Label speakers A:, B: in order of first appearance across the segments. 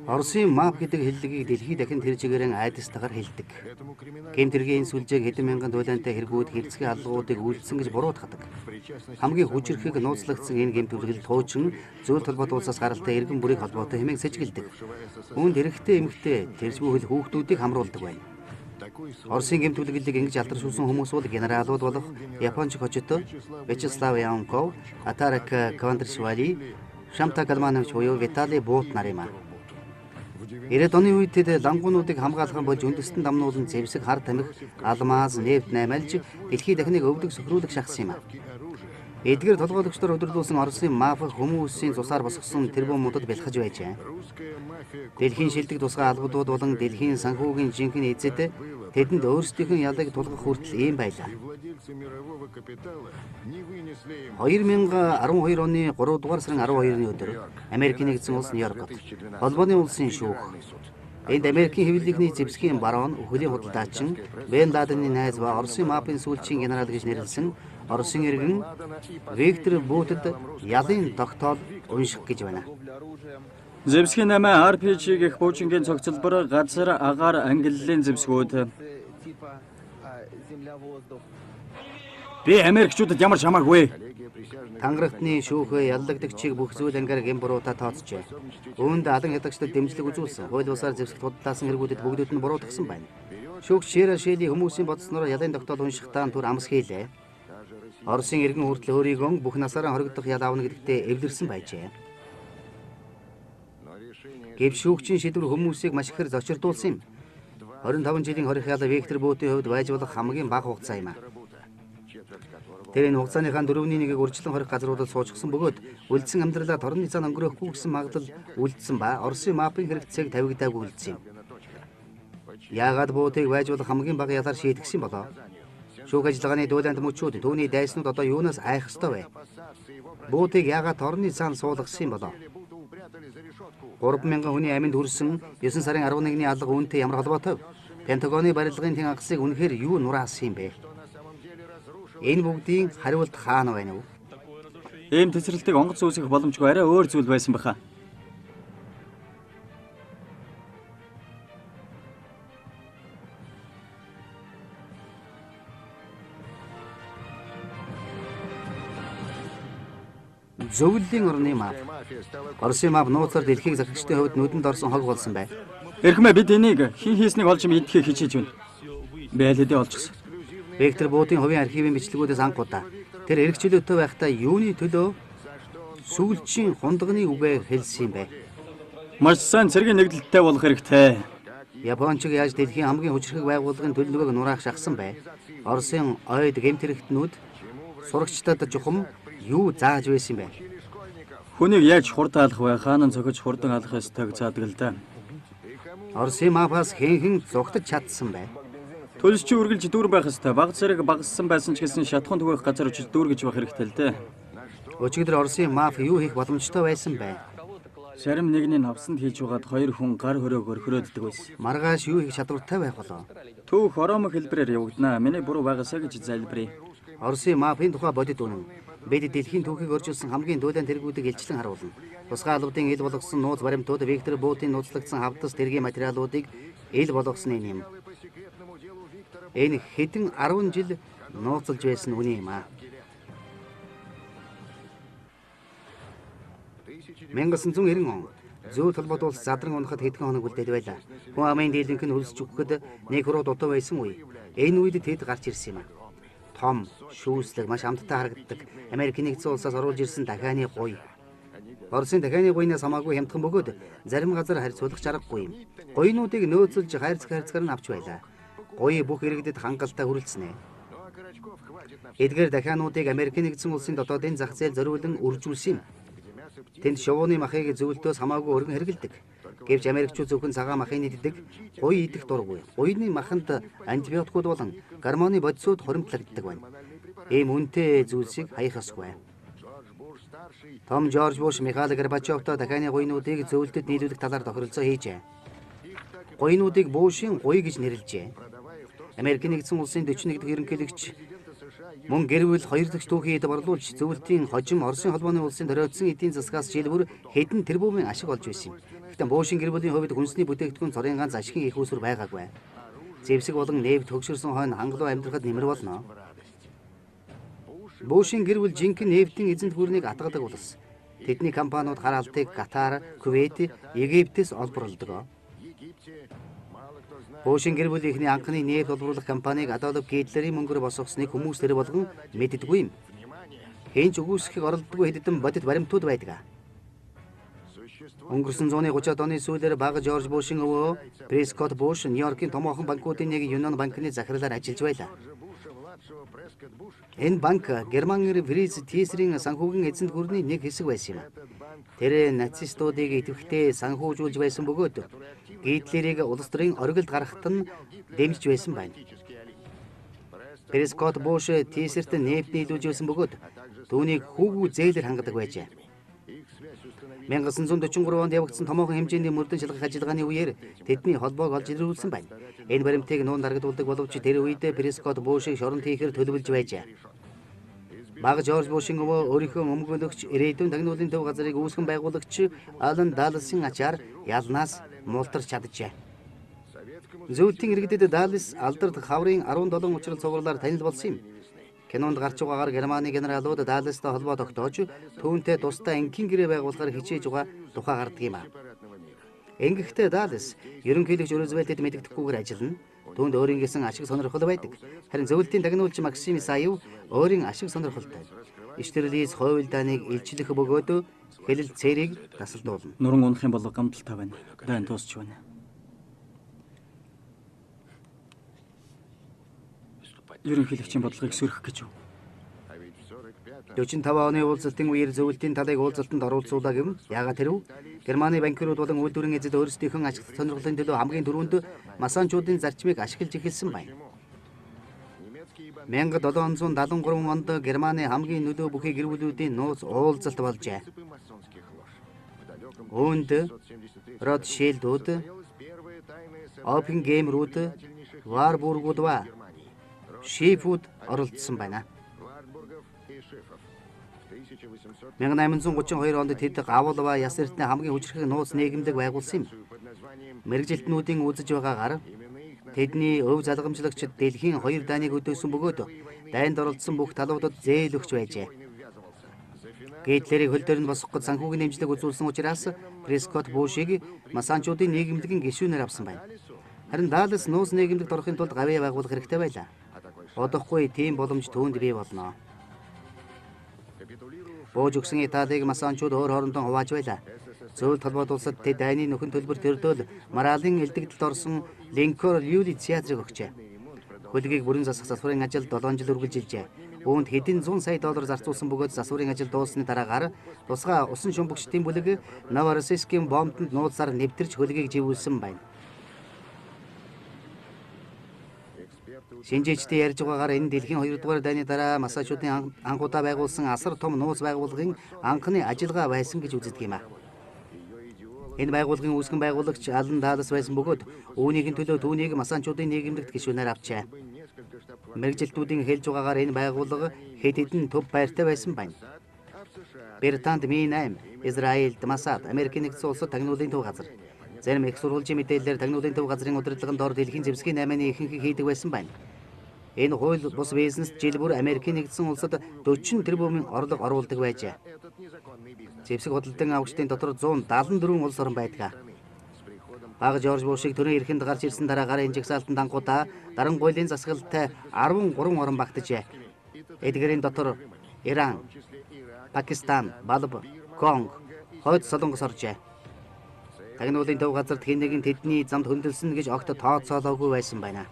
A: Оросын МАП гэдэг хэллэгийг дэлхийд дахин тэр чигээрэн айдастайгаар хэлдэг. Гэмтэргийн сүлжээг хэдэн мянган дуулаантай хэрэгүүд хэрцгий алгуудыг үйлдсэн гэж буруутгадаг. Хамгийн хүчирхэг нууцлагдсан энэ гэмтүүлэгэл туучин зөвлөлт холбоот улсаас гаралтай иргэн бүрийг холбоотой хэмээн сэжгэлдэг. Үүнд эрэгтэй эмэгтэй тэрж бүхэл хүүхдүүдийг хамруулдаг байна. Оросын гэмтүүлгэлийг ингэж алдаршуулсан хүмүүс бол генералууд болох Японч Хочито, Вячеслав Яунков, Атарак Квандришвали, Шамта Калманович буюу Виталий Буут нар юм а. 90-ад оны үед тэд лангуунуудыг хамгаалах болж үндэстэн дамнуулан зэвсэг, хар тамхи, алмаз, нефт наймаалж дэлхийд дахныг өвдөг сөхрүүлэх шахсан юм а. Эдгээр толгойлогчдоор өдөрлүүлсэн Оросын мафи хүмүүсийн цусаар босгосон тэрбумуудад бэлхэж байжээ. Дэлхийн шилдэг тусгай албадууд болон дэлхийн санхүүгийн жинхэнэ эзэд тэдэнд өөрсдийнх нь ялыг тулгах хүртэл ийм байлаа. 2012 оны 3 дугаар сарын 12-ны өдөр Америкийн нэгдсэн улс Нью-Йоркт холбооны улсын шүүх. Энд Америкийн хэвлэлийнхний зэвсгийн барон, өхлийн худалдаачин, Бен Ладены найз ба Оросын мафийн сүүлчийн генерал гэж нэрлсэн Оросын иргэн Виктор Буутэд ялын тогтоол унших гэж байна.
B: Зэвсгийн 8 RPG гэх буучингийн цогцлбор газар агаар ангиллын зэвсгүүд. Би Америкчуудад ямар шамаагүй.
A: Тангарагтны шүүхөө яллагдагчийг бүх зүйл ангаар гэм буруута тооцжээ. Үүнд алан хядагчдад дэмжлэг үзүүлсэн. Хууль бусаар зэвсэгт худалдаасан хэрэгүүдэд бүгдүүд нь буруутгасан байна. Шүүгч Шера Шэли хүмүүсийн бодсноор ялын тогтоол уншихтаа түр амс хийлээ. Оросын иргэн хүртэл өөрийгөө бүх насаараа хоригдох ял авна гэдэгтээ эвлэрсэн байжээ. Гэвч шүүгчийн шийдвэр хүмүүсийг маш ихээр зочирдуулсан юм. 25 жилийн хорих ял Виктор Буутын хувьд байж болох хамгийн бага хугацаа юм а. Тэр энэ хугацааныхаа 4/1-ийг үржлэн хорих газруудад суучихсан бөгөөд үлдсэн амьдралаа торны цаан өнгөрөөхгүй гэсэн магадлал үлдсэн ба Оросын мафийн хэрэгцээг тавигдаагүй үлдсэн юм. Яагаад Буутыг байж болох хамгийн бага ялаар шийдгсэн болоо? Шүүх ажиллагааны дуулаанд мөчүүд түүний дайснууд одоо юунаас айх ёстой вэ? Буутыг яагаад торны цаан суулгасан болоо? 3000 хүний аминд хүрсэн 9 сарын 11-ний алга үүнтэй ямар холбоотой вэ? Пентагоны барилгын тэн агсыг үнэхээр юу нураасан юм бэ? Энэ бүгдийн хариулт хаана байна вэ?
B: Ийм тесрэлтийг онгоц үүсгэх боломжгүй арай өөр зүйл байсан баха.
A: Зөвлөлийн орны маф. Оросын маф нууцаар дэлхийг захирагчдын хувьд нүдэнд орсон хог болсон байна.
B: Эрхмээ бид энийг хин хийснийг олж мэдхийг хичээж байна. Байлэдээ олчихсон.
A: Виктор Буутын хувийн архивын бичлэгүүдээс анхудаа тэр эрх чөлөөтэй байхдаа юуны төлөө сүүлчийн хундагны үгээ хэлсэн юм бэ?
B: Маш сайн цэргийн нэгдэлттэй болох хэрэгтэй.
A: Япончиг яаж дэлхийн хамгийн хүчрхэг байгууллагын төлөвлөгөөг нураах шахсан бэ? Оросын ойд гэмтэрэгтнүүд сурагчдад чухам юу зааж байсан бэ?
B: Хүнийг яаж хурдаалах вэ? Хаанан цохиж хурдан алах ёстойг заадаг л да.
A: Оросын мафиас хэнхэн зугтаж чадсан бай.
B: Төлсчи үргэлж дүүрэн байх ёстой. Баг зэрэг багассан байсан ч гэсэн шатхан түгээх газар очиж дүүргэж байх хэрэгтэй л дээ.
A: Өчигдөр Оросын мафи юу хийх боломжтой байсан бэ?
B: Шарим нэгний навсанд хийж байгаад 2 хүн гар хөрөөг өрхрөөддөг байсан.
A: Маргааш юу хийх чадвартай байх болоо?
B: Түүх оромог хэлбэрээр явагдана. Миний буруу байгаасаа гэж залбирая.
A: Оросын мафийн тухай бодит үнэн. Бид дэлхийн түүхийг өржүүлсэн хамгийн дуулаан тэргүүдийг илчлэн харуулна. Тусгай албадын ил болгосон нууц баримтууд Виктор Буутын нууцлагдсан хавдас тэргийн материалуудыг ил болгосон юм. Энэ хэдэн 10 жил нууцлж байсан үнэ юм а. 1990 он зөвлөлт холбоот улс задран унахад хэдхэн хоног үлдээд байлаа. Хүн амын дийлэнх нь хөлсөж өгөхөд нэг хуруу дутуу байсан үе. Энэ үед тэд гарч ирсэн юм а. Том, шүүслэг, маш амттай харагддаг Америкийн нэгдсэн улсаас оруулж ирсэн дахианы гуй. Оросын дахианы гуйнаас хамаагүй хямдхан бөгөөд зарим газар харьцуулах чаргагүй юм. Гуйнуудыг нөөцлж хайрцгаар нь авч байлаа. Гуй бүх иргэдэд хангалттай хүрэлцэнэ. Эдгээр дахиануудыг Америкийн нэгдсэн улсын дотоодын зах зээл зориулан үржүүлсэн юм. Тэнд шувууны махыг зөвлөлтөөс хамаагүй өргөн хэрэгэлдэг. Гэвч Америкчууд зөвхөн цагаан махыг иддэг, гуй идэх дургүй. Гуйны маханд антибиотикууд болон гормоны бодисууд хуримтлагддаг байна. Ийм үнэтэй зүйлсийг хаях ёсгүй. Том Жорж Буш Михаил Горбачевтой дахианы гуйнуудыг зөвлөлтөд нийлүүлэх талаар тохиролцоо хийжээ. Гуйнуудыг Бушийн гуй гэж нэрлэжээ. Америкийн нэгдсэн улсын 41 дахь ерөнхийлөгч мөн гэр бүл 2 дахь түүхийд борлуулж зөвлөлтийн хожим Оросын холбооны улсын дөрөөдсөн эдийн засгаас жил бүр хэдэн тэрбумын ашиг олж байсан юм. Гэхдээ Бушийн гэр бүлийн хувьд хүнсний бүтээгдэхүүн цорын ганц ашигын их усүр байгаагүй. Зэвсэг болон нээв төгшөрсөн хойно хангалуун амьдрахад нэмэр болно. Бушийн гэр бүл жинхэнэ нефтийн эзэнт гүрнийг атгадаг улс. Тэдний компаниуд хар алтыг Катар, Кувейт, Египтээс олборлдог. Бушийн гэр бүлийн ихний анхны нефть олборлох компанийг Адольф Гитлерийн мөнгөөр босгосныг хүмүүс тэр болгон мэддэггүй юм. Хинч үгүйсэхийг оролдоггүй хэдэн бодит баримтууд байдаг. Өнгөрсөн зууны 30-аад оны сүүлээр бага Жорж Бушийн өвөө Прескотт Буш Нью-Йоркийн томоохон банкуудын нэг Юнион банкны захирлаар ажиллаж байлаа. Энэ банк Германы Фриц Тисерийн санхүүгийн эзэнт гүрний нэг хэсэг байсан юм. Тэр нацистуудыг идэвхтэй санхүүжүүлж байсан бөгөөд Гитлерийг улс төрийн оргилд гаргахад нь дэмжиж байсан байна. Прескотт Буш Тисерт нефт нийлүүлж байсан бөгөөд түүнийг хүүгүү зээлээр хангадаг байжээ. 1943 онд явагдсан томоохон хэмжээний мөрдөн шалгах ажиллагааны үеэр тэдний холбоог олж ирүүлсэн байна. Энэ баримтыг нүүн дарагдуулдаг боловч тэр үед Прескотт Бушийг шоронд хийхээр төлөвлөж байжээ. Бага Жорж Бушийн өвөө өөрийнхөө өмгөөлөгч ирээдүйн тагнуулын төв газрыг үүсгэн байгуулагч Алан Далласын ачаар ялнаас мултарч чаджээ. Зөвлөлтийн иргэдэд Даллас алдарт хаврын 17 учрал цуглуулаар танил болсон юм. Кинонд гарч байгаагаар Германы генералууд Далластай холбоо тогтоож түүнтэй тусдаа энгийн гэрээ байгуулахаар хичээж байгаа тухай гардаг юм. Ингэхдээ Даллас ерөнхийлөгч Рузвельтэд мэддэхгүйгээр ажиллана. Түүнд өөрийн гэсэн ашиг сонирхол байдаг. Харин зөвлөлтийн тагнуулч Максим Саяв өөрийн ашиг сонирхолтой. Иштэрлис хойвилдааныг илчлэх бөгөөд хэлэл цэрийг тасалдуулна.
B: Нуран унах юм бол гамдалтай байна. Дайн дуусч байна. Ерөнхийлөгчийн бодлогыг сөрөх гэж юу?
A: 45 оны уулзалтын үеэр зөвлөлтийн талыг уулзалтанд оруулцуулаа гэв. Яагаад тэрв? Германы банкирууд болон үйлдвэрийн эзэд өөрсдийнхөө ашиг сонирхлын төлөө хамгийн түрүүнд масончуудын зарчмыг ашиглаж эхэлсэн байна. 1773 онд Германы хамгийн нөлөө бүхий гэр бүлүүдийн нууц уулзалт болжээ. Үүнд Ротшильдууд, Оппенгеймерүүд, Варбургууд ба Шифүүд оролцсон байна. 1832 онд тэд гавал ба яс эртний хамгийн хүчрхэг нууц нийгэмлэг байгуулсан юм. Мэргэжилтнүүдийн үзэж байгаагаар тэдний өв залгамжлагчид дэлхийн 2 дайныг өдөөсөн бөгөөд дайнд оролцсон бүх талуудад зээл өгч байжээ. Гитлерийг хөл дээр нь босгох гэж санхүүгийн дэмжлэг үзүүлсэн учраас Прескотт Бушийг масончуудын нийгэмлэгийн гишүүнээр авсан байна. Харин Даллас нууц нийгэмлэгт орохын тулд гавьяа байгуулах хэрэгтэй байлаа. Одохгүй тийм боломж түүнд бий болно. Бууж өгсөн Италиг масончууд өөр хоорондоо хувааж байлаа. Зөвлөлт холбоот улсад тэд дайны нөхөн төлбөр төрдөөл Маралын элдэгдэлд орсон Линкор Юли театрыг өгчээ. Хөлгийг бүрэн засах засварын ажил 7 жил үргэлжилжээ. Үүнд хэдэн зуун сая доллар зарцуулсан бөгөөд засварын ажил дууссаны дараагаар тусгай усан шумбагчдын бүлэг Новороссийскийн бомбонд нууцаар нэвтэрч хөлгийг живүүлсэн байна. Шинжээчдийн ярьж байгаагаар энэ дэлхийн 2 дугаар дайны дараа масончуудын анхудаа байгуулсан асар том нууц байгууллагын анхны ажиллагаа байсан гэж үздэг юм. Энэ байгууллагын үүсгэн байгуулагч Алан Даллас байсан бөгөөд үүнийхэн төлөө түүнийг масончуудын нийгэмлэгт гишүүнээр авчээ. Мэргэжилтнүүдийн хэлж байгаагаар энэ байгууллага хэд хэдэн төв байртай байсан байна. Британд Ми-8, Израильд Масад, Америкийн нэгдсэн улсад тагнуулын төв газар. Зарим их сурвалжийн мэдээлэлээр тагнуулын төв газрын удирдлагын дор дэлхийн зэвсгийн 8-ны ихэнхийг хийдэг байсан байна. Энэ хууль бус бизнес жил бүр Америкийн нэгдсэн улсад 40 тэрбумын орлого оруулдаг байжээ. Зэвсэг худалдан авагчдын дотор 174 улс орн байдаг. Бага Жорж Бушийг төрийн эрхэнд гарч ирсэн дараагаар энэ жагсаалтанд анхудаа дарангуйлын засаглалтай 13 орн багтжээ. Эдгээрийн дотор Иран, Пакистан, Балб, Конго, Хойд Солонгос оржээ. Тагнуулын төв газарт хэн нэгэн тэдний замд хөндлөсөн гэж огт тооцоолоогүй байсан байна.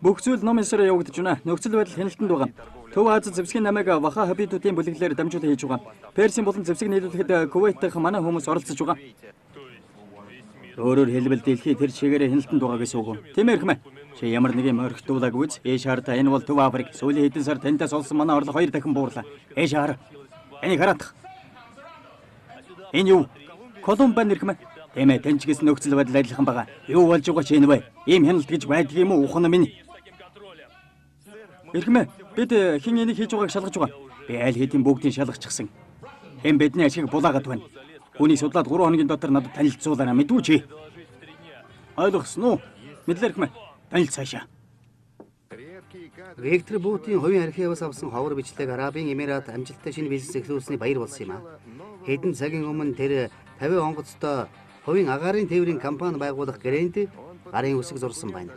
B: Бүх зүйл ном эсрэг явагдаж байна. Нөхцөл байдал хяналтанд байгаа. Төв Аз зэвсгийн намайг Ваха Хабитуудын бүлэглэлээр дамжуулан хийж байгаа. Персийн болон зэвсэг нийлүүлэхэд Кувейт дахь манай хүмүүс оролцож байгаа. Өөрөөр хэлбэл дэлхий тэр чигээрээ хяналтанд байгаа гэсэн үг. Тийм ээ хэрхмээ. Чи ямар нэг юм орхитуулаагүй биз? Шаарда энэ бол Төв Африк. Сүүлийн хэдэн сар таньтаас олсон манай орлого 2 дахин буурлаа. Шаар. Энийг хараадах. Энэ юу? Колумбан нэрхмээ. Тийм ээ, тань ч гэсэн нөхцөл байдал адилхан байгаа. Юу болж байгаа ч энэ бай. Ийм хяналт гэж байдаг юм уу? Ухна минь. Эрхмээ, бид хин энийг хийж байгааг шалгаж байгаа. Би аль хэдийн бүгдийг шалгачихсан. Хэн бидний ашиг булаагаад байна. Үүнийг судлаад 3 хоногийн дотор надад танилцуулаарай мэдвүү чи. Ойлгосон уу? Мэдлээ эрхмээ. Танилцаашаа.
A: Виктор Бутийн хувийн архиваас авсан ховор бичлэг Арабын Эмират амжилттай шинэ бизнес эхлүүлсний баяр болсон юм а. Хэдэн цагийн өмнө тэр 50 онгоцтой хувийн агаарын тээврийн компани байгуулах гэрээнд гарын үсэг зурсан байна.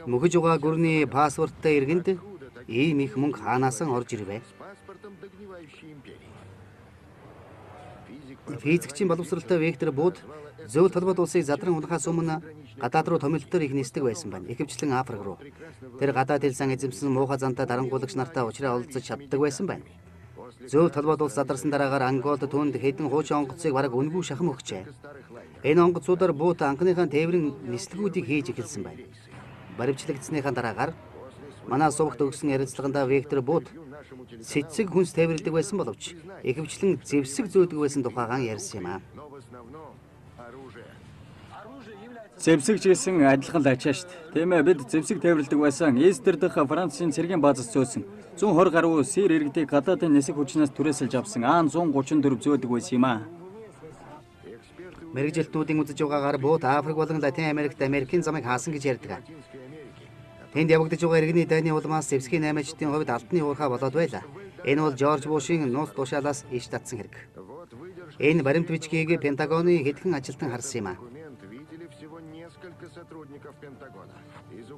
A: Мөхөж байгаа гүрний паспорттой иргэнд ийм их мөнгө хаанаас нь орж ирвэ? Физикчийн боловсралтай Виктор Бут зөв толгойд улсыг задран унахаас өмнө гадаад руу томилтоор их нисдэг байсан байна. Ихэвчлэн Африк руу. Тэр гадаад хэл сан эзэмсэн муухай зантай дарангуулагч нартай уулзраа олзож чаддаг байсан байна. Зөв толгойд улс задарсан дараагаар Анголд түүнд хэдэн хуучин онгоцыг бараг үнгүй шахам өгчээ. Энэ онгоцуудаар Бут анхныхаа тээврийн нислэгүүдийг хийж эхэлсэн байна. Баримтлагдсныхаа дараагаар манай сувагт өгсөн ярилцлаганда Виктор Бут цэцэг хүнс тээвэрлдэг байсан боловч ихэвчлэн зэвсэг зөөдөг байсан тухайгаан ярьсан юм аа.
B: Зэвсэг ч гэсэн адилхан л ачаа шүү дээ. Тийм ээ, бид зэвсэг тээвэрлдэг байсан. Эстер дахь Францын цэргийн баазаас зөөсөн. 120 гаруй сэр иргэдийг гадаадын нисэх хүчнээс түрээсэлж авсан. Аан 134 зөөдөг байсан юм аа.
A: Мэргэжилтнүүдийн үзэж байгаагаар Бут Африк болон Латин Америкт Америкийн замыг хаасан гэж ярьдаг. Тэнд явагдаж байгаа иргэний дайны улмаас зэвсгийн наймаачдын хувьд алдны уурхай болоод байлаа. Энэ бол Жорж Бушийн нууц тушаалаас иш татсан хэрэг. Энэ баримт бичгийг Пентагоны хэдхэн ажилтан харсан юм аа.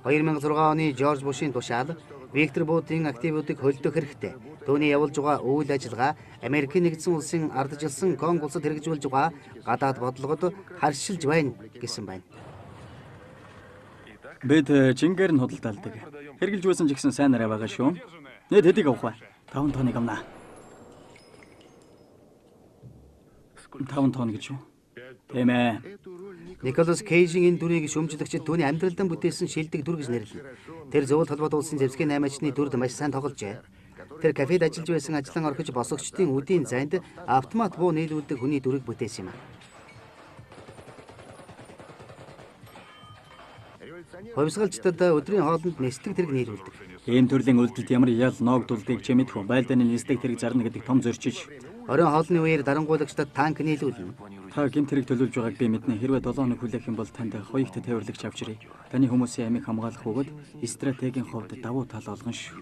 A: 2006 оны Жорж Бушийн тушаал Виктор Бутийн активуудыг хөлдөх хэрэгтэй. Түүний явуулж байгаа үйл ажиллагаа Америкийн нэгдсэн улсын ардчилсан Конго улсад хэрэгжүүлж байгаа гадаад бодлогод харьшилж байна гэсэн байна.
B: Бид жингээр нь худалдаалдаг. Хэрглэж байсан ч гэсэн сайн нараа байгаа шүү. Нэт хэдийг авах вэ? 5 тоног амнаа. 5 тоног гэж юу? Тийм ээ.
A: Николас Кейжийн энэ дүрийг шүүмжлэгчид түүний амьдралдаа бүтээсэн шилдэг дүр гэж нэрлэв. Тэр зөвлөлт холбоот улсын зэвсгийн наймаачны дүрд маш сайн тогложээ. Тэр кафед ажиллаж байсан ажлан орхиж босгогчдын үдийн зайд автомат буу нийлүүлдэг хүний дүрийг бүтээсэн юм а. Хувьсгалчдад өдрийн хоолнд нислэг тэрэг нийлүүлдэг.
B: Ийм төрлийн үйлдэлд ямар ял ноогдуулдгийг ч мэдэх үү? Байлдааны нислэг тэрэг зарна гэдэг том зорчиж.
A: Оройн хоолны үеэр дарангуулагчдад танк нийлүүлнэ.
B: Та гэмт хэрэг төлөвлөж байгааг би мэднэ. Хэрвээ 7 хоног хүлээх юм бол танд хоёрт тээвэрлэгч авч ирье. Таны хүмүүсийн амийг хамгаалах бөгөөд стратегийн хувьд давуу тал олгон шүү.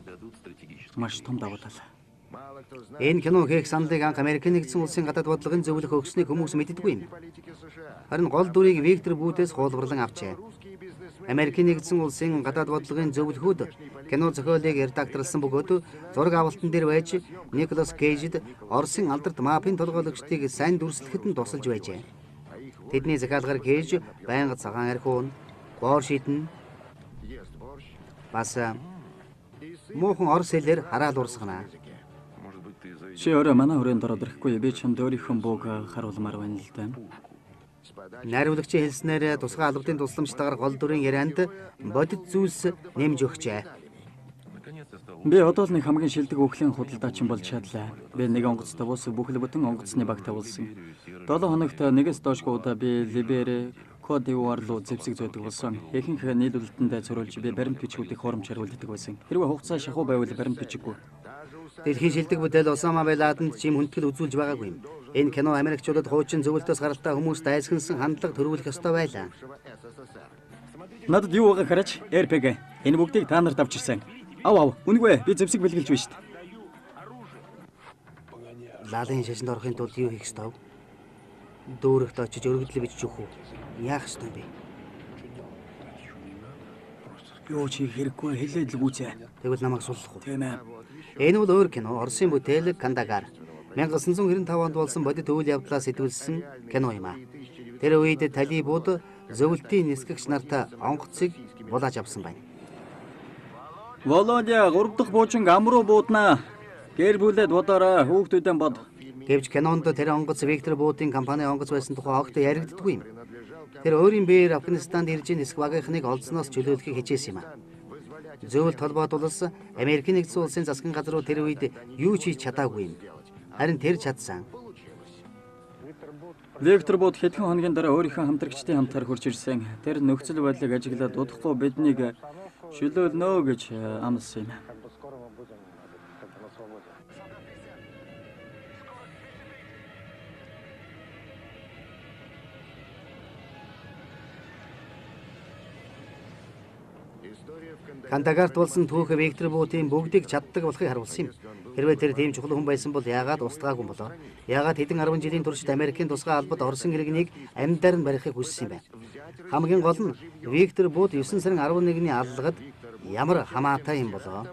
B: Маш том давуу тал.
A: Энэ кино хийх саналыг анх Америкийн нэгдсэн улсын гадаад бодлогын зөвлөх өгснэг хүмүүс мэддэггүй юм. Харин гол дүрийг Виктор Бутээс хуулбарлан авчээ. Америкийн нэгдсэн улсын гадаад бодлогын зөвлөхүүд кино зохиолыг редакторлсан бөгөөд зураг авалтан дээр байж Николас Кейжид Оросын алдарт мафийн толгойлогчдыг сайн дүрслэхэд нь тусалж байжээ. Тэдний захиалгаар Кейж байнга цагаан архиун, гоор шидэн бас муухан орос хэлээр хараал урсгана.
B: Чи өөрөө манай хүрээнд ороод ирэхгүй. Би чамд өөрийнхөө бууг харуулмаар байна л да.
A: Найруулагчийн хэлснээр тусгай албадын тусламжтайгаар гол дүрийн ярианд бодит зүйлс нэмж өгчээ.
B: Би одоо л нэг хамгийн шилдэг өхлийн худалдаачин болж чадлаа. Би нэг онгоцтой бус бүхэл бүтэн онгоцны баг тавуулсан. 7 хоногт нэгээс доошгүй удаа би Либерэ, Кот д'Ивуар руу зэвсэг зөөдөг болсон. Ихэнх нийлүүлэлтэндээ зориулж би баримт бичгүүдийг хоромж хариулдаг байсан. Хэрвээ хугацаа шахуу байвал баримт бичиггүй.
A: Дэлхийн шилдэг бүтээл Осама бин Ладенд чим хүндэтгэл үзүүлж байгаагүй юм. Энэ кино Америкчуудад хуучин зөвлөлтөөс гаралтай хүмүүст айсгансан хандлага төрүүлэх ёстой байлаа.
B: Надад юу байгааг хараач. РПГ. Энэ бүгдийг та нарт авчирсан. Ав. Үнэгүй. Би зэвсэг бэлгэлж байна шүү дээ.
A: Лалын шашинд орохын тулд юу хийх ёстой вэ? Дүүрэгт очиж өргөдлөө бичиж өгөх үү? Яах ёстой бэ?
B: Юу ч хэрэггүй хэлээд л гүцээ.
A: Тэгвэл намайг суллах уу?
B: Тийм ээ.
A: Энэ бол өөр кино. Оросын бүтээл Кандагар. 1995 онд болсон бодит үйл явдлаа сэтгүүлсэн кино юм а. Тэр үед талибууд зөвлөлтийн нисгэгч нартай онгоцыг булааж авсан байна.
B: Володя 3 дахь буучин ам руу бууднаа. Гэр бүлээд бодоорой. Хүүхдүүдэн бод.
A: Гэвч кинонд тэр онгоц Виктор Буудын компани онгоц байсан тухай огт яригддаггүй юм. Тэр өөрийн биеэр Афганистанд ирж нисэх багийнхныг олзноос чөлөөлөхийг хичээсэн юм а. Зөвлөлт холбоот улс Америкийн нэгдсэн улсын засгийн газар руу тэр үед юу ч хийж чадаагүй юм. Харин тэр чадсан.
B: Виктор Бууд хэдхэн хоногийн дараа өөрийнхөө хамтрагчдын хамтаар хурж ирсэн. Тэр нөхцөл байдлыг ажиглаад удахгүй биднийг шүлөөлнө гэж амласан юм.
A: Кандагарт болсон түүх Виктор Буудын бүгдийг чаддаг болохыг харуулсан юм. Хэрвээ тэр тийм чухал хүн байсан бол яагаад устгаагүй юм болоо? Яагаад хэдэн 10 жилийн туршид Америкийн тусгай албад орсон иргэнийг амьдаар нь барихыг хүссэн юм бэ? Хамгийн гол нь Виктор Бууд 9 сарын 11-ний аллагад ямар хамаатай юм болоо?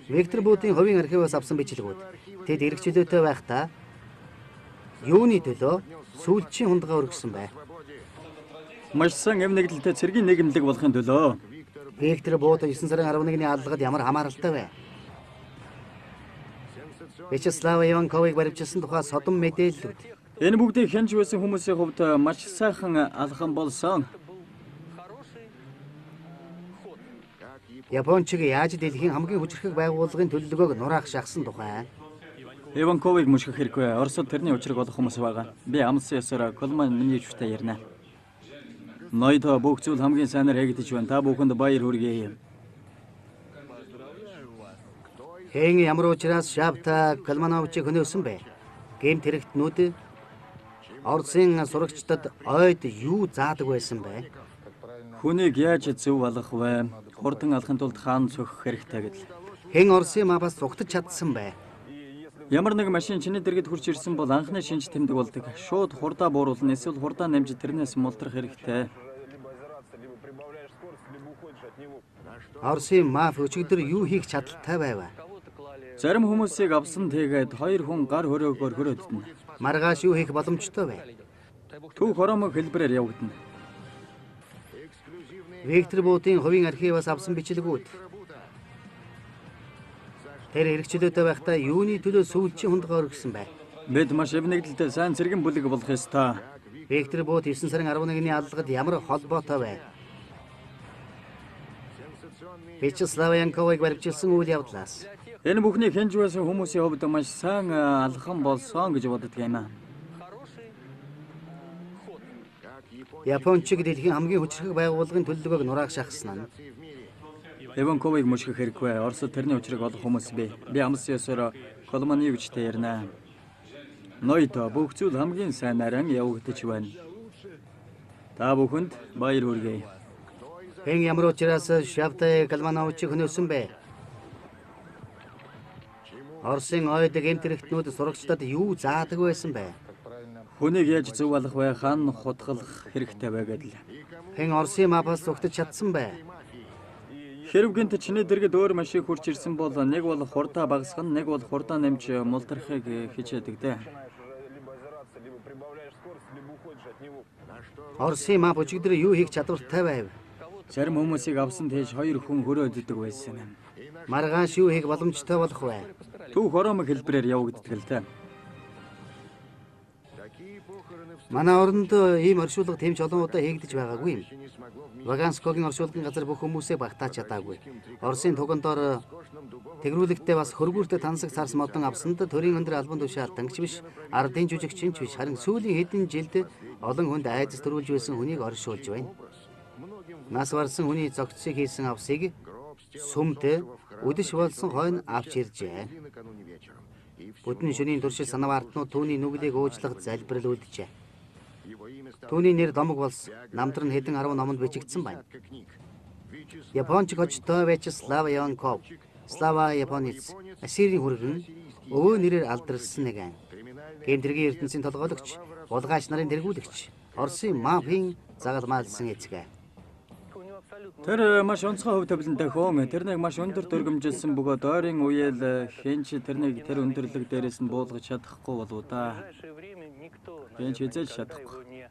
A: Виктор Буудын хувийн архиваас авсан бичлэгүүд тэд эрх чөлөөтэй байхдаа юуны төлөө сүүлчийн хундгаа өргөсөн бай.
B: Маш сайн эв нэглэлтэй цэргийн нийгэмлэг болохын төлөө.
A: Виктор Бууд 9 сарын 11-ний аллагад ямар хамааралтай вэ? Вячеслав Иванковыг баривчилсан тухай содон мэдээллүүд.
B: Энэ бүгдийг хянж байсан хүмүүсийн хувьд маш сайхан алхан болсон.
A: Япончиг яаж дэлхийн хамгийн хүчрхэг байгууллагын төлөлгөөг нураах шахсан тухай.
B: Иванковыг мушгах хэрэггүй. Оросод тэрний учрыг олох хүмүүс байгаа. Би амлсан ёсоор Колман миний жүжигтэй ярина. Ноёдо бүх зүйл хамгийн сайнаар хийгдэж байна. Та бүхэнд баяр хүргэе.
A: Хэн ямар учраас Шавта Калмановичийг хөнөөсөн бэ? Гэмт хэрэгтнүүд Оросын сурагчдад ойд юу заадаг байсан бэ?
B: Хүнийг яаж зөв алгах вэ? Хурдан алахын тулд хаан цохих хэрэгтэй гэдэл.
A: Хэн Оросын мапаас цугтаж чадсан бэ?
B: Ямар нэг машин чиний дэргэд хурж ирсэн бол анхны шинж тэмдэг болдог. Шууд хурдаа бууруулна, эсвэл хурдаа нэмж тэрнээс мултрах хэрэгтэй.
A: Оросын маф өчигдөр юу хийх чадaltaй байв?
B: Зарим хүмүүсийг авсан тэгээд 2 хүн гар хөрөөгөөр хөрөөддөн.
A: Маргааш юу хийх боломжтой вэ?
B: Түүх хоромог хэлбэрээр явагдана.
A: Виктор Буудын хувийн архиваас авсан бичлэгүүд. Тэр эрхчлөөтэй байхдаа юуны төлөө сүүлчийн хундгаа өргөсөн бай.
B: Бид маш эвнэгдэлтэй сайн цэргэн бүлэг болох ёстой.
A: Виктор Бууд 9 сарын 11-ний аллагад ямар холбоотой вэ? Вячеслав Янковыг баривчилсан үйл явдлаас.
B: Энэ бүхний хянж байсан хүмүүсийн хувьд маш сайн алхан болсон гэж боддог юм аа.
A: Япончиг дэлхийн хамгийн хүчрхэг байгууллагын төлөлгөөг нураах шахсан нь.
B: Иванковыг мушгах хэрэггүй. Оросод тэрний учрыг олох хүмүүс бий. Би амлсан ёсоор Колманы үгчтэй ярина. Ноёдо бүх зүйл хамгийн сайнаар явагдаж байна. Та бүхэнд баяр хүргэе.
A: Хэн ямар учраас Шавта Калмановичийг хөнөөсөн бэ? Оросын ойд гэмт хэрэгтнүүд сурагчдад юу заадаг байсан бэ?
B: Хүнийг яаж зөв алах вэ? Хаан хутгалах хэрэгтэй вэ гэдэл.
A: Хэн Оросын мапаас цугтаж чадсан бэ?
B: Хэрв гэнт чиний дэргэд өөр машин хурж ирсэн бол нэг бол хурдаа багасгах, нэг бол хурдаа нэмж мултрахыг хичээдэг дээ.
A: Оросын мап өчигдөр юу хийх чадвартай байв?
B: Зарим хүмүүсийг авсан тийш 2 хүн хөрөөддөг байсан юм.
A: Маргааш юу хийх боломжтой болох вэ?
B: Түүх хоромог хэлбэрээр явагддаг л дээ.
A: Манай оронд ийм оршуулга тэмч олон удаа хийгдэж байгаагүй юм. Ваганскогийн оршуулгын газар бүх хүмүүсээ багтааж чадаагүй. Оросын тугандор тэгрүүлэгтээ бас хөргүүртэй тансаг царс модон авсанд төрийн өндөр албан тушаал тангч биш, ардын жүжигчин ч биш, харин сүүлийн хэдэн жилд олон хүнд айдас төрүүлж байсан хүнийг оршуулж байна. Нас барсан хүний зогцсыг хийсэн авсыг сүмд үдэш болсон хойно авч иржээ. Бүдэн шөнийн туршид санаваартнууд түүний нүглийг уучлах залбирал үлджээ. Түүний нэр домог болсон. Намтар нь хэдэн 10 номонд бичигдсэн байна. Японч хожтой Вячеслав Иванков, Слава Японец, Ассирийн хүргэн өвөө нэрээр алдарсан нэгэн. Гэмтргийн ертөнцийн толгойлогч, булгаач нарын тэргүүлэгч, Оросын мафийн загалмайлсан эцэг.
B: Тэр маш онцгой хөв тавилантай хүн. Тэрнийг маш өндөр дөргөмжилсэн бөгөөд ойрын үеэл хинч тэрнийг тэр өндөрлөг дээрээс нь буулгаж чадахгүй болов да. Хинч хизээж чадахгүй.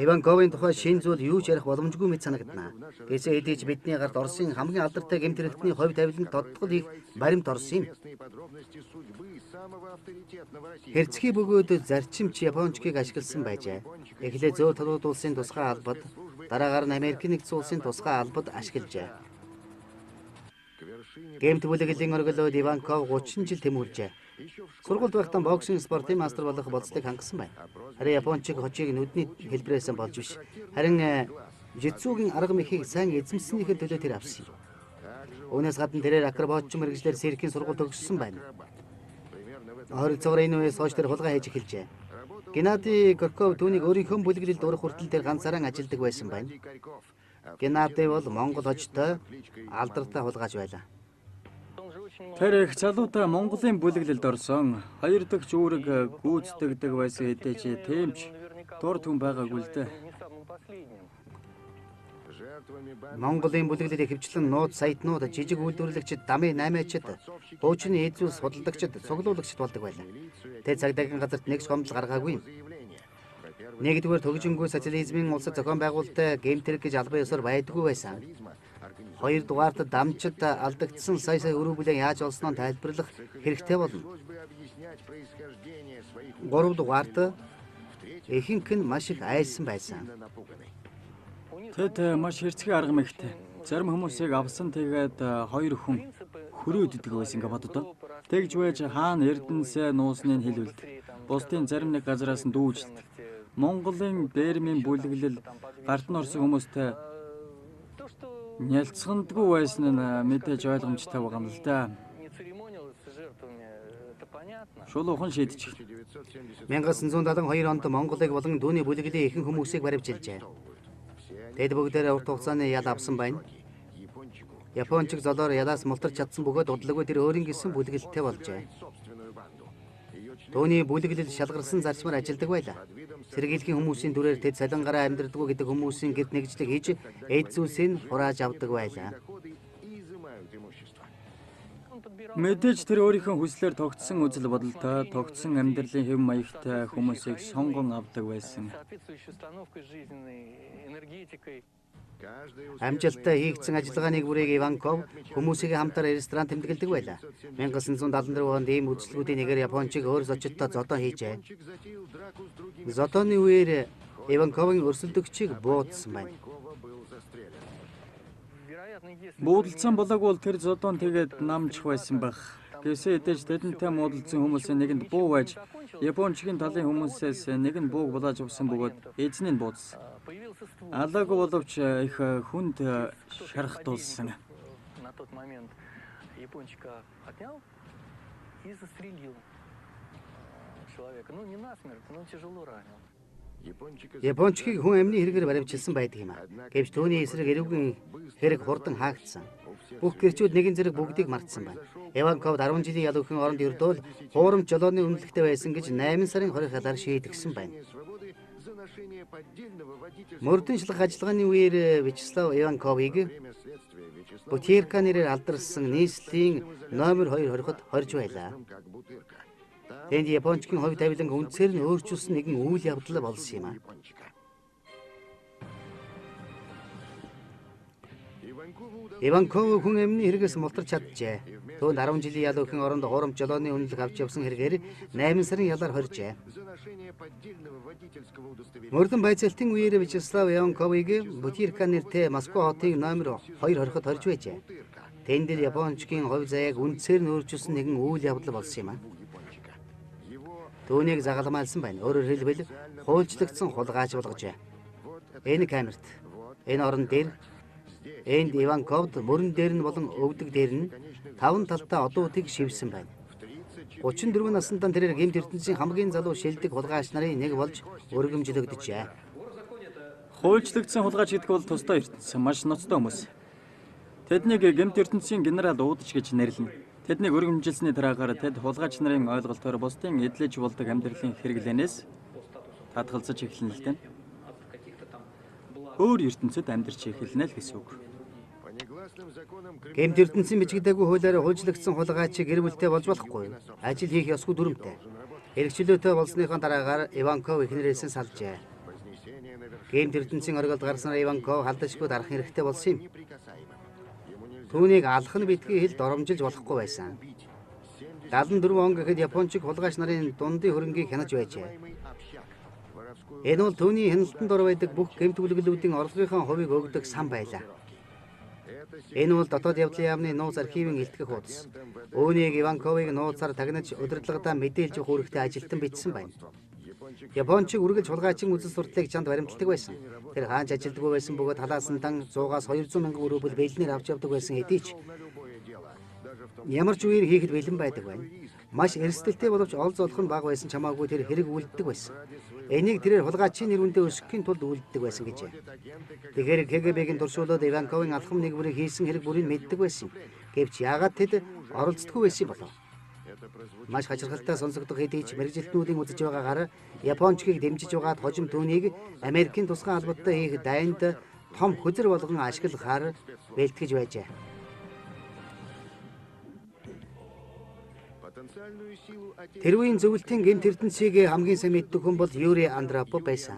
A: Иванковын тухай шинэ зүйл юу ч ярих боломжгүй мэт санагдана. Гэвч эдэж бидний гарт Оросын хамгийн алдартай гэмт хэрэгтний хувь тавиланд тодтгол их баримт орсон юм. Хэрцгий бөгөөд зарчимч Япончгийг ашигласан байжээ. Эхлээд зөөл толгойд улсын тусгай албад, дараагаар нь Америк нэгдсэн улсын тусгай албад ашиглажээ. Гэмт бүлэглэлийн оргилууд Иванков 30 жил тэмүүлжээ. Сургуульд байхдаа боксинг спортын мастер болох болцлыг хангасан байна. Харин Япончиг хочийг нүдний хэлбэрээс болж биш. Харин житсугийн арга мэхийг сайн эзэмснийхээ төлөө тэр авсан юм. Үүнээс гадна тэрээр акробатч мэрэгчлэр циркийн сургууль төгссөн байна. Ойролцоогоор энэ үеэс хойш тэр хулгай хийж эхэлжээ. Геннадий Горьков түүнийг өөрийнхөө бүлэглэлд урах хүртэл тэр ганцаараа ажилладаг байсан байна. Геннадий бол Монгол хожтой алдартай хулгайч байлаа.
B: Тэр их залуутай Монголын бүлэглэлд орсон. Хоёр дахь үүрэг гүйцэтгэдэг байсан хэдий ч тэмч дур түн байгаагүй л дээ.
A: Монголын бүлэглэлийг хэвчлэн нууц саятнууд, жижиг үйлдвэрлэгчид, дамын наймаачид, хуучны эзүүс судалдагчид, цуглуулагчид болдог байлаа. Тэд цагдаагийн газарт нэг ч гомдол гаргаагүй юм. Нэгдүгээр төгжингүй социализмын улсад зохион байгуулалттай гэмт хэрэг гэж албан ёсоор байдаггүй байсан. Хоёрдугаарт дамжид алдагдсан сая өрөө бүлээн яаж олсноо тайлбарлах хэрэгтэй болно. Гуравдугаарт ихэнх нь маш их айсан байсан.
B: Тэд маш хэрцгий арга мэгтэй. Зарим хүмүүсийг авсан тэгээд хоёр хүн хөрөөд идэг байсан гэж боддоо. Тэгж байж хаана эрдэнэсээ нуусныг хэлвэлд. Бусдын зарим нэг газараас нь дүүжилдэг. Монголын дээрмийн бүлэглэл гарт нь орсон хүмүүстэй нялцгандгүй байсан нь мэдээж ойлгомжтой байгаа юм л да. Шулуухан шийдчих.
A: 1972 онд Монголыг болон түүний бүлэглэлийн ихэнх хүмүүсийг баривчилжээ. Тэд бүгдээрээ урт хугацааны ял авсан байна. Япончиг золоор ялаас мултарч чадсан бөгөөд удалгүй тэр өөрийн гэсэн бүлэглэлтэй болжээ. Төвний бүлэглэл шалгарсан зарчмаар ажилладаг байлаа. Сэргийлэхийн хүмүүсийн дүрээр тэд солонгороо амьдрдаггүй гэдэг хүмүүсийн гэрт нэгжлэг хийж эд зүйлсийг хурааж авдаг байлаа.
B: Мэдээж тэр өөрийнхөө хүслээр тогтсон үзэл бодолтой, тогтсон амьдралын хэв маягтай хүмүүсийг сонгон авдаг байсан. Амжилттай хийгдсэн ажиллагааны бүрийг Иванков хүмүүсийн хамтаар ресторан тэмдэглэдэг байлаа. 1974 онд ийм үйлчлэгүүдийн нэгээр Япончиг өөр зочдтой зодон хийжээ. Зодооны үеэр Иванковын өрсөлдөгчийг буудсан байна. Буудалсан болоогүй бол тэр зодон тэгээд намжих байсан байх. Гэвч эдэж тэдэнтэй муудалсан хүмүүсийн нэгэнд буу байж, Япончгийн талын хүмүүсээс нэг нь бууг булааж өгсөн бөгөөд эзнийг буудсан. Алаагүй боловч их хүнд шархтуулсан. Япончгийг хүн амны хэрэгээр баривчилсан байдаг юм а. Гэвч түүний эсрэг эрүүгийн хэрэг хурдан хаагдсан. Бүх гэрчүүд нэгэн зэрэг бүгдийг мартсан байна. Иванков 10 жилийн ял өхөн оронд ердөөл хуурамч жолооны үнэлэхтэй байсан гэж 8 сарын 20 хялаар шийдэгсэн байна. Мөрдөн шлах ажиллагааны үеэр Вячеслав Иванковыг Бутирка нэрээр алдарсан нийслэлийн номер 2 хориход хорж байлаа. Тэнд Япончгийн хувь тавиланг үндсээр нь өөрчилсөн нэгэн үйл явдал болсон юм а. Иванков хүн амны хэрэгээс мултарч чаджээ. Түүнд 10 жилийн ял өхөн оронд хуурамч жолооны үнэлэг авч явсан хэрэгээр 8 сарын ялаар хоржээ. Мөрдөн байцаалтын үеэр Вячеслав Иванковыг Бутирка нэртэй Москва хотын номер 2 хориход хорж байжээ. Тэнд Япончгийн хувь заяаг үндсээр нь өөрчилсөн нэгэн үйл явдал болсон юм а. Түүнийг загалмайлсан байна. Өөрөөр хэлбэл хуульчлагдсан хулгайч болгожээ. Энэ камерт, энэ орон дээр энд Иванковд мөрөн дээр нь болон өвдөг дээр нь 5 талтай одуутыг шивсэн байна. 34 наснда тэрээр гэмт ертөнцийн хамгийн залуу шилдэг хулгайч нарын нэг болж өргөмжлөгдөжээ. Хуульчлагдсан хулгайч гэдэг бол тусдаа ертөнц, маш ноцтой хүмүүс. Тэднийг гэмт ертөнцийн генерал уудч гэж нэрлэнэ. Тэднийг өргөмжилсэний дараагаар тэд хулгайч нарын ойлголтоор бусдын эдлэж болдог амьдралын хэрэглэнээс татгалзаж эхэлнэ л дээ. Өөр ертөнцид амьдарч эхэлнэ л гэсэн үг. Гэмт ертөнцийн бичигдээгүй хуулиар хуульчлагдсан хулгайчийг гэр бүлтэй болж болохгүй. Ажил хийх ёсгүй дүрмтэй.
A: Эргчлөөтэй болсныхон дараагаар Иванков эхнэрээс нь салжээ. Геймт ертөнцийн оргилд гарснаар Иванков халдашгүй дарах хэрэгтэй болсон юм. Түүнийг алах нь битгий хэл доромжилж болохгүй байсан. 74 он гэхэд Япончиг хулгайч нарын дундын хөрөнгийг хянаж байжээ. Энэ бол түүний хяналтанд ор байдаг бүх гэмт бүлэглүүдийн орлогынхаа хувийг өгдөг сан байлаа. Энэ бол дотоод явдлын яамны нууц архивын илтгэх хуудас. Үүнийг Иванковыг нууцаар тагнаж удирдлагадаа мэдээлж өгөх үүрэгтэй ажилтан бичсэн байна. Япончиг үргэлж хулгайчийн үзэл сурталыг чанд баримталдаг байсан. Тэр хаанч ажилддаг байсан бөгөөд халаасантан 100-аас 200 мянган рубль бэлнээр авч явдаг байсан хэдий ч ямар ч үеэр хийхэд бэлэн байдаг байна. Маш эрсдэлтэй боловч ол золох нь бага байсан чамаагүй тэр хэрэг үлддэг байсан. Энийг тэрээр хулгайчийн нэрүндээ өсөхийн тулд үлддэг байсан гэжээ. Тэгэхээр КГБ-гийн туршуулаад Иванковын алхам нэгврийг хийсэн хэрэг бүрийг мэддэг байсан. Гэвч яагаад тэд оролцдоггүй байсан болов? Маш хачирхалтай сонсогдох хэдий ч мэрэгжилтнүүдийн үзэж байгаагаар Япончгийг дэмжиж байгаад хожим түүнийг Америкийн тусгай албаттай хийх дайнд том хөзөр болгон ашиглахаар бэлтгэж байжээ. Тэр үеийн зөвлөлтийн гэмт ертөнцийг хамгийн сайн мэддэг хүн бол Юрий Андропов байсан.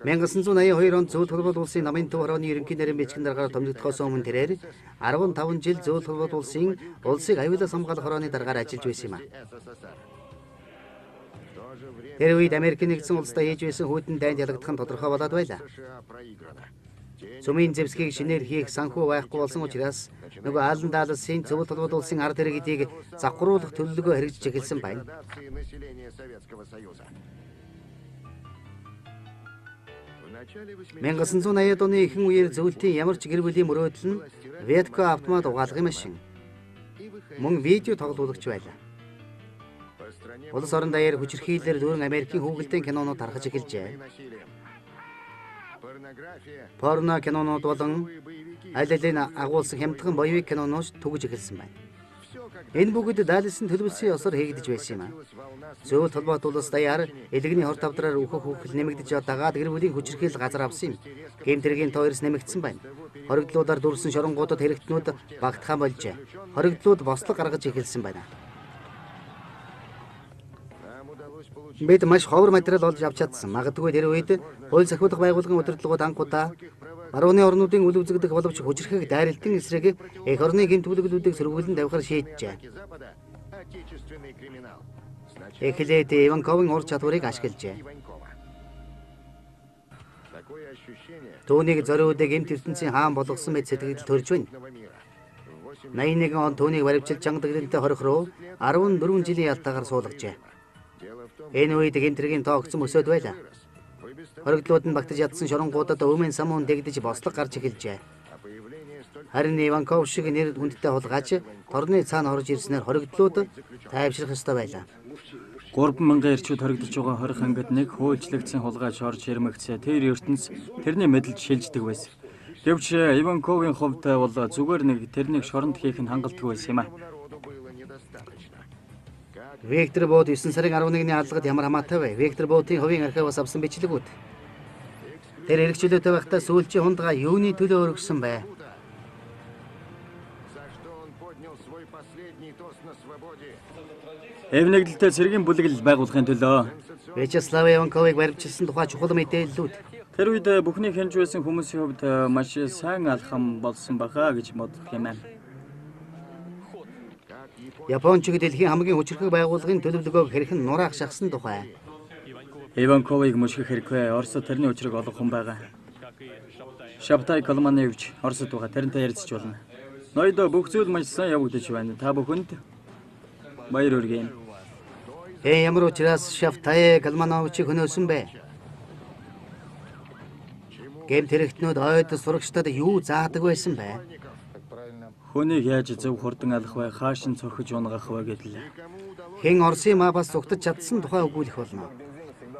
A: 1982 онд Зөвлөлт холбоот улсын намын төв хорооны ерөнхий нарийн бичгийн дараагаар томилогдохоос өмнө тэрээр 15 жил Зөвлөлт холбоот улсын улсыг аюулаас хамгаалах хорооны дараагаар ажиллаж байсан юм а. Тэр үед Америкийн нэгдсэн улстай хийж байсан хүйтэн дайнд ялагдах нь тодорхой болоод байлаа. Цөмийн зэвсгийг шинээр хийх санхүү байхгүй болсон учраас нөгөө Алан Далласын Зөвлөлт холбоот улсын ард иргэдийг завхруулах төлөвлөгөө хэрэгжиж эхэлсэн байна. 1980-ад оны ихэнх үеэр зөвлөлтийн ямар ч гэр бүлийн мөрөөдөл нь Ветко автомат угаалгын машин мөн видео тоглуулагч байлаа. Улс орон даяар хүчирхийлэлээр дүүрэн Америкийн хүүхэлдэйн кинонууд тархаж эхэлжээ. Порно кинонууд болон аль алийн агуулсан хямдхан боевик кинонууд түгэж эхэлсэн байна. Энэ бүгд Далласын төлөвлөсөн ёсоор хийгдэж байсан юм а. Зөвлөлт холбоот улс даяар элэгний хорт авдраар өөхөх хүүхэл нэмэгдэж дагаад гэр бүлийн хүчирхийлэл газар авсан юм. Гэмтэргийн тойрос нэмэгдсэн байна. Хоригдлуудаар дүрсэн шоронгуудад хэрэгтнүүд багтхан болжээ. Хоригдлууд бослог гаргаж эхэлсэн байна. Бид маш ховор материал олж авч чадсан. Магадгүй тэр үед хууль сахиулах байгууллагын удирдлагууд анхудаа барууны орнуудын үл үзэгдэх боловч хүчирхэг дайралтын эсрэг эх орны гэмт бүлэглүүдийг сөргүүлэн тавихаар шийджээ. Эхлээд Иванковын ур чадварыг ашиглажээ. Түүнийг зориуд гэмт ертөнцийн хаан болгосон мэт сэтгэл төрж байна. 81 он түүнийг баривчилж чанга дэглэнтэй хорих руу 14 жилийн ялтаагаар суулгажээ. Энэ үед гэмтрийн тоо огцом өсөд байлаа. Хоригдлууд нь багтаж ядсан шоронгуудад өмнө самуун дэгдэж бослог гарч эхэлжээ. Харин Иванков шиг нэр хүндтэй хулгайч торны цаана орж ирснээр хоригдлууд тайвшрах ёстой байлаа.
B: 3000 эрчүүд хоригдож байгаа 20 ангид нэг хуульчлагдсан хулгайч орж ирмэгцээ. Тэр ертөнц тэрний мэдлж шилждэг байсан. Гэвч Иванковын хувьд бол зүгээр нэг тэрнийг шоронд хийх нь хангалтгүй байсан юм а.
A: Виктор Бот 9 сарын 11-ний аллагад ямар хамаатай вэ? Виктор Ботын хувийн архиваас авсан бичлэгүүд. Тэр эргчлөөтэй байхдаа сүүлчийн хундгаа юуны төлөө өргөсөн бэ?
B: Эвнэгдэлтэй цэргийн бүлэглэл байгуулахын төлөө
A: Вячеслав Иванковыг баривчилсан тухай чухал мэдээллүүд.
B: тэр үед бүхний хянж байсан хүмүүсийн хувьд маш сайн алхам болсон баха гэж боддог юм аа.
A: Япончууд дэлхийн хамгийн хүчирхэг байгууллагын төлөвлөгөөг хэрхэн нураах шахсан тухай.
B: Иванковыг мөшгөх хэрэггүй. Оросд тэрний учрыг олох хүн байгаа. Шабтай Калманевич Оросд байгаа. Тэрнтэй ярилцж болно. Ноёдо бүх зүйл маш сайн явагдаж байна. Та бүхэнд баяр хүргэе.
A: Ямар учраас Шабтай Калмановичийг хөнөөсөн бэ? Гэмт хэрэгтнүүд ойд сурагчдад юу заадаг байсан бэ?
B: Хүнийг яаж зөв хурдан алах вэ? Хаашин цохиж унгах вэ гэдэл.
A: Хэн Оросын мапаас зүгтэж чадсан тухай өгүүлэх болно.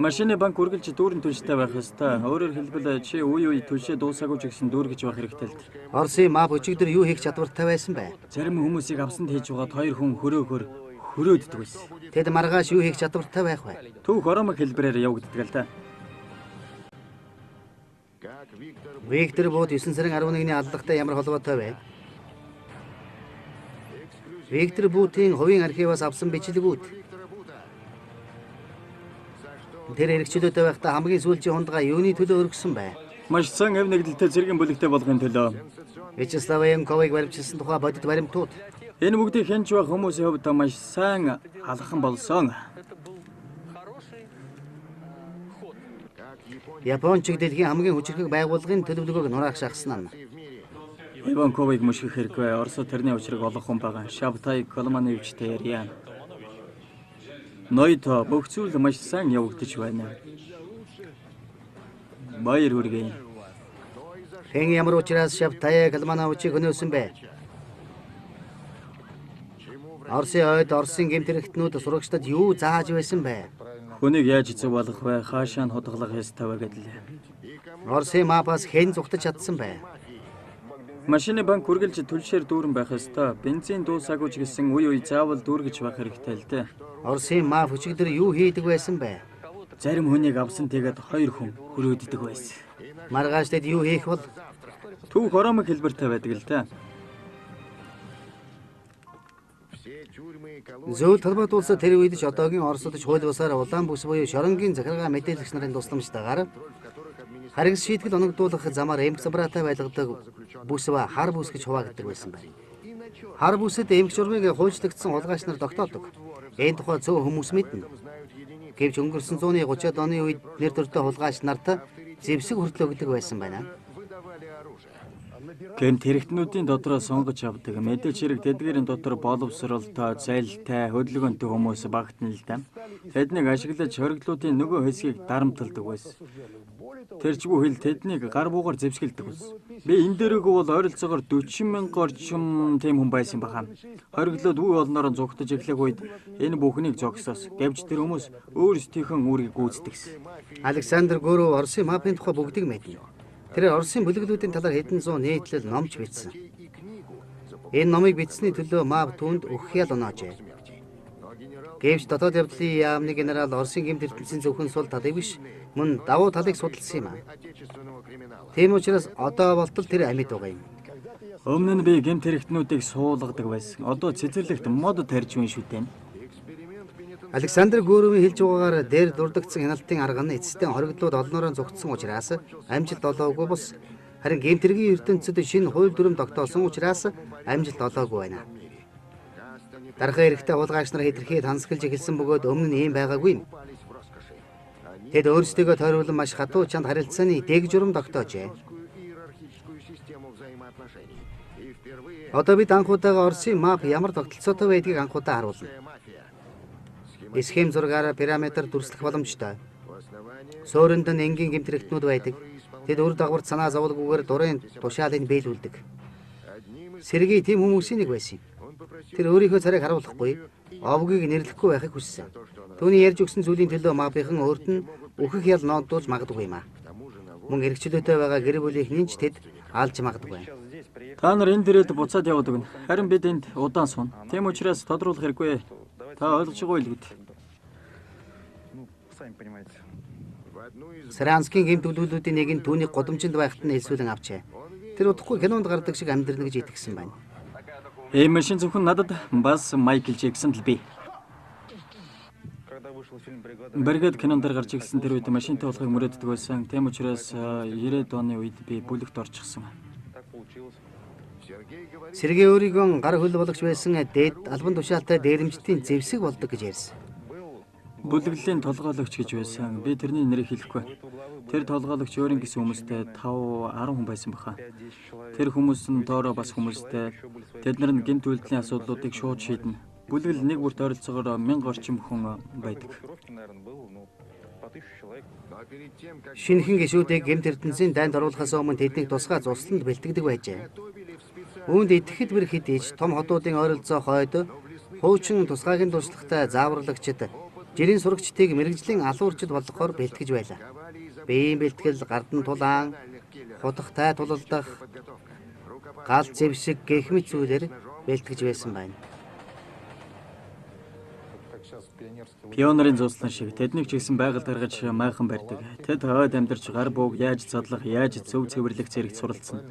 B: Машины банк үргэлж дүүрэн түнштэй байх ёстой. Өөрөөр хэлбэл чи үе түншээ дуусаагүй ч гэсэн дүүргэж байх хэрэгтэй л.
A: Оросын мап өчигдөр юу хийх чадвартай байсан бэ?
B: Зарим хүмүүсийг авсанд хийж байгаад хоёр хүн хөрөөддөг байсан.
A: Тэд маргааш юу хийх чадвартай байх вэ?
B: Түүх оромог хэлбэрээр явагддаг л та.
A: Виктор Бот 9 сарын 11-ний аллагтай ямар холбоотой вэ? Виктор Бутын хувийн архиваас авсан бичлэгүүд. Тэр эргчлөөтэй байхдаа хамгийн сүүлийн хундгаа юуны төлөө өргөсөн бай?
B: Маш сан ав нэгдэлтэй зэргийн бүлэгтэй болгохын төлөө.
A: Вячеслав Янковыг баримтжсан тухай бодит баримтууд.
B: Энэ бүгдийг хянч байх хүмүүсийн хувьд маш сайн алхан болсон.
A: Япончууд дэлхийн хамгийн хүчирхэг байгууллагын төлөвлөгөөг нураах шахсан нь.
B: Иванковыг мөшгөх хэрэггүй. Оросод тэрний учрыг олох хүн байгаа. Шабтай Колмановичтэй ярья. Ноёто бүх зүйл маш сайн явагдаж байна. Баяр хүргэе.
A: Хэн ямар учраас Шабтай Колмановичийг хөнөөсөн бэ? Оросын ойд Оросын гэмтэрэгтнүүд сурагчдад юу зааж байсан бэ?
B: Хүнийг яаж зөв болох вэ? Хаашаа нь худгалах ёстой вэ гэдлээ.
A: Оросын мафиас хэн зүгтэж чадсан бэ?
B: Машины банк үргэлж түлшээр дүүрэн байх ёстой. Бензин дуусаагүй ч гэсэн үе үе заавал дүүргэж байх хэрэгтэй л дээ.
A: Оросын маф өчигдөр юу хийдэг байсан бэ?
B: Зарим хүнийг авсан тэгээд 2 хүн хөрөөддөг байсан.
A: Маргааш тэд юу хийх бол?
B: Түүх оромог хэлбэртэй байдаг л дээ.
A: Зөв талбайтуулсад тэр үед ч одоогийн Оросд ч хууль бусаар улаан бүс буюу шоронгийн захиргаа мэдээлэгч нарын тусламжтайгаар харгас шийтгэл оногдуулах замаар эмх замбраатай байлгадаг бүс ба хар бүс гэж хуваагддаг байсан байна. Хар бүсэд эмх журмыг хуульчлагдсан улгаач нар тогтоодог. Энэ тухай зөв хүмүүс мэднэ. Гэвч өнгөрсөн 130-аад оны үед нэр төртэй хулгайч нарт зэвсэг хүртэл өгдөг байсан байна.
B: Гэмт хэрэгтнүүдийн дотроо сонгож авдаг мэдээж хэрэг тэдгээрийн дотор боловсролтой, зайлтай, хөдөлгөөнтэй хүмүүс багтана л да. Тэднийг ашиглаж хориглолтын нөгөө хэсгийг дарамталдаг байсан. Тэрчгүй хэл тэднийг гар буугаар зэвсгэлдэг байсан. Би энэ дээрээгүй бол ойролцоогоор 40,000 орчим тийм хүн байсан баха. Хориглолт үе олноор зугтаж эхлэх үед энэ бүхнийг зогсоос. Гэвч тэр хүмүүс өөрсдийнхөө үүргийг гүйцэтгэсэн.
A: Александр Гуров Оросын мафийн тухай бүгдийг мэднэ. Тэр Оросын бүлэглүүдийн талаар хэдэн зуун нийтлэл номч бичсэн. Энэ номыг бичсэний төлөө Мав түнд өгөхөд оноожээ. Гэвч дотоод явдлын яамны генерал Оросын гэмт ертөнцийн зөвхөн сул талыг биш, мөн давуу талыг судалсан юм а. Тийм учраас одоо болтол тэр амьд байгаа юм.
B: Өмнө нь би гэмт хэрэгтнүүдийг суулгадаг байсан. Одоо цэцэрлэгт мод тарьж байна шүү дээ.
A: Александр Гуровын хэлж байгаагаар дээр дурдгдсан хяналтын арга нь эцэстэн хориглолууд олноороо зогтсон учраас амжилт олоогүй бус. Харин гэмтэргийн ертөнцид шинэ хууль дүрм тогтоосон учраас амжилт олоогүй байна. Дарахаа эрэхтэй хулгайч нар хэтэрхий тансаглаж эхэлсэн бөгөөд өмнө нь ийм байгаагүй юм. Тэд өөрсдөө тойруулан маш хатуу чанд харилцааны дэг журам тогтоожээ. Одоо бид анхудаага Оросын маф ямар тогтолцоотой байдгийг анхудаа харуулна. Схем зургаараа пирамидаар дүрслэх боломжтой. Суурьнд нь энгийн гэмтэрэгтнүүд байдаг. Тэд үр дагаварт санаа зовлгүйгээр дурын тушаалыг биелүүлдэг. Сергей тийм хүмүүсийн нэг байсан юм. Тэр өөрийнхөө царайг харуулахгүй, овгийг нэрлэхгүй байхыг хүссэн. Түүний ярьж өгсөн зүйлийн төлөө мафийнхан өөрт нь үхэх ял ноодуулж магадгүй юм а. Мөн эргчлөөтэй байгаа гэр бүлийнхэн ч тэд алж магадгүй.
B: Та нар энэ дээрээ буцаад яваад өгнө. Харин бид энд удаан сууна. Тийм учраас тодруулах хэрэггүй. Та ойлгож байгаа юу гэд.
A: Саранскийн гэмт төлөвлөлтийн нэг нь түүний годомжинд байхад нь элсүүлэн авчээ. Тэр удахгүй кинонд гардаг шиг амьдрна гэж итгэсэн байна.
B: Ийм машин зөвхөн надад бас Майкл Джексон л бий. Бригад кинонд гарч ирсэн тэр үед машинтай болохыг мөрөөддөг байсан. Тийм учраас 90-ад оны үед би бүлэгт орчихсон.
A: Сергей өөрийгөө гар хөл болгож байсан дээд албан тушаалтай дээрэмчдийн зэвсэг болдог гэж ярьсан.
B: Бүлэглэлийн толгойлогч гэж байсан. Би тэрний нэрийг хэлэхгүй. Тэр толгойлогч өөрийн гэсэн хүмүүстэй 5-10 хүн байсан баха. Тэр хүмүүс нь доороо бас хүмүүстэй. Тэд нар нь гэмт үйлдэлийн асуудлуудыг шууд шийднэ. Бүлэгэл нэг бүрт ойролцоогоор 1000 орчим хүн байдаг. Шинэхэн гишүүдийг гэмт ертөнцийн дайнд оруулахаас өмнө тэднийг тусгай цусланд бэлтгэдэг байжээ. Үүнд идэхэд бэр хідэж том хотуудын ойролцоо хойд хуучин тусгайгийн туршлагатай зааварлагчид жирийн сурагчдыг мэрэгжлийн алуурчид болгохоор бэлтгэж байлаа. Биеийн бэлтгэл, гардан тулаан, хутагтай тулалдах, гал зэвсэг гэх мэт зүйлээр бэлтгэж байсан байна. Пионерын зууслан шиг тэднийг ч гэсэн байгальд гаргаж майхан барьдаг. Тэд хойд амьдарч гар бууг яаж задлах, яаж зөв цэвэрлэх зэрэг суралцсан.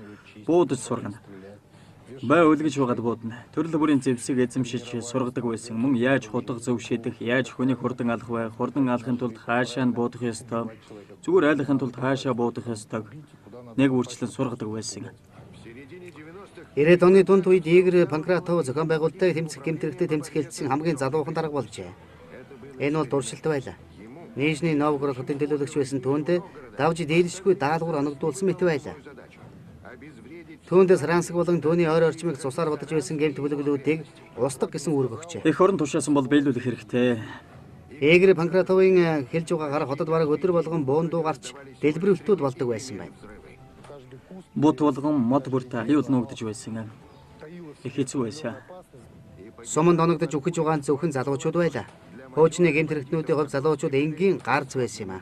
B: Буудаж сургана. Бай үлгэж байгаад буудна. Төрөл бүрийн зэвсэг эзэмшиж сургадаг байсан. Мөн яаж хутга зөв шийдэх, яаж хүнийг хурдан алах вэ? Хурдан алахын тулд хаашаа нь буудах ёстой. Зүгээр айлахын тулд хаашаа буудах ёстойг нэг үрчлэн сургадаг байсан.
A: 90-ад оны дунд үед Игорь Панкратов зохион байгуулалтыг тэмцэх гэмтэрэгтэй тэмцэх хэлтсэн хамгийн залуухан дарга болжээ. Энэ бол дуршилт байлаа. Нижний Новгород хотын төлөөлөгч байсан түүнд давж дээлшгүй даалгавар оногдуулсан мэт байлаа. Түүндээ Сарансаг болон түүний ойр орчмыг цусаар бодож байсан гэмт бүлэглүүдийг устгах гэсэн үүрэг өгчээ.
B: Их орон тушаасан бол биелүүлэх хэрэгтэй.
A: Игорь Панкратовын хэлж байгаа гараа хотод бараг өдөр болгон буун дуу гарч дэлбэрэлтүүд болдог байсан байна.
B: Бут болгон мод бүртээ аюул нуугдж байсан. Их хэцүү байсан.
A: Суманд оногдож үхэж байгаа нь зөвхөн залуучууд байлаа. Хуучны гэмтэрэгтнүүдийн хувьд залуучууд энгийн гарц байсан юм а.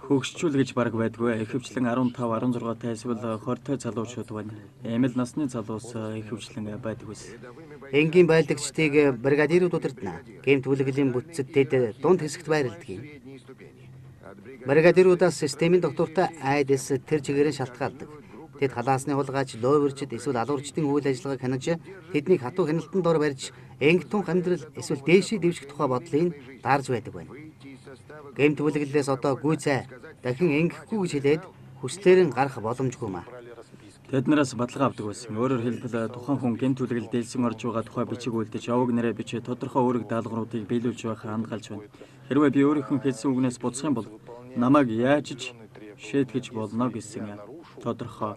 B: Хөгшчүүл гэж бараг байдгүй. Ихэвчлэн 15, 16 та эсвэл 20 та залуучууд байна. Эмэл насны залуус ихэвчлэн байдаггүйс.
A: Энгийн байлдагчдыг бригадирууд удирдана. Гэмт бүлэглэлийн бүтцэд тэд дунд хэсэгт байрладаг юм. Бригадируудаас системийн доктортой айдас тэр чигээрээ шалтгаалдаг. Тэд халаасны хулгайч, лоовэрчд эсвэл алуурчдын үйл ажиллагааг хянаж тэднийг хатуу хяналтанд ор барьж энг тун амьдрал эсвэл дээший дэвших тухай бодлыг дарж байдаг байна. Гэмт бүлэглэлээс одоо гүйцээ дахин ингэхгүй гэж хэлээд хүслээр нь гарах боломжгүй маа.
B: Тэднээс баталгаа авдаг байсан. Өөрөөр хэлбэл тухайн хүн гэмт бүлэглэл дэлсэн орж байгаа тухай бичиг үлдэж, овог нэрээ бичиж тодорхой үүрэг даалгавруудыг биелүүлж байхаа хандгалж байна. Хэрвээ би өөрийнхөө хэлсэн үгнээс буцах юм бол намайг яаж ч шийтгэж болно гэсэн тодорхой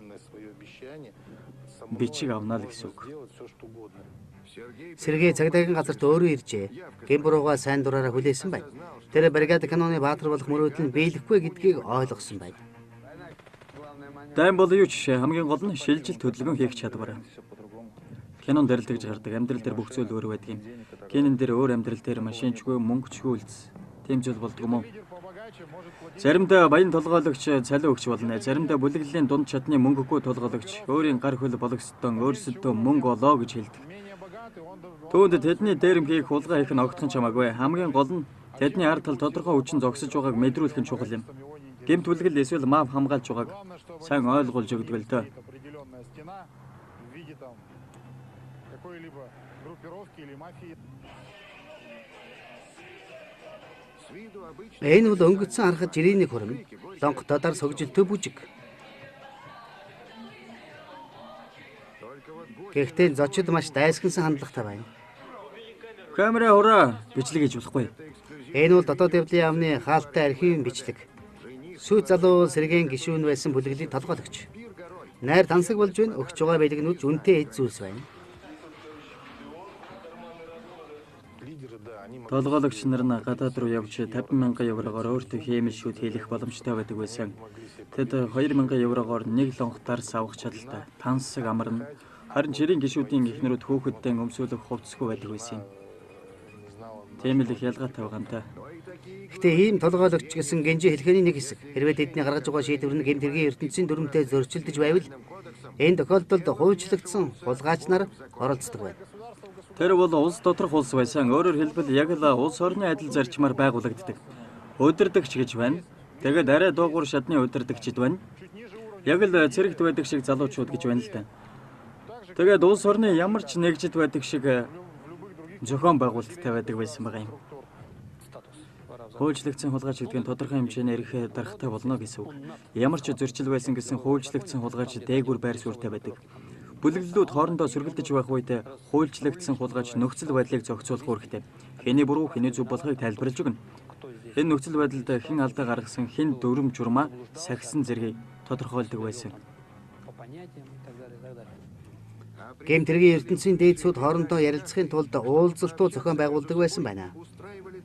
B: бичиг авнаа л гэсэн үг.
A: Сергей цагдаагийн газарт өөрөө иржээ. Гэмбурууга сайн дураараа хүлээсэн байна. Тэр бригад каноны баатар болох мөрөөдөл нь биелэхгүй гэдгийг ойлгосон байна.
B: Дайм бол юу ч хамгийн гол нь шилжилт хөдөлгөөн хийх чадвар. Кинон дээр л тэгж гардаг. Амьдрал дээр бүх зүйл өөр байдаг юм. Кинон дээр өөр амьдрал дээр машинчгүй, мөнгөчгүй үлдс. Тийм зүйл болдгоо мó. Заримдаа баян толгойлогч цалин өгч болно. Заримдаа бүлэглэлийн дунд чадны мөнгөгүй толгойлогч өөрийн гар хөл болгоцтон өөрсөдөө мөнгө олоо гэж хэлдэг. Түүнд тэдний дээрэмхийг хулгай хийх нь огтхон чамаагүй. Хамгийн гол нь тэдний ард тал тодорхой хүчин зогсож байгааг мэдрүүлэх нь чухал юм. Гэмт бүлэгэл эсвэл мав хамгаалж байгааг сайн ойлгуулж өгдөг л дөө.
A: Энэ бол өнгөцсөн харахад жирийн хурим, лонх додар согжилтөө бүжиг. Гэхдээ зочид маш дайсагнсан хандлагатай байна.
B: Камера хураа бичлэг хийж болохгүй.
A: Энэ бол дотоод явдлын яамны хаалттай архивын бичлэг. Сүйт залуу Сергейн гишүүн байсан бүлэглэлийн толгойлогч. Найр тансаг болж байна. Өгч байгаа бэлгэнүүд үнэтэй эд зүйлс байна.
B: Толгойлогч нар нь гадаад руу явж 50,000 еврогоор өөртөө хэмэл шүүд хийх боломжтой байдаг байсан. Тэд 2,000 еврогоор нэг лонх дарс авах чадaltaй. Тансаг амарна. Харин жирийн гишүүдийн эхнэрүүд хөөхөддөө өмсөөлөх хувцсгүй байдаг байсан юм. Тийм л их ялгаатай байгаантай.
A: Гэхдээ ийм толгойлогч гэсэн гинжи хэлхээний нэг хэсэг. Хэрвээ тэдний гаргаж байгаа шийдвэр нь гэмтэргийн ертөнцийн дүрмтэй зөрчилдөж байвал энэ тохиолдолд хуульчлагдсан хулгайч нар оролцдог байна.
B: Тэр бол улс доторх улс байсан. Өөрөөр хэлбэл яг л улс орны адил зарчмаар байгуулагддаг. Удирдагч гэж байна. Тэгээд арай доогуур шатны удирдагчид байна. Яг л цэрэгт байдаг шиг залуучууд гэж байна л да. Тэгээд улс орны ямар ч нэгжид байдаг шиг зохион байгуулалттай байдаг байсан байгаа юм. Хуульчлагдсан хулгайч гэдэг нь тодорхой хэмжээний эрх дарахтай болно гэсэн үг. Ямар ч зөрчил байсан гэсэн хуульчлагдсан хулгайч дээгүр байр суурьтай байдаг. Бүлэглэлүүд хоорондоо сөргөлдөж байх үед хуульчлагдсан хулгайч нөхцөл байдлыг зохицуулах үүрэгтэй. Хэний буруу, хэний зөв болохыг тайлбарлаж өгнө. Энэ нөхцөл байдалд хэн алдаа гаргасан, хэн дүрм журмаа сахисан зэргийг тодорхойлдог байсан.
A: Гэмтэргийн ертөнцийн дээдсүүд хоорондоо ярилцахын тулд уулзалтууд зохион байгуулдаг байсан байна.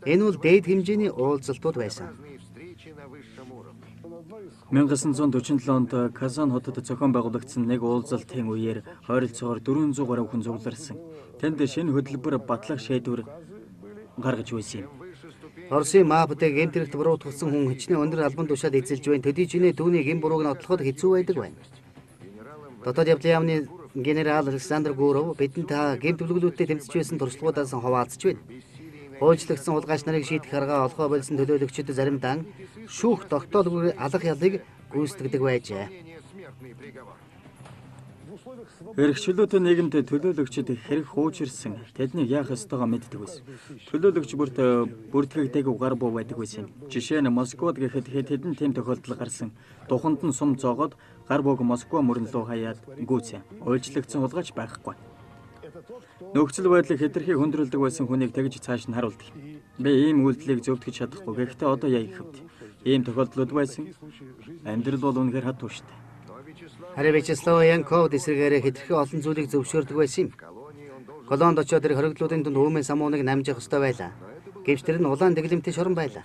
A: Энэ бол дээд хэмжээний уулзалтууд байсан.
B: 1947 онд Казан хотод зохион байгуулагдсан нэг уулзалтын үеэр ойролцоогоор 400 гаруй хүн цугларсан. Тэнд шинэ хөтөлбөр батлах шийдвэр гаргаж байсан юм.
A: Оросын мафиатай гэмтэрэгт буруутгасан хүн хичнээн өндөр албан тушаал эзэлж байна. Төдий чинээ түүний гэм бурууг нь отлоход хэцүү байдаг байна. Дотоод явдлын яамны генерал Александр Гуров бидэнд та гэмт бүлэглүүдтэй тэмцэж байсан туршлагуудаас хуваалцж байна. Хуульчлагдсан хулгайч нарыг шийдэх арга олгоо болсон төлөөлөгчид заримдаа шүүх тогтоолгүй алах ялыг гүйцэтгэдэг байжээ.
B: Эрхчлөөтэй нийгэмд төлөөлөгчид хэрэг хуучирсан тэднийг яах ёстойгоо мэддэг байсан. Төлөөлөгч бүртгэгдээгүй гар буу байдаг байсан. Жишээ нь Москвад гэхэд хэдэн тийм тохиолдол гарсан. Туханд нь сум зоогоод гар бууг Москва мөрөн рүү хаяад гүйцэн. Уйлжлагдсан хулгайч байхгүй. Нөхцөл байдлыг хэтэрхий хөндрөлдөг байсан хүнийг тэгж цааш нь харуулдаг. Би ийм үйлдэлийг зөвтгөж чадахгүй. Гэхдээ одоо яа гэхэд ийм тохиолдлууд байсан. Амьдрал бол үнэхээр хатуу шүү дээ.
A: Харин Вячеслав Янков эсрэгээр хэтэрхий олон зүйлийг зөвшөөрдөг байсан юм. Колонд очиод тэр хоригдлуудын дунд өөмэн самууныг намж явах ёстой байлаа. Гэвч тэр нь улаан дэглэмтэй шорон байлаа.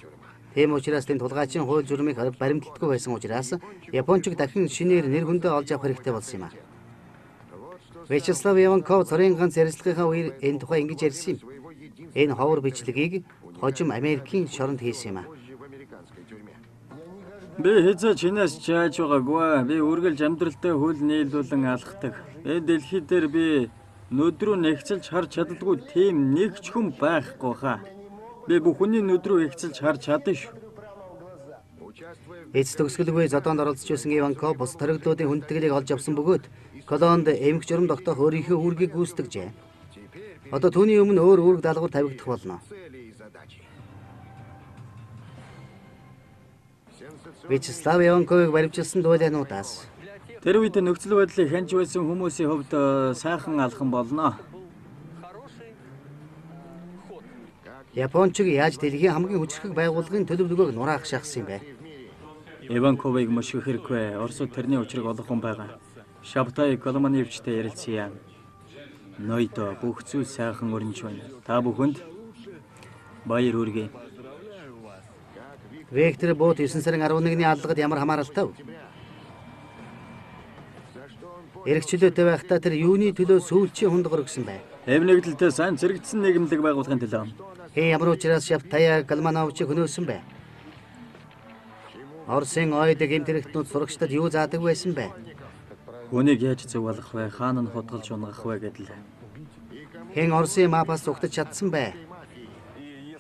A: Тийм учраас тэнд тулгаачийн хууль журмыг баримталдаггүй байсан учраас Япончууд дахин шинээр нэр хүндээ олж авах хэрэгтэй болсон юм а. Вячеслав Янков цорын ганц ярилцлагынхаа үеэр энэ тухай ингэж ярьсан юм. Энэ ховор бичлэгийг хожим Америкийн шоронд хийсэн юм а.
B: Би хэзээ чинээс чааж байгаагүй. Би үргэлж амьдралтай хөл нийлүүлэн алхдаг. Энэ дэлхий дээр би нүдрүү нэгцэлж харж чаддаггүй тийм нэг ч хүн байхгүй хаа. Би бүхний нүдрүү нэгцэлж харж чадна шүү.
A: Эц төгсгөлгүй зодоонд оролцож байсан Иванков бус хоригдлуудын хүндэтгэлийг олж авсан бөгөөд колонд эмх журам тогтоох өөрийнхөө үүргийг гүйцэтгэжээ. Одоо түүний өмнө өөр үүрэг даалгавар тавигдах болно. Вячеслав Янковыг баримтжилсан дуулиануудаас
B: Тэр үед нөхцөл байдлыг хянж байсан хүмүүсийн хувьд сайхан алхам болно.
A: Япончууд яаж дэлхийн хамгийн хүчрхэг байгууллагын төлөвлөгөөг нураах шахсан юм бэ?
B: Иванковыг мөшгөх хэрэггүй. Оросууд тэрний учрыг олох хүн байгаа. Шабтай Коломоневчтэй ярилцъя. Ноёдо бүх зүйл сайхан өрнөж байна. Та бүхэнд баяр хүргэе.
A: Вектор бот 9 сарын 11-ний аллагад ямар хамааралтай вэ? Эрхчлөөтэй байхдаа тэр юуны төлөө сүүлчийн хундгар өгсөн бай.
B: Эвнэгдэлтэй сан зэрэгдсэн нийгэмлэг байгуулахын төлөө.
A: Ямар учраас Шаптая Калмановчийг хөнөөсөн бай. Оросын ойд гэмтэрэгтнүүд сурагчдад юу заадаг байсан бэ?
B: Хүнийг яаж зөв болох вэ? Хаан нь худгалж унгах вэ гэдэл.
A: Хэн Оросын мапаас зугтаж чадсан бэ?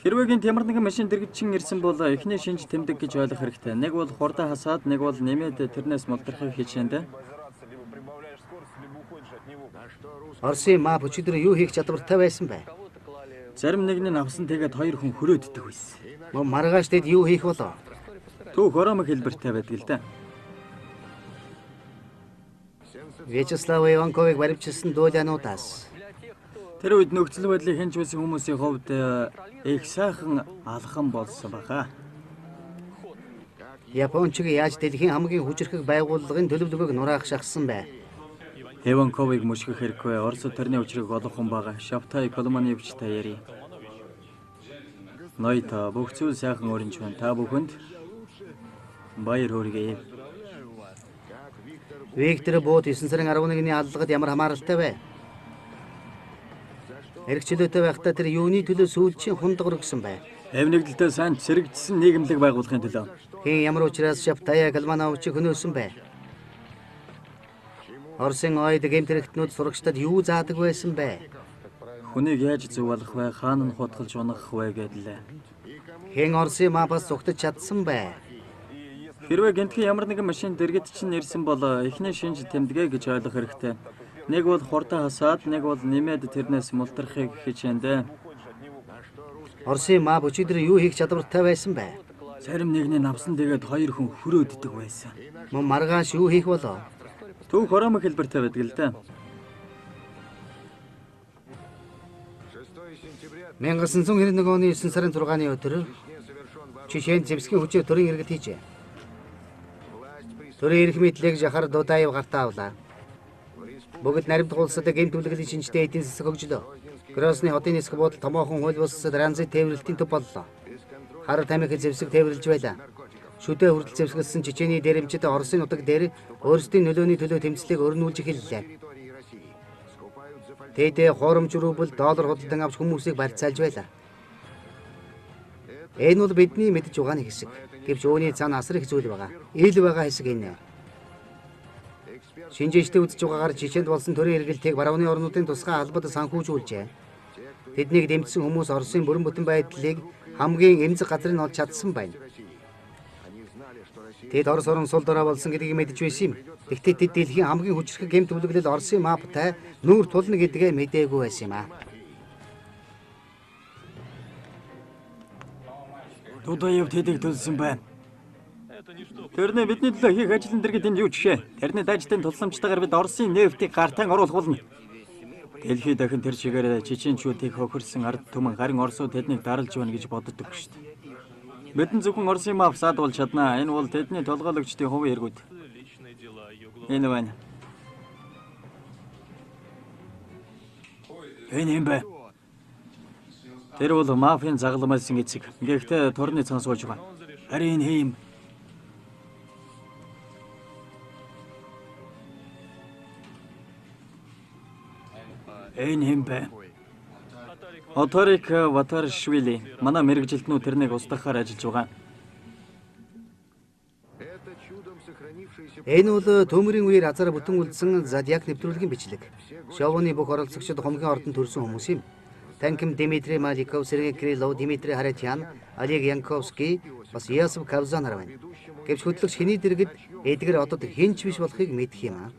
B: Хэрвээ гэнт ямар нэгэн машин дэргэжчин ирсэн бол эхний шинж тэмдэг гэж ойлгох хэрэгтэй. Нэг бол хурдан хасаад, нэг бол нэмээд тэрнээс мултрахыг хичээндэ.
A: Оросын мап өчигдөр юу хийх чадвартай байсан бэ?
B: Зарим нэг нь авсан тэгээд хоёр хүн хөрөөддөг байсан.
A: Маргааш тэд юу хийх болов?
B: Түүх оромог хэлбэртэй байдаг л да.
A: Вячеслав Иванковыг баримтжилсан дуулиануудаас
B: Тэр үед нөхцөл байдлыг хянж байсан хүмүүсийн хувьд их сайхан алхам болсон баха.
A: Япончууд яаж дэлхийн хамгийн хүчрхэг байгууллагын төлөвлөгөөг нураах шахсан бэ?
B: Иванковыг мөшгөх хэрэггүй. Оросууд тэрний учрыг олох хүн байгаа. Шаптай Коломоневчтэй ярив. Ноёдо бүх зүйл сайхан өрнөж байна. Та бүхэнд баяр хүргэе.
A: Вектор бот 9 сарын 11-ний аллагад ямар хамааралтай вэ? Эрхчлөөтэй байхдаа тэр юуны төлөө сүүлчийн хундгар өгсөн бай.
B: Эвнэгдэлтэй сан зэрэгдсэн нийгэмлэг байгуулахын төлөө.
A: Хэн ямар учраас Шаптая Калмановчийг хөнөөсөн бай. Оросын ойд гэмтэрэгтнүүд сурагчдад юу заадаг байсан бэ?
B: Хүнийг яаж зөв болох вэ? Хаан нь худгалж унах вэ гэдэл.
A: Хэн Оросын мапаас зугтаж чадсан бэ?
B: Хэрвээ гэнтхэн ямар нэгэн машин дэргэдчин ирсэн бол эхний шинж тэмдэгэ гэж ойлгох хэрэгтэй. Нэг бол хурдан хасаад, нэг бол нэмээд тэрнээс мултрахыг хичээндэ.
A: Оросын мап өчигдөр юу хийх чадвартай байсан бэ?
B: Зарим нэг нь авсан тэгээд хоёр хүн хөрөөддөг байсан.
A: Маргааш юу хийх болов?
B: Түүх оромог хэлбэртэй байдаг л да.
A: 1991 оны 9 сарын 6-ны өдөр Чечен зэвсгийн хүчээр төрийн иргэд хийжээ. Төрийн эрх мэдлийг Жахар Дудаев гартаа авлаа. Бүгд наримдах улсад гэмт үлгэлийн шинжтэй эдийн засаг хөгжлөө. Грозны хотын нисэх буудал томоохон хууль бус транзит тээвэрлэлтийн төв боллоо. Хар тамхи зэвсэг тээвэрлж байлаа. Шүдэ хүртэл зэвсгэлсэн Чечений дээрэмчид Оросын нутаг дээр өөрсдийн нөлөөний төлөө тэмцлийг өрнүүлж эхэллээ. Тэд хуурамч рубль доллар худалдан авч хүмүүсийг барьцаалж байлаа. Энэ бол бидний мэдж байгаа нэг хэсэг. Гэвч үүний цаана асар их зүйл байгаа. Ил байгаа хэсэг энэ. Шинжээчдээ үзэж байгаагаар Чеченд болсон төрийн эргэлтийг барууны орнуудын тусгай албад санхүүжүүлжээ. Тэднийг дэмжсэн хүмүүс Оросын бүрэн бүтэн байдлыг хамгийн эмзэг газрыг олж чадсан байна. Тэд Орос орон сул дорой болсон гэдгийг мэдж байсан юм. Гэхдээ тэд дэлхийн хамгийн хүчрхэг гэмт бүлэглэл Оросын маптай нүүр тулна гэдгээ мэдээгүй байсан юм аа.
B: Дудаев тэдэг төлсөн байна. Тэрнээ бидний төлөө хийх ажлын дэргэд энд юу жишээ? Тэрний дайчдын тусламжтайгаар бид Оросын нефтийг гартаан оруулах болно. Дэлхий дахин тэр чигээр чеченчүүдийг хохирсон ард түмэн харин Оросууд тэднийг даралж байна гэж боддог шүү дээ. Бидний зөвхөн Оросын мап саадуул чаднаа. Энэ бол тэдний толгойлогчдын хувийн эргүүд. Энэ байна. Энэ юм бэ? Тэр бол мафийн загламжсан эцэг. Гэхдээ торны цан сууж байгаа. Харин энэ юм. Энэ юм бэ? Оторик Ватаршвили. Манай мэрэгжилтнүүд тэрнийг устгахаар ажиллаж байгаа.
A: Энэ бол төмөрийн үеэр азар бүтэн үлдсэн зодиак нэвтрүүлгийн бичлэг. Шоуны бүх оролцогчид хомгийн ордон төрсэн хүмүүс юм. Танким Дмитрий Маликов, Сергей Крилов, Дмитрий Харатьян, Олег Янковский, бас Ясов Кавзанар байна. Гэвч хөтлөгч хэний дэргэд эдгээр одод хинч биш болохыг мэдэх юм аа.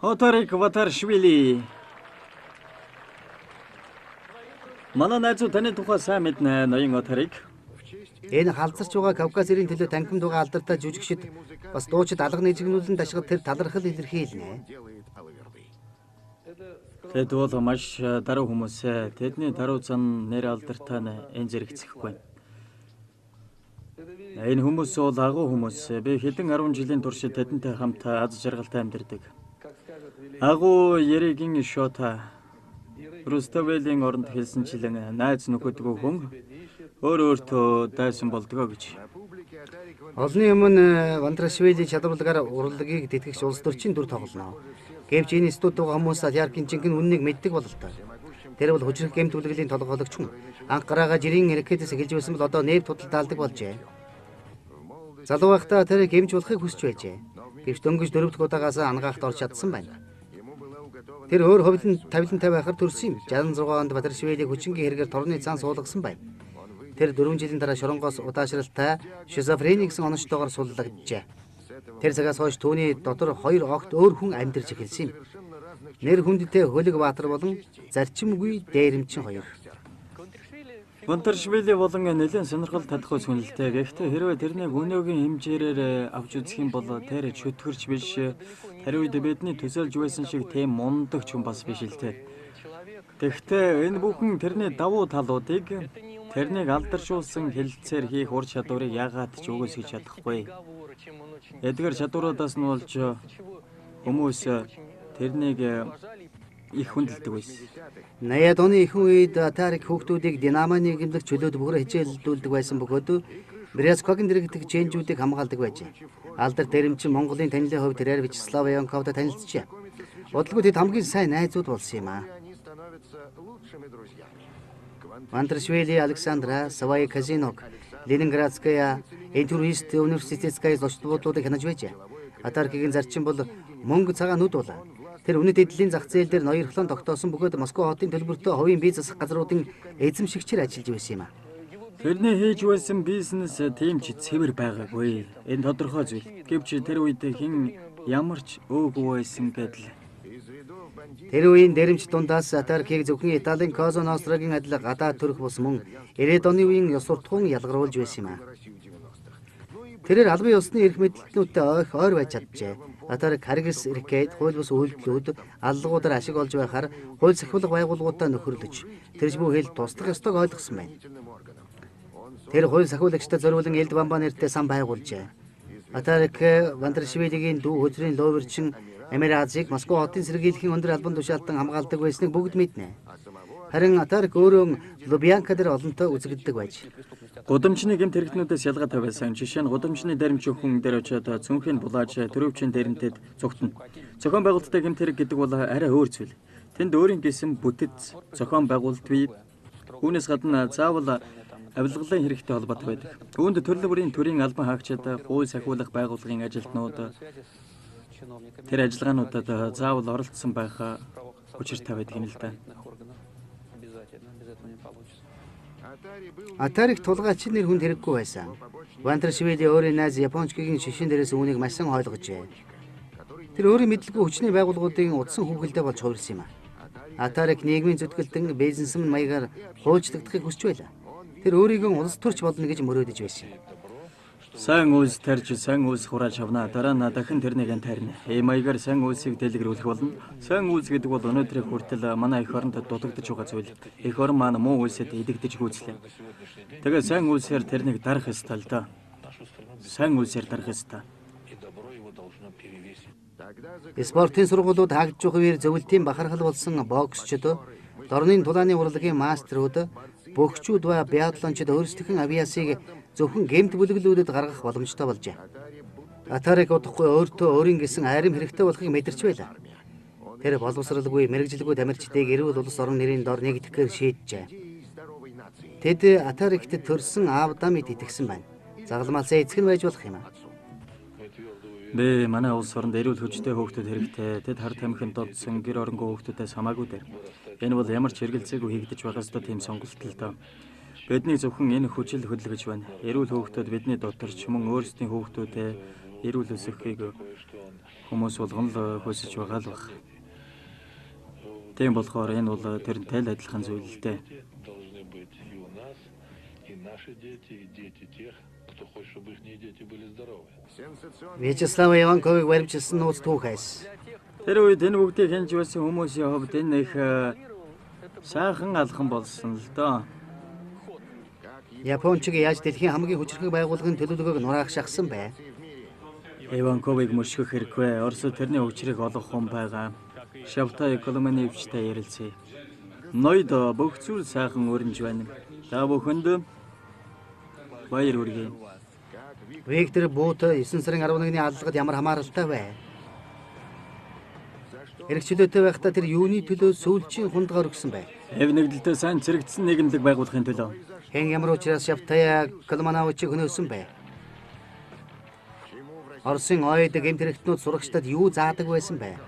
B: Оторик Ватаршвили. Манай найзууд таны тухай сайн мэднэ, ноён Оторик.
A: Энэ халзарч байгаа Кавказ ирийн төлөө танкимд байгаа алдартай жүжигчид бас дуучид алга нэжигнүүлэн дашгад тэр талархал илэрхийлнэ.
B: Тэд бол маш даруй хүмүүс. Тэдний даруй зан нэр алдартай энэ зэрэгцэхгүй. Энэ хүмүүс бол агуу хүмүүс. Би хэдэн 10 жилийн турш тэдэнтэй хамт аз жаргалтай амьдардаг. Агуу Яригийн Шота Руставелийн оронд хэлсэнчлэн найз нөхөдгөө хүн өөртөө дайсан болдгоо гэж.
A: Олны өмнө Вантрашвили чадварлагаар урлагийг тэтгэгч улс төрчийн дүр тоглоно. Гэвч энэ студид байгаа хүмүүс Аляркийн жинхэнэ үннийг мэддэг бололтой. Тэр бол хүчрэх гэмт бүлэглэлийн толгойлогч хүн. Анкараага жирийн ракетээс эхэлж байсан бол одоо нефт худалдаалдаг болжээ. Залуу байхдаа тэр гэмж болохыг хүсч байжээ. Гэвч дөнгөж 4 дахь удаагаас ангаахт орж чадсан байна. Тэр өөр тавилантай байхаар төрсөн юм. 66 онд Батаршвилийг хүчингийн хэрэгээр торны цаан суулгасан байна. Тэр 4 жилийн дараа шоронгоос удаашралтай шизофрени гэсэн оноштойгоор суллагджээ. Тэр цагаас хойш түүний дотор 2 огт өөр хүн амьдарч эхэлсэн юм. Нэр хүндтэй Хөлөг Баатар болон зарчимгүй дээрэмчин хоёр.
B: Вантаршвили болон нэлээд сонирхол татах сүнэлтэй. Гэхдээ хэрвээ тэрнийг өнөөгийн хэмжээрээр авч үзэх юм бол тэр чөтгөрч биш. Тэр үед бидний төсөөлж байсан шиг тийм мундагч хүн бас биш л дээ. Тэгэхдээ энэ бүхэн тэрний давуу талуудыг тэрнийг алдаршуулсан хэлэлцээр хийх ур чадварыг яагаад ч үгүйсгэж чадахгүй. Эдгээр чадваруудаас нь болж хүмүүс тэрнийг их хүндэлдэг байсан.
A: 80-аад оны ихэнх үед Атарик хүүхдүүдийг динамоны гэмлэх чөлөөд бүхрэ хичээлдүүлдэг байсан бөгөөд Бряскогийн дэргэдэх чэнжүүдийг хамгаалдаг байжээ. Алдар дээрэмчин Монголын танилын хувьд тэрээр Вячеслав Янковтой танилцжээ. Бодлого тэд хамгийн сайн найзууд болсон юм аа. Вантрашвили Александра, Савай Казинок, Ленинградская, Интурист университетская зочдлуудыг хянаж байжээ. Атарикийн зарчим бол мөнгө цагаан нүд бол. Тэр үнэт эдлийн зах зээл дээр ноёрхлон тогтоосон бөгөөд Москва хотын төлбөртөө хувийн бие засах газруудын эзэмшигчээр ажиллаж байсан юм а.
B: Тэрний хийж байсан бизнес тийм ч цэвэр байгаагүй. Энэ тодорхой зүйл. Гэвч тэр үед хэн ямар ч өөгүй байсан гэдэл.
A: Тэр үеийн дээрэмч дундаас Атарикийг зөвхөн Италийн Козо Нострогийн адил гадаад төрөх бус мөн 90-ад оны үеийн ёс суртахуун ялгаруулж байсан юм а. Тэрээр албан ёсны эрх мэдэлтнүүдтэй ойр байж чаджээ. Атарик харгас эрхгээд хууль бус үйлдэлүүд аллагуудаар ашиг олж байхаар хууль сахиулах байгууллагуудаа нөхөрлөж тэрж бүх хэл туслах ёстойг ойлгосон байна. Тэр хууль сахиулагчтай зориулан Элд Бамба нэртэй сан байгуулжээ. Атарик Вантрашвилигийн дүү хөдрийн лоовэрчин Эмиразыг Москва хотын сэргийлэхийн өндөр албан тушаалтан хамгаалдаг байсныг бүгд мэднэ. Харин Атарик өөрөө Лубянка дээр олонтой үзэгддэг байж.
B: Гудамжны гэмт хэрэгтнүүдээс ялгаатай байсан. Жишээ нь гудамжны даримч хүн дээр очиод цүнхийн булааж төрөвчийн дээрэнтэд зүгтэн. Зохион байгуулалттай гэмт хэрэг гэдэг бол арай өөр зүйл. Тэнд өөрийн гэсэн бүтэц зохион байгуулалт бий. Үүнээс гадна заавал авилгалын хэрэгтэй холбоотой байдаг. Үүнд төрөл бүрийн төрийн албан хаагчид, хууль сахиулах байгууллагын ажилтнууд тэр ажиллагаануудад заавал оролцсон байх учиртай байдаг юм л да.
A: Атарик тулгаач нэр хүнд хэрэггүй байсан. Вантрашвили өөрийн найз Япончгийн шишин дээрээс үүнийг маш сайн ойлгожээ. Тэр өөрийн мэдлэгүй хүчний байгууллагуудын удсан хүүхэлдэй болж хувирсан юм а. Атарик нийгмийн зүтгэлтэн бизнесмен маягаар хуульчлагдахыг хүсч байлаа. Тэр өөрийгөө улс төрч болно гэж мөрөөдөж байсан.
B: Сайн үйлс тарж сайн үйлс хурааж авна. Дараа нь дахин тэрнийг тарина. Маягаар сайн үйлсийг дэлгэрүүлэх болно. Сайн үйлс гэдэг бол өнөөдрийн хүртэл манай эх оронд дутагдж байгаа зүйл. Эх орон маань муу үйлсэд идэгдэж гүйцлээ. Тэгээд сайн үйлсээр тэрнийг дарах ёстой л доо. Сайн үйлсээр дарах ёстой.
A: Спортын сургуулиуд хаагдж байгаа үеэр зөвлөлтийн бахархал болсон боксчид, дорны тулааны урлагийн мастерууд, бөхчүүд ба биатлончид өөрсдийнх авиасыг зөвхөн гэмт бүлэглүүдэд гаргах боломжтой болжээ. Атарик удахгүй өөртөө өөрийн гэсэн айрам хэрэгтэй болохыг мэдэрч байлаа. Тэр боловсралгүй мэрэгжилгүй тамирчдыг эрүүл улс орон нэрийн дор нэгдэхээр шийджээ. Тэд Атарикт төрсэн аав дамид итгэсэн байна. Загалмаасаа эцэг нь байж болох юм аа.
B: Бэ манай улс оронд эрүүл хүчтэй хүүхдүүд хэрэгтэй. Тэд хар тамхинд додсон гэр оронгүй хүүхдүүдээс хамаагүй дээр. Энэ бол ямар ч хэрэгэлцээгүй хийгдэж байгаа ёстой тийм сонголт л доо. Бидний зөвхөн энэ хүчил хөдөлгөж байна. Эрүүл хүүхдүүд бидний доторч мөн өөрсдийн хүүхдүүдээ эрүүл өсгөхийг хүмүүс болгон л хүсэж байгаа л баг. Тийм болохоор энэ бол тэрнтэй л адилхан зүйл л дээ.
A: Вячеслав Иванковыг баримжилсан нууц түүхээс.
B: Тэр үед энэ бүгдийг хянж байсан хүмүүсийн хувьд энэ их сайхан алхан болсон л доо.
A: Япончиг яаж дэлхийн хамгийн хүчрхэг байгууллагын төлөвлөгөөг нураах шахсан бэ?
B: Иванковыг мөшгөх хэрэггүй. Оросд тэрний хүчрийг олох хүн байгаа. Шавтай Коломоневчтэй ярилцъя. Ноёд бүх зүйл сайхан өрнж байна. Та бүхэнд баяр хүргэе.
A: Виктор Бут 9 сарын 11-ний аллагад ямар хамааралтай вэ? Эрхчлөөтэй байхдаа тэр юуны төлөө сүүлчийн хундгаар өгсөн бэ?
B: Эв нэгдэлтэй сайн зэрэгдсэн нийгэмлэг байгуулахын төлөө.
A: Хэн ямар учраас Шавтая Коломоневчийг хөнөөсөн бэ? Оросын ойд гэмт хэрэгтнүүд сурагчдад юу заадаг байсан бэ?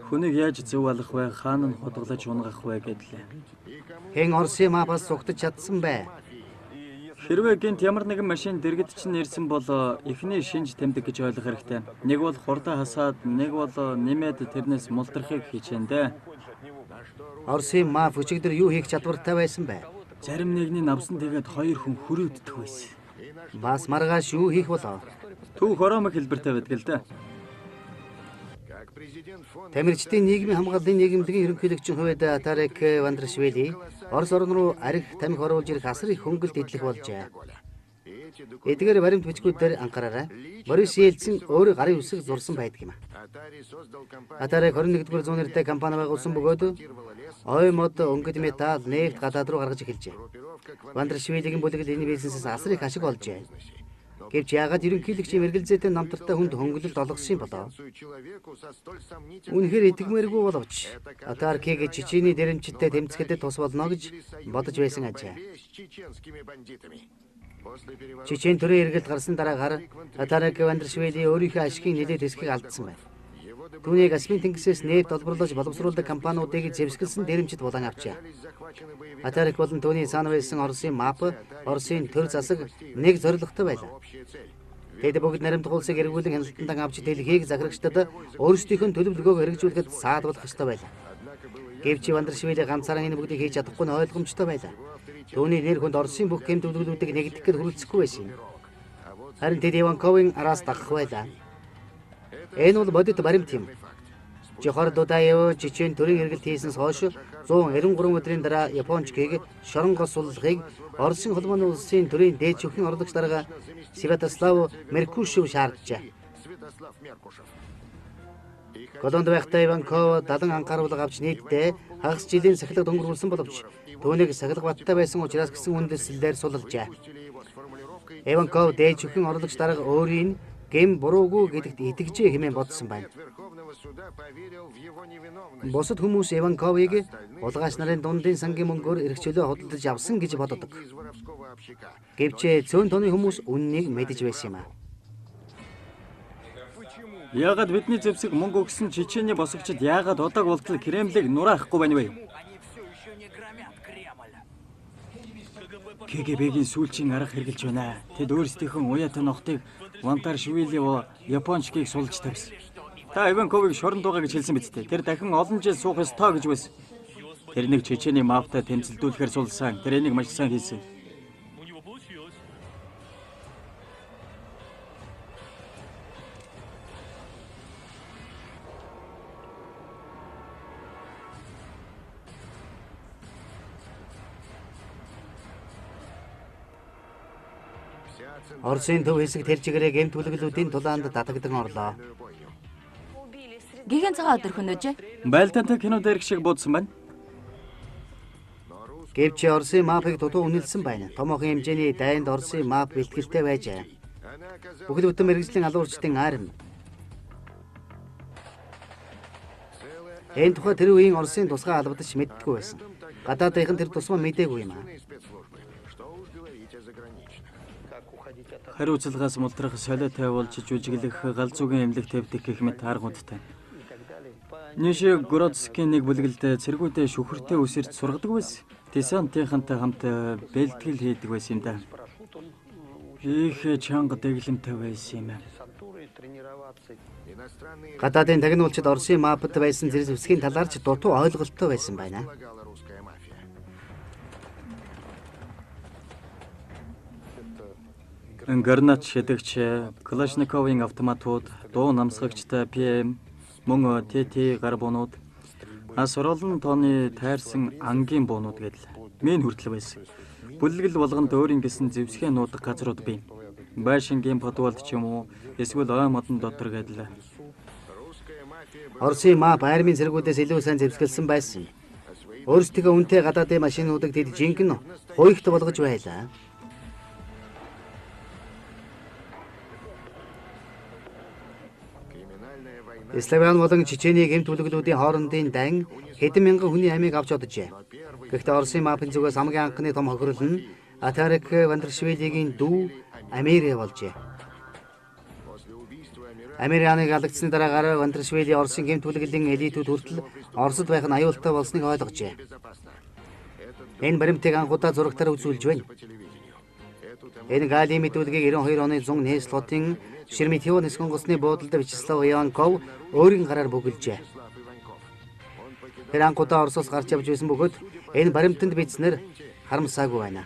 B: Хүнийг яаж зөв алах вэ? Хаана нь худгалж унгах вэ гэдлээ.
A: Хэн Оросын мапаас цугтаж чадсан бэ?
B: Хэрвээ гинт ямар нэгэн машин дэргэд чинь ирсэн бол эхний шинж тэмдэг гэж ойлгох хэрэгтэй. Нэг бол хурдан хасаад, нэг бол нэмээд тэрнээс мултрахыг хичээнэ.
A: Оросын маф өчигдөр юу хийх чадвартай байсан бэ?
B: Зарим нэгний навсан тэгээд хоёр хүн хөрөөддөг байсан.
A: Бас маргааш юу хийх болов?
B: Түүх ороомог хэлбэртэй байдаг л да.
A: Тамирчдын нийгмийн хамгааллын нийгэмлэгийн ерөнхийлөгчийн хувьд Атарик Вантрашвили Орос орн руу арх тамхи оруулж ирэх асар их хөнгөлт идэлх болжээ. Эдгээр баримт бичгүүдээр анхаараарай. Борис Ельцин өөрийн гарын үсэг зурсан байдаг юм а. Атарик 21-р зуун нэртэй компани байгуулсан бөгөөд ой мод өнгөт металл нефт гадаад руу гаргаж эхэлжээ. Вантрашвилигийн бүлэглэл энэ бизнесээс асар их ашиг олжээ. Гэвч яагаад ерөнхийлөгчийн мэргэлзээтэй намтартай хүнд хөнгөлөлт олгосон юм болоо? Үнэхээр итгэмээргүй боловч Атарикийг Чечений дэрэмчтэй тэмцэхэд тус болно гэж бодож байсан ажээ. Чечен төрийн эргэлт гарсан дараагаар Атарик Вантрашвили өөрийнхөө ашигын нэлээд хэсгийг алдсан байна. Түүнийг Каспийн тэнгисээс нефть олборлож боловсруулдаг компаниудыг зэвсгэлсэн дэрэмчид булан авчээ. Атарик болон түүний цаана байсан Оросын МАП, Оросын төр засаг нэг зорилготой байлаа. Тэд бүгд наримдах улсыг эргүүлэн хяналтанд авч дэлхийг захирагчдад өөрсдийнх нь төлөвлөгөөг хэрэгжүүлэхэд саадуулах ёстой байлаа. Гэвч Вантрашвили ганцаараа энэ бүгдийг хийж чадахгүй нь ойлгомжтой байлаа. Түүний нэр хүнд Оросын бүх хэм төлөвлөгөөлүүдийг нэгдэх гээд хүрэлцэхгүй байсан юм. Харин тэд Иванковын араас дагах байлаа. Энэ бол бодит баримт юм. Жохор Дудаев Чечен төрийн эргэлт хийснээс хойш 193 өдрийн дараа Япончгийг шоронгоос суллахыг Оросын холбооны улсын төрийн дээд шүүхийн орлогч дарга Святослав Меркушев шаарджээ. Колонд байхдаа Иванков 70 анхааруулга авч нийтдээ хагас жилийн сахилгад өнгөрүүлсэн боловч түүнийг сахилга баттай байсан учраас гэсэн үндэслэлээр суллажээ. Иванков дээд шүүхийн орлогч дарга өөрийн гэм буруугүй гэдэгт итгэжээ хэмээн бодсон байна. Бусад хүмүүс Иванковыг улгаач нарын дундын сангийн мөнгөөр эрхчлөө хөдөлж авсан гэж боддог. Гэвч цөөн тооны хүмүүс үннийг мэдэж байсан юм а.
B: Яагаад бидний зэвсэг мөнгө өгсөн Чечений босгочид яагаад удааг болтол Кремлийг нураахгүй байна вэ? КГБ-гийн сүүлчийн арга хэрглэж байна. Тэд өөрсдийнхөө уяатай нохтыг Вантаршвили Япончгийг сулж тавьсан. Та Иванковыг шоронд байгаа гэж хэлсэн биз дээ. Тэр дахин олон жил суух ёстой гэж байсан. Тэр нэг Чечений мафтай тэмцэлдүүлэхээр сулсан. Тэр энийг маш сайн хийсэн.
A: Оросын төв хэсэг тэр чигээрээ гэмт бүлэглүүдийн тулаанд татагдан орлоо.
C: Гигэн цагаан өдөр хөнөөж.
B: Байлдаантай кино дээрх шиг буудсан байна.
A: Гэвч Оросын мафыг дутуу үнэлсэн байна. Томоохон хэмжээний дайнд Оросын маф бэлтгэлтэй байжээ. Бүхэл бүтэн мэргэжлийн алуурчдын арми. Энэ тухай тэр үеийн Оросын тусгай албадч мэддэггүй байсан. Гадаадынхан тэр тусмаа мэдээгүй юм аа.
B: Хариуцлагаас мултрах солиотой болж жүжиглэх галзуугийн эмнэлэг тавьдаг гэх мэт аргуудтай. Ниши Городскийн нэг бүлгэлд цэргүүдээ шүхэртэй үсэрч сургадаг байсан. Десантынхантай хамт бэлтгэл хийдэг байсан юм да. Их чанга дэглэмтэй байсан юм.
A: Гадаадын тагнуулчид Оросын мафт байсан зэрэг үсгийн талаар ч дутуу ойлголттой байсан байна.
B: Гарнач шидэгч, Калашниковын автоматууд, дуу намсгагчтай ПМ, мөн ТТ гар буунууд, асролон тооны тайрсан ангийн буунууд гэдэл мен хүртэл байсан. Бүлэгэл болгонд өөрийн гэсэн зэвсгээ нуудаг газрууд бий. Байшингийн подвалд ч юм уу, эсвэл ой модон дотор гэдэл.
A: Оросын маф армийн цэргүүдээс илүү сайн зэвсгэлсэн байсан. Өөрсдөө үнэтэй гадаадын машинуудыг тэд жинхэнэ хуйгт болгож байлаа. Славян болон Чечений гэмт бүлэглүүдийн хоорондын дан хэдэн мянган хүний амийг авч оджээ. Гэхдээ Оросын мафын зүгээс хамгийн анхны том хохирол нь Атарик Вандаршвилигийн дүү Амире болжээ. Амираныг алгацсны дараагаар Вандаршвили Оросын гэмт бүлэглэлийн элитүүд хүртэл Оросд байх нь аюултай болсныг ойлгожээ. Энэ баримтыг анхудаа зурагтаар үзүүлж байна. Энэ галийн мэдүүлгийг 92 оны 100 Неслотын Шереметьево нисгонгоцны буудалд Вячеслав Иванков өөрийн гараар бүгэлжээ. Тэр анхудаа Оросоос гарч явж байсан бөгөөд энэ баримтанд бичснээр харамсаагүй байна.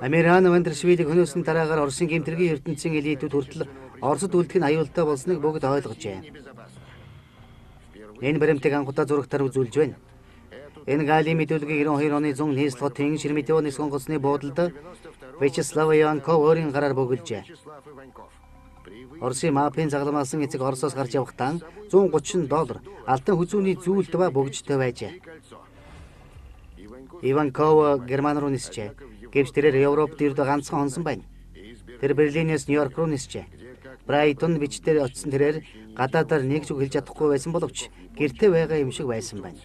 A: Амиран Вандаршвилиг хөнөөсний дараагаар Оросын гэмтэргийн ертөнцийн элитүүд хүртэл Оросд үлдэх нь аюултай болсныг бүгд ойлгожээ. Энэ баримтыг анхудаа зурагтаар үзүүлж байна. Энэ галийн мэдүүлгийг 92 оны 100 Неслотын Шереметьево нисгонгоцны буудалд Вячеслав Иванков өөрийн гараар бүгэлжээ. Оросын мафийн загламаасан эцэг Оросоос гарч явахдаа $130 алдан хүзүүний зүйлд ба бөгжтэй байжээ. Иванков Герман руу нисжээ. Гэвч тэрээр Европт ирдэ ганцхан онсон байна. Тэр Берлинээс Нью-Йорк руу нисжээ. Брайтон бичдээр очисон тэрээр гадаадаар нэг ч үг хэлж чадахгүй байсан боловч гэртээ байгаа юм шиг байсан байна.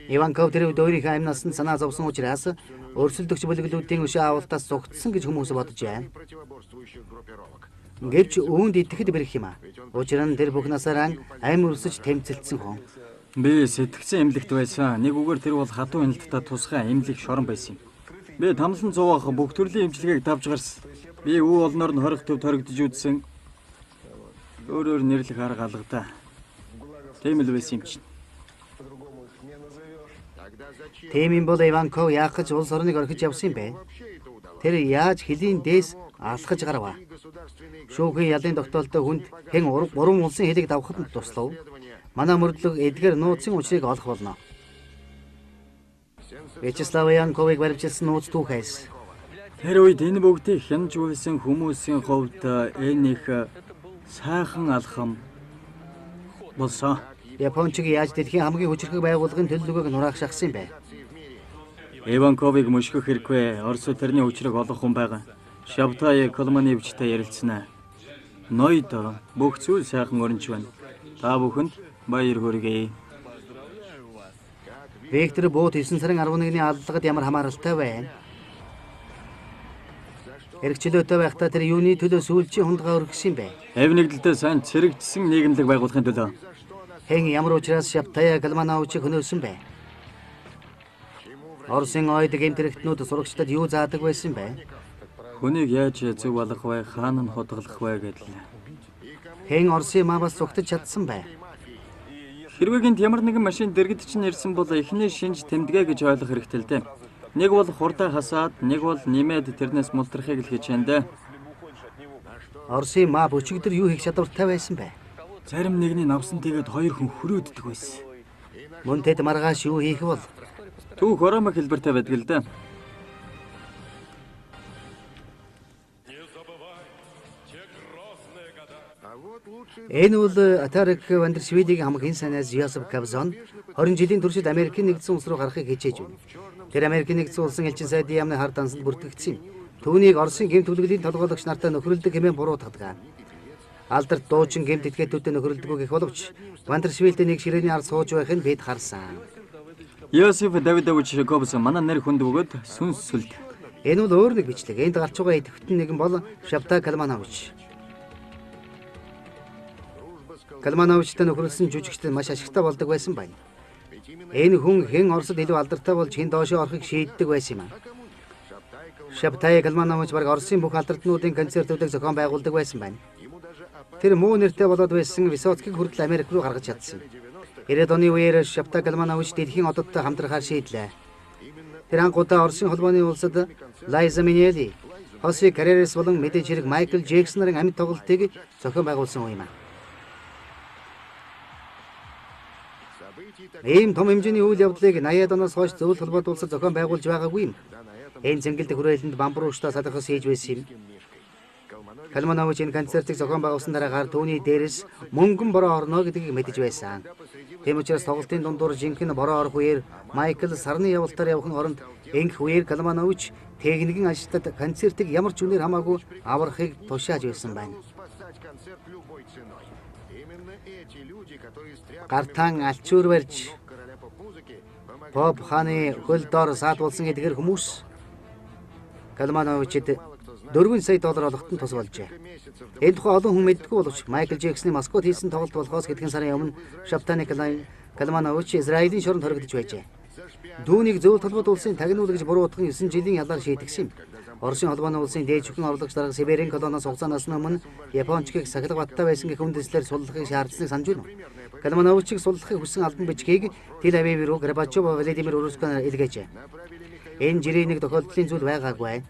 A: Иванков тэр үед өөрийнхөө амь насанд санаа зовсон учраас өрсөлдөгч бүлэглүүдийн өшөө авалтаас зугтсан гэж хүмүүс боджээ. Гэвч үүнд итгэхэд бэрх юм аа. Учир нь тэр бүх насаараа амь өрсөж тэмцэлдсэн хүн.
B: Би сэтгцэн эмнэлэгт байсан. Нэг үгээр тэр бол хатуу эмнэлэгтээ тусгай эмнэлэг шорон байсан юм. Би тамлан зуух бүх төрлийн эмчилгээг давж гарсан. Би үе олноор нь 20 төв торигдож үзсэн. Өөрөөр нэрлэх арга алгадаа. Тийм л байсан юм чинь.
A: Тийм юм бол Иванков яах гэж улс орныг орхиж явсан юм бэ? Тэр яаж хөлийн дээс алхаж гарав? Шүүхийн ялын тогтоолтой хүнд хэн уран улсын хэлийг давхад нь туслав. Манай мөрдлөг эдгээр нууцын учрыг олох болно. Вячеслав Иванковыг баривчилсан нууц түүхээс.
B: Тэр үед энэ бүгдийг хянаж байсан хүмүүсийн хувьд энэ их сайхан алхам болсон.
A: Япончиг яаж дэлхийн хамгийн хүчрхэг байгууллагын төлөвлөгөөг нураах шахсан юм бэ?
B: Иванковыг мөшгөх хэрэггүй. Орос тэрний хүчрэг олох хүн байгаа. Шавтай Колманевчтай ярилцсанаа. Ноёд бүх зүйл сайхан өрнж байна. Та бүхэнд баяр хүргэе. Виктор Бут 9 сарын 11-ний аллагад ямар хамааралтай байна? Эргчлөөтэй байхдаа тэр юуны төлөө сүүлчийн хундгаа өргөсөн юм бэ? Хэв нэгдэлтэй сайн цэрэгдсэн нийгэмлэг байгуулахын төлөө.
A: Хэн ямар учраас Шаптая Калмановичийг хөнөөсөн бэ? Оросын ойд гэмтэрэгтнүүд сурагчдад юу заадаг байсан бэ?
B: Хүнийг яаж зөв болох вэ? Хаана нь худгалах вэ гэдэл.
A: Хэн Оросын мааваас зугтаж чадсан бэ?
B: Хэрвээ гинт ямар нэгэн машин дэргэд чинь ирсэн бол эхний шинж тэмдэгэ гэж ойлгох хэрэгтэй л дээ. Нэг бол хурдаа хасаад, нэг бол нэмээд тэрнээс мултрахыг л хийж энэ.
A: Оросын маав өчигдөр юу хийх чадвартай байсан бэ?
B: Зарим нэгний навсан тэгээд хоёр хүн хөрөөддөг байсан.
A: Мөн тэд маргааш юу хийх бол?
B: Түүх оромог хэлбэртэй байдаг л дээ.
A: Энэ бол Атарик Вандершвилигийн хамгийн сайнаас Йосеф Кобзон 20 жилийн туршид Америкийн нэгдсэн улс руу гарахыг хичээж байна. Тэр Америкийн нэгдсэн улсын элчин сайдын яамны хар дансанд бүртгэгдсэн юм. Түүнийг Оросын гэмт төлөвлөлийн толгойлогч нартай нөхрөлдөг хэмээн буруутгадаг. Алдарт дуучин гэмт этгээдүүдтэй нөхрөлдөг гэх боловч Вандершвилтэй нэг ширээний ард сууж байхыг бид харсан.
B: Йосеф Давидович Кобзон манай нэр хүнд бөгөөд сүнс сүлд.
A: Энэ бол өөр нэг бичлэг. Энд гарч байгаа идэвхтэн нэгэн бол Шаптай Калманович. Калмановичтай нөхрөлсөн жүжигчтэй маш ашигтай болдог байсан байна. Энэ хүн хэн Оросд илүү алдартай болж хэн доошоо орохыг шийддэг байсан юм. Шаптай Калманович баг Оросын бүх алдартнуудын концертуудыг зохион байгуулдаг байсан байна. Тэр муу нэртэй болоод байсан Высоцкийг хүртэл Америк руу гаргаж чадсан. 90-ад оны үеэр Шаптай Калманович дэлхийн ододтой хамтрахаар шийдлээ. Тэр анхудаа Оросын холбооны улсад Лайза Минелли, Хосе Каререс болон мэдээж хэрэг Майкл Джексон-ын амьд тоглолтыг зохион байгуулсан юм. Ийм том хэмжээний үйл явдлыг 80-ад оноос хойш зөвлөлт холбоот улсад зохион байгуулж байгаагүй юм. Энэ зэнгэлдэх хүрээлэнд бамбуурчтай салхас хийж байсан юм. Калманович энэ концертыг зохион байгуулсан дараагаар түүний дээрээс мөнгөн бороо орно гэдгийг мэдэж байсан. Тийм учраас тоглолтын дундуур жинхэнэ бороо орох үеэр Майкл сарны явалтаар явахын оронд энх үеэр Калманович техникийн ажилтнад концертыг ямар ч үнээр хамаагүй аврахыг тушааж байсан байна. Гартаан алчуур барьж Поп хааны хөл доор саатуулсан эдгээр хүмүүс Калмановичд $4 сая олоход нь тус болжээ. Энэ тухай олон хүн мэддэггүй боловч Майкл Джексоны Москвад хийсэн тоглолт болохоос хэдхэн сарын өмнө Шаптай Калманович Израилийн шоронд хоригдож байжээ. Дүүнийг зөвлөлт холбоот улсын тагнуул гэж буруутган 9 жилийн ялаар шийдэгсэн юм. Оросын холбооны улсын дээд шүхэн орлогч дарга Сибирийн колоноос хугацаанаас өмнө Япончгийг сахилга баттай байсан гэх үндэслэлээр суллахыг шаардлагыг санаж байна. Калмановичийг суллахыг хүссэн албан бичгийг Тель-Авив руу Горбачев Владимир Урускан илгээжээ. Энэ жирийн нэг тохиолдлын зүйл байгаагүй.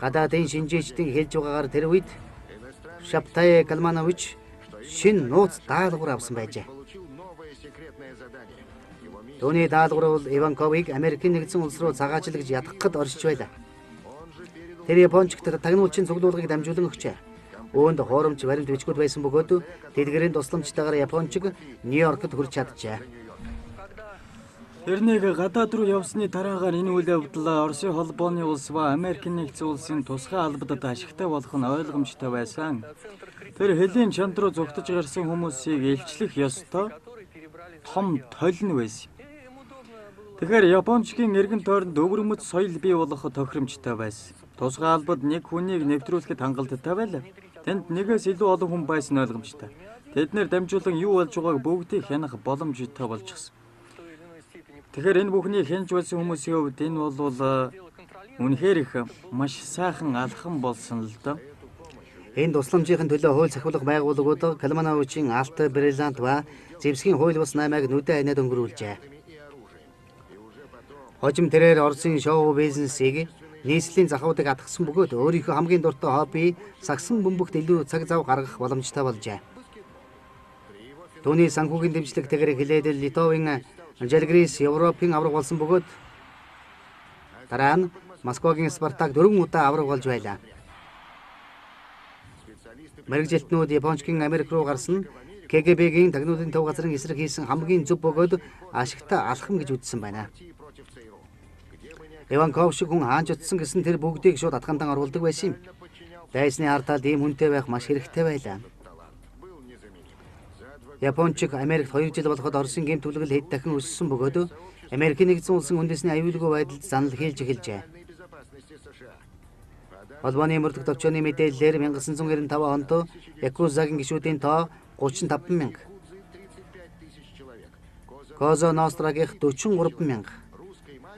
A: Гадаадын шинжээчдийн хэлж байгаагаар тэр үед Шаптай Калманович шин нууц даалгавар авсан байжээ. Түүний даалгавар бол Иванковыг Америкийн нэгдсэн улс руу цагаачлагж ядах гэд оршиж байлаа. Тэр Япончигт тагнуулчин цуглуулгыг дамжуулан өгчээ. Үүнд хуурамч баримт бичгүүд байсан бөгөөд тэдгэрийн тусламжтайгаар Япончиг Нью-Йоркт хүрч чаджээ.
B: Тэрнийг гадаад руу явсны дараагаар энэ үйл явдал Оросын холбооны улс ба Америкийн нэгдсэн улсын тусгай албадад ашигтай болох нь ойлгомжтой байсан. Тэр хөлийн чанд руу зүгтж гарсан хүмүүсийг илчлэх ёстой том толин байсан. Тэгэхээр Япончгийн эргэн тойронд өвөрмөц соёл бий болох тохиромжтой байсан. Тусгай албад нэг хүнийг нэвтрүүлэхэд хангалттай байлаа. Тэнд нэгээс илүү олон хүн байсан ойлгомжтой. Тэднэр дамжуулан юу болж байгааг бүгдийг хянах боломжтой болчихсон. Тэгэхээр энэ бүхний хянж байсан хүмүүсийн хувьд энэ бол үнэхээр их маш сайхан алхам болсон л доо. Энэ тусламжийн төлөө хууль сахиулах байгууллагууд Калмановичийн алт бриллиант ба зэвсгийн хууль бус 8-аг нүдэн ханаад өнгөрүүлжээ. Хожим тэрээр Оросын шоу бизнесийг нийслэлийн захуудыг атгсан бөгөөд өөрийнхөө хамгийн дуртай хобби сагсан бөмбөгт илүү цаг зав гаргах боломжтой болжээ. Түүний санхүүгийн дэмжлэгтэйгээр хилээд Литовын Žalgiris Европын авраг болсон бөгөөд дараа нь Москвагийн Спартак 4 удаа авраг болж байлаа. Мэргэжилтнүүд Япончгийн Америк руу гарсан КГБ-гийн тагнуулын төв газрын эсрэг хийсэн хамгийн зөв бөгөөд ашигтай алхам гэж үзсэн байна. Иванков шиг хүн хаанч утсан гэсэн тэр бүгдийг шууд атгандан оруулдаг байсан юм. Дайсны артаад ийм хүнтэй байх маш хэрэгтэй байлаа. Япончиг Америкт 2 жил болоход Оросын гэмт түлгэл хэд дахин өссөн бөгөөд Америкийн нэгдсэн улсын үндэсний аюулгүй байдалд санал хийлж эхэлжээ. Холбооны мөрдөх төвчөөний мэдээллээр 1995 онд Якузагийн гишүүдийн тоо 35,000,
A: Коза Нострагийнх 43 мянга.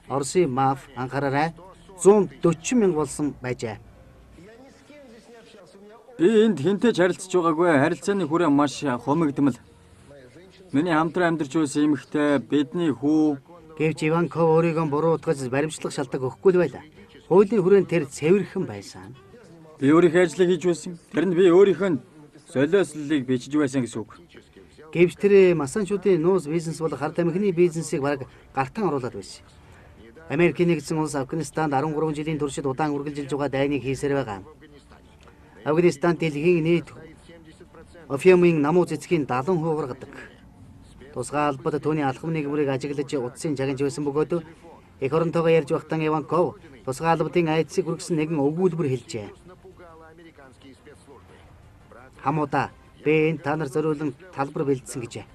A: Оросын МАФ анхаараарай 140 мянга болсон байжээ.
B: Би энд хинтэй ч харилцаж байгаагүй. Харилцааны хүрээ маш хумигдмал. Миний хамтран амьдарч байсан эмэгтэй бидний хүү
A: Гэвч Иванков өөрийгөө буруу утгаж баримтлах шалтгаан өгөхгүй л байлаа. Хуулийн хүрээнд тэр цэвэрхэн байсан.
B: би өөрийнхөө ажлыг хийж байсан. Тэр нь би өөрийнхөө солиослолыг бичиж байсан гэсэн үг.
A: Гэвч тэр Масанчуудын нууц бизнес бол хард амхны бизнесийг бараг гартан оруулаад байсан. Америкийн нэгдсэн улс Афганистанд 13 жилийн туршид удаан үргэлжилж байгаа дайныг хийсээр байгаа. Афганистан дэлхийн нийт опиумын намуу цэцгийн 70% гаргадаг. Тусгай албад түүний алхам нэгмэрийг ажиглаж утсын жагнж байсан бөгөөд эх оронтойгоо ярьж байхдаа Иванков тусгай албадын айдсыг хүргэсэн нэгэн өгүүлбэр хэлжээ. Хамуудаа бэ та нар зориулан талбар бэлдсэн гэжээ.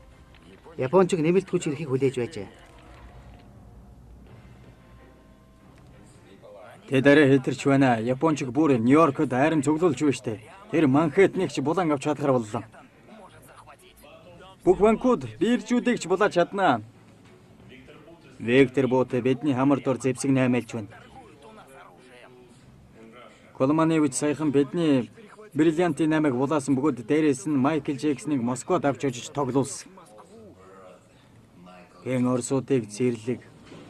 A: Японч нэмэлт хүч ирэхийг хүлээж байжээ.
B: Тэд арай хэтэрч байна. Японч бүр Нью-Йоркод айрам цуглуулж байна штэ. Тэр Манхэттнийг ч булан авч чадхаар боллоо. Бүх банкуд биржүүдийг ч булаач чаднаа. Виктор Бут бидний хамар дор зэвсэг 8 ээлж байна. Колманевич саяхан бидний бриллиантын 8-ыг булаасан бөгөөд дээрээс нь Майкл Джексоныг Москвад авч очиж тоглуулсан. Хэн Оросуудыг зэрлэг,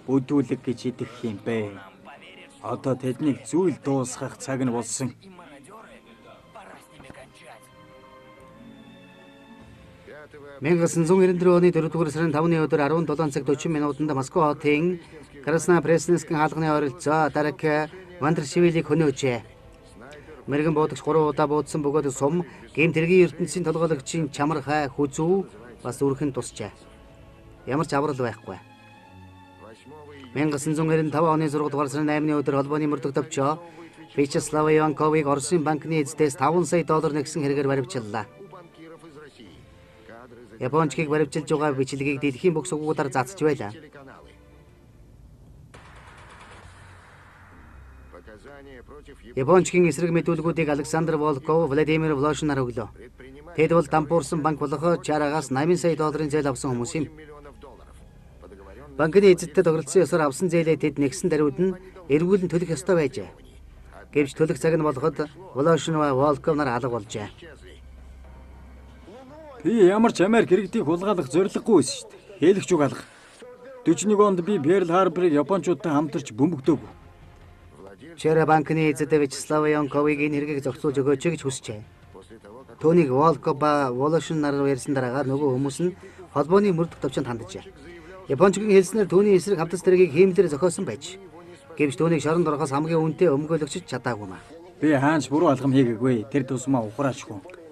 B: бүдүүлэг гэж идэх юм бэ? Одоо тэднийг зүйл дуусгах цаг нь болсон.
A: 1994 оны 4-р сарын 5-ны өдөр 17 цаг 40 минутанд Москва хотын Краснопресненскийн хаалганы ойролцоо Дарак Вандршвилийг хөнөөжээ. Мэргэн буудагч 3 удаа буудсан бөгөөд сум гэмт хэргийн ертөнцийн толгойлогчийн чамар хай хүзүү бас үрхэн тусчээ. Ямар ч аврал байхгүй. 1995 оны 6-р сарын 8-ны өдөр холбооны мөрдөгтөвчөө Вячеслав Иванковыг Оросын банкны эзэдээс $5 сая нэгсэн хэрэгээр баривчлалаа. Япончгийг баривчилж байгаа бичлэгийг дэлхийн бүх сугуудаар заацж байлаа. Япончгийн эсрэг мэдүүлгүүдийг Александр Волков, Владимир Волошинаар өглөө. Тэд бол дампуурсан банк болох чараагаас $80 сая зээл авсан хүмүүс юм. Банкны эзэдтэй тохиролцсон ёсоор авсан зээлээ тэд нэгсэн даруйд нь эргүүлэн төлөх ёстой байжээ. Гэвч төлөх цаг нь болоход Волошин ба Волков нар алга болжээ.
B: Би ямар ч Америк иргэдийг хулгайлах зорилгогүй байсан шүү дээ. Хэлэх зүг алга. 41 онд би Перл Харборыг Япончуудтай хамтарч бөмбөгдөөв.
A: Чара банкны эзэд Вячеслав Иванковыг энэ хэргийг зохицуулж өгөөч гэж хүсчээ. Түүнийг Волков ба Волошин нар ярьсан дараагаар нөгөө хүмүүс нь холбооны мөрдөх төвчөнд ханджээ. Япончгийн хэлснээр түүний эсрэг хамтас тэргийг хиймлэр зохиосон байж. Гэвч түүнийг шоронд орохоос хамгийн үнэтэй өмгөөлөгч чадаагүй маа.
B: Би хаанч буруу алхам хийгээгүй. Тэр тусмаа ухраачгүй.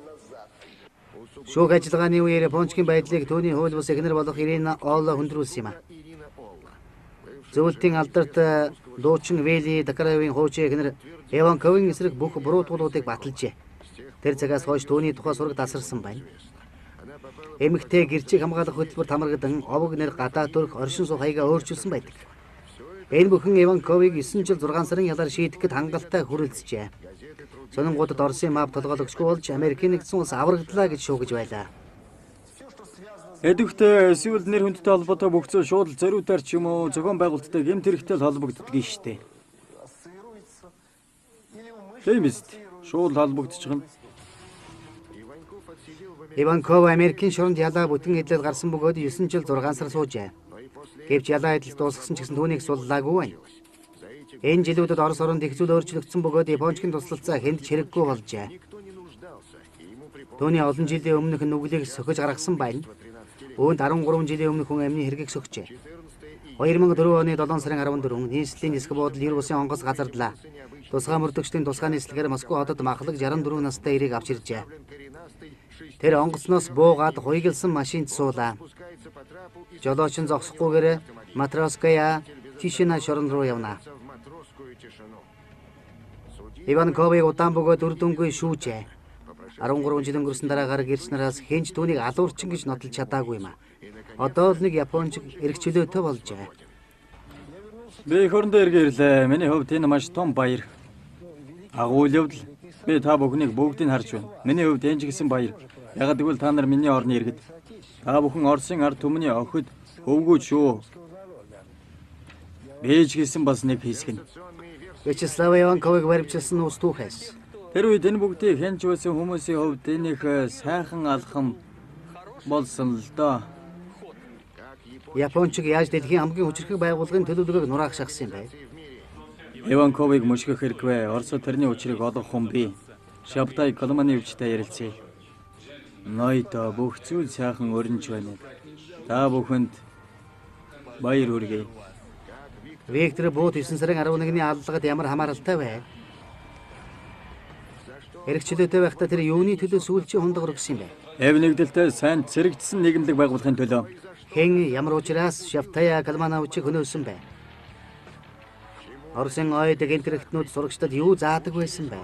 A: Шүүх ажиллагааны үеэр Япончгийн байдлыг түүний хууль бус эхнэр болох Ирина Оло хүндрүүлсэн юм а. Зөвлөлтийн алдарт дуучин Вели Дакаравын хуучин эхнэр Иванковын эсрэг бүх буруу туулуудыг баталжээ. Тэр цагаас хойш түүний тухай сураг тасарсан байна. Эмэгтэй гэрчийг хамгаалах хөтөлбөрт хамрагадан овог нэр гадаа төрх оршин суух хаягаа өөрчилсөн байдаг. Энэ бүхэн Иванковыг 9 жил 6 сарын ялаар шийдэхэд хангалттай хүрэлцжээ. Сонингуудад Оросын МАФ толгойлогчгүй болж Америкийн нэгдсэн улс аврагдлаа гэж шүүгэж байлаа.
B: Эдвэхтэй эсвэл нэр хүндтэй холбоотой бүх зүйл шууд зориудаар ч юм уу зохион байгуулалттай гэмт хэрэгтэй холбогддог юм шүү дээ. Тийм биз дээ. Шууд холбогдчихно.
A: Иванков Америкийн шоронд ялаа бүтэн эдлэл гарсан бөгөөд 9 жил 6 сар суужээ. Гэвч ялаа эдлэл дуусгасан ч гэсэн түүнийг суллаагүй байна. Энэ жилүүдэд Орос оронд их зүйл өөрчлөгдсөн бөгөөд Япончгийн туслалцаа хэнд ч хэрэггүй болжээ. Түүний олон жилийн өмнөх нүглийг сөхөж гаргасан байна. Үүнд 13 жилийн өмнөх хүн амны хэргийг сөхжээ. 2004 оны 7 сарын 14 нийслэлийн нисэх буудал 9 усын онгоц газардлаа. Тусгай мөрдөгчдийн тусгай нийслэгээр Москва хотод махлаг 64 настай эрийг авч иржээ. Тэр онгоцноос буугаад хуйгалсан машинд суулаа. Жолоочин зогсохгүйгээр Матроская Тишина шорон руу явна. Иванковыг удаан бөгөөд үр дүнгүй шүүжээ. 13 жил өнгөрсөн дараагаар гэрч нараас хэнч түүнийг алуурчин гэж нотлож чадаагүй юм а. Одоо л нэг Японч эргчлөөтэй болжээ.
B: Би хөрөндөө ирлээ. Миний хувьд энэ маш том баяр. Агуул явдал. Би та бүхнийг бүгдийг харж байна. Миний хувьд энэ ч гэсэн баяр. Ягд гэвэл та нар миний орны иргэд. Та бүхэн Оросын ард түмний охид өвгөө шүү. Бэж гэсэн бас нэг хэсэг нь.
A: Вячеслав Иванковыг баримчилсан ус түүхээс.
B: Тэр үед энэ бүгдийг хянж байсан хүмүүсийн хувьд энийх сайхан алхам болсон л доо.
A: Япончууд яаж дэлхийн хамгийн хүчирхэг байгууллагын төлөвлөгөөг нураах шахсан юм бэ?
B: Иванковыг мушгих хэрэггүй. Оросууд тэрний учрыг олох хүн бий. Шабтай Коломаневичтэй ярилцъя. Ноёдо бүх зүйл сайхан өрнөж байна. Та бүхэнд баяр хүргэе.
A: Виктор Бут 9 сарын 11-ний аллагад ямар хамааралтай вэ? Эрэгчлөөтэй байхдаа тэр юуны төлөө сүүлчийн хундагар өгсөн юм бэ?
B: Эв нэгдэлтэй сайн цэрэгдсэн нийгэмлэг байгуулахын төлөө.
A: Хэн ямар учраас Шавтая Калмановичийг хөнөөсөн бэ? Оросын ойд гэнтэрэгтнүүд сурагчдад юу заадаг байсан бэ?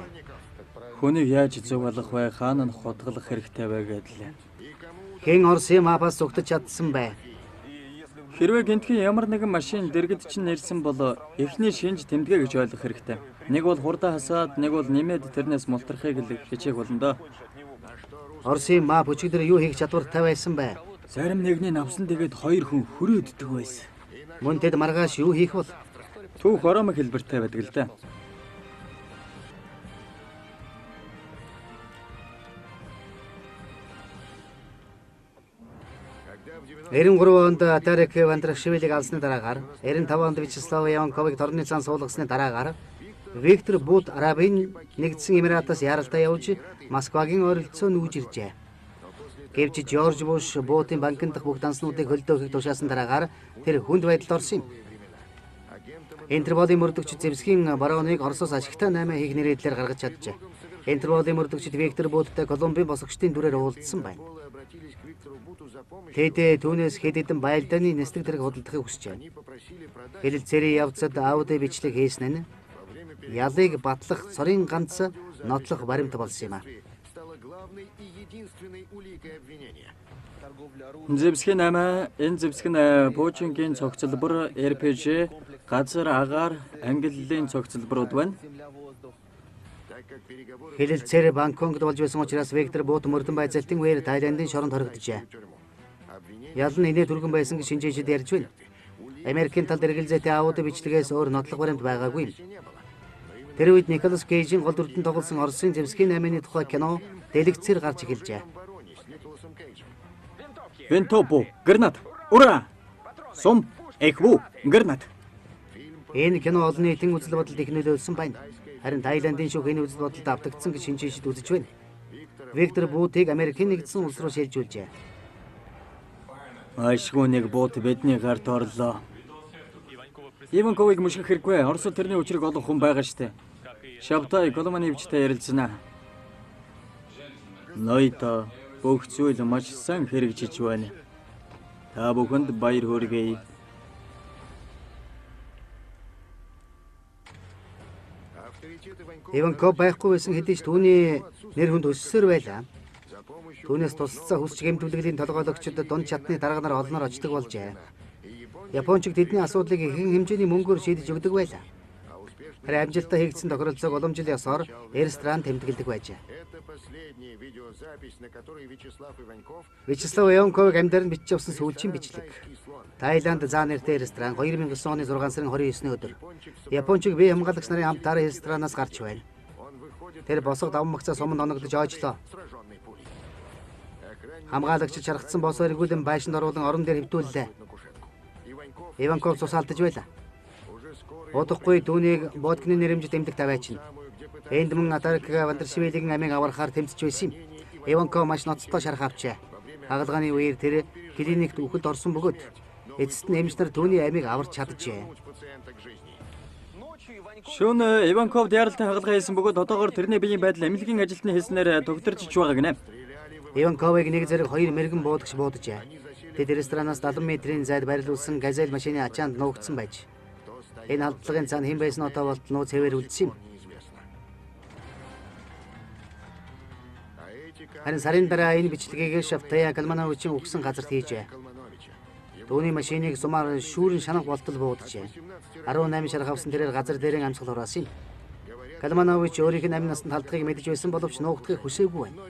B: Хүнийг яаж зугаалах вэ? Хаана нь хотголох хэрэгтэй вэ гэдэл.
A: Хэн Оросын мапаас зүгтэж чадсан бэ?
B: Хэрвээ гэнтгийн ямар нэгэн машин дэргэд чинь нэрсэн бол эхний шинж тэмдэгэ гэж ойлгох хэрэгтэй. Нэг бол хурдаа хасаад, нэг бол нэмээд тэрнээс мултрахыг л хичээх болно доо.
A: Оросын мап өчигдөр юу хийх чадвартай байсан бэ?
B: Зарим нэгний навсан тэгээд хоёр хүн хөрөөддөг байсан.
A: Мөн тэд маргааш юу хийх бол?
B: Түүх ороомог хэлбэртэй байдаг л да.
A: Эрен 3 онд Атарик Вандрашвилиг алсны дараагаар 95 онд Вячеслав Иванковыг торны цан суулгасны дараагаар Виктор Бут Арабын нэгдсэн Эмиратаас яралдаа явж Москвагийн ойролцоо нүүж иржээ. Гэвч Жорж Буш Бутын банкнд дах бүх данснуудыг хөлдөөөхийг тушаасан дараагаар тэр хүнд байдалд орсон юм. Интерполын мөрдөгч Зевсгийн бароныг Оросоос ашигтай 8 хийх нэрээр гаргаж чаджээ. Интерполын мөрдөгчд Виктор Буттай Колумбийн босгочдын дүрээр уулзсан байна. Тэд түүнээс хэд хэдэн байлдааны нэстэг зэрэг худалдахыг хүсжээ. Хэлэлцээрийн явцад аудио бичлэг хийсэн нь ялыг батлах цорын ганц нотлох баримт болсон юм а.
B: Зевсгийн 8 энэ зевсгийн Пучингийн цогцлбор РПЖ газар агаар ангиллын цогцлборууд байна.
A: Хэлэлцээр Бангкокд болж байсан учраас Виктор Бут мөрдөн байцаалтын үеэр Тайландын шоронд хоригджээ. Ял нь инээ түргэн байсан гэж шинжээчид ярьж байна. Америкийн талд эргэлзээтэй аудио бичлэгээс өөр нотлох баримт байгаагүй юм. Тэр үед Николас Кейжийн гол дүрдэн тоглосон Оросын Зевсгийн 8-ны тухай кино дэлгэцээр гарч эхэлжээ.
B: Винтопо, гранат, ура! Сум, экву, гранат.
A: Энэ кино олон нийтийн үзэл бодолд их нөлөөлсөн байна. Харин Тайландын шүүх энэ үзэл бодолд автагдсан гэж шинжээчид үзэж байна. Виктор Бутыг Америкийн нэгдсэн улс руу шилжүүлжээ.
B: Ашгүй нэг бут бидний гарт орлоо. Иванковыг мушгих хэрэггүй. Оросууд тэрний учрыг олох хүн байгаа штэ. Шабтай Коломаневичтэй ярилцсанаа. Ноёдо бүх зүйл маш сайн хэрэгжиж байна. Та бүхэнд баяр хүргэе.
A: Иванков байхгүй байсан хэдий ч түүний нэр хүнд өссөөр байлаа. Түүнээс тусалцаа хүсч гэмтүүлгэлийн толгойлогчдод дунд чадны дарганаар олноор очдог болжээ. Япончууд тэдний асуудлыг ихэнх хэмжээний мөнгөөр шийдэж өгдөг байлаа. Харин амжилттай хийгдсэн тохиролцоог уламжлал ёсоор Эрстран тэмдэглэдэг байжээ. Вячеслав Иванковыг амьдарн бичиж авсан сүүлчийн бичлэг. Тайланд заа нэртэй Эрстран 2009 оны 6 сарын 29-ний өдөр Япончууд бие хамгаалагч нарын хамтаар Эрстранаас гарч байна. Тэр босго даван магцаа суманд оногдож ойчлоо. Хамгаалагч чаргацсан босоо эргүүлэн байшинд оруулан орон дээр хэвтүүллээ. Иванков цусаалтаж байлаа. Удахгүй түүнийг бодгны нэрэмжид эмдэх тавиачна. Энд мөн Атарик Вандрашвилигийн амийг аврахаар тэмцэж байсан юм. Иванков маш ноцтой шарх авчээ. Хагалгааны үеэр тэр клиникт үхэлд орсон бөгөөд эцэст нь эмч нар түүний амийг аварч чаджээ.
B: Шөнө Иванков яралтай хагалгаа хийсэн бөгөөд одоогоор тэрний биеийн байдал эмнэлгийн ажилтны хэлснээр тогтворч байгаа гинэ.
A: Иванковыг нэг зэрэг хоёр мэрэгэн буудагч бууджээ. Тэд ресторанаас 70 метрийн зайд барилуулсан газель машины ачаанд нуугдсан байж. Энэ алдлагын цаана хэн байсан одоо болтноо цэвэр үлдсэн юм. Харин сарын дараа энэ бичлэгийг Шавтая Калмановичийн өгсөн газарт хийжээ. Түүний машиныг сумаар шүүрэн шанах болтол бууджээ. 18 шарх авсан тэрээр газар дээрээ амьсгал хураасан юм. Калманович өөрийнх нь амь насанд халдахыг мэдэж байсан боловч нуугдахыг хүсээгүй байна.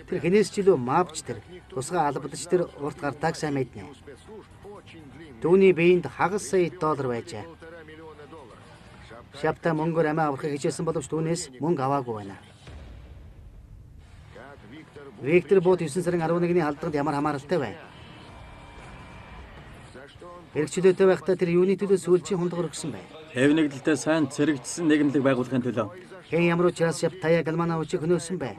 A: Тэр хинээс ч илүү мавч тэр Тусгай албадч тэр урт гардааг сайн мэднэ. Түүний биеинд хагас сая доллар байжээ. Шапта мөнгөөр амиа авахыг хичээсэн боловч түүнээс мөнгө аваагүй байна. Виктор бод 9 сарын 11-ний халдварт ямар хамааралтай вэ? Хэрэгчлөөтэй байхдаа тэр юуны төлөө сүүлчийн хундгар өгсөн бэ?
B: Хэв нэгдэлтэй сайн зэрэгдсэн нийгэмлэг байгуулахын төлөө.
A: Хэн ямар учраас Шаптая Галмана хүчийг хөнөөсөн бэ?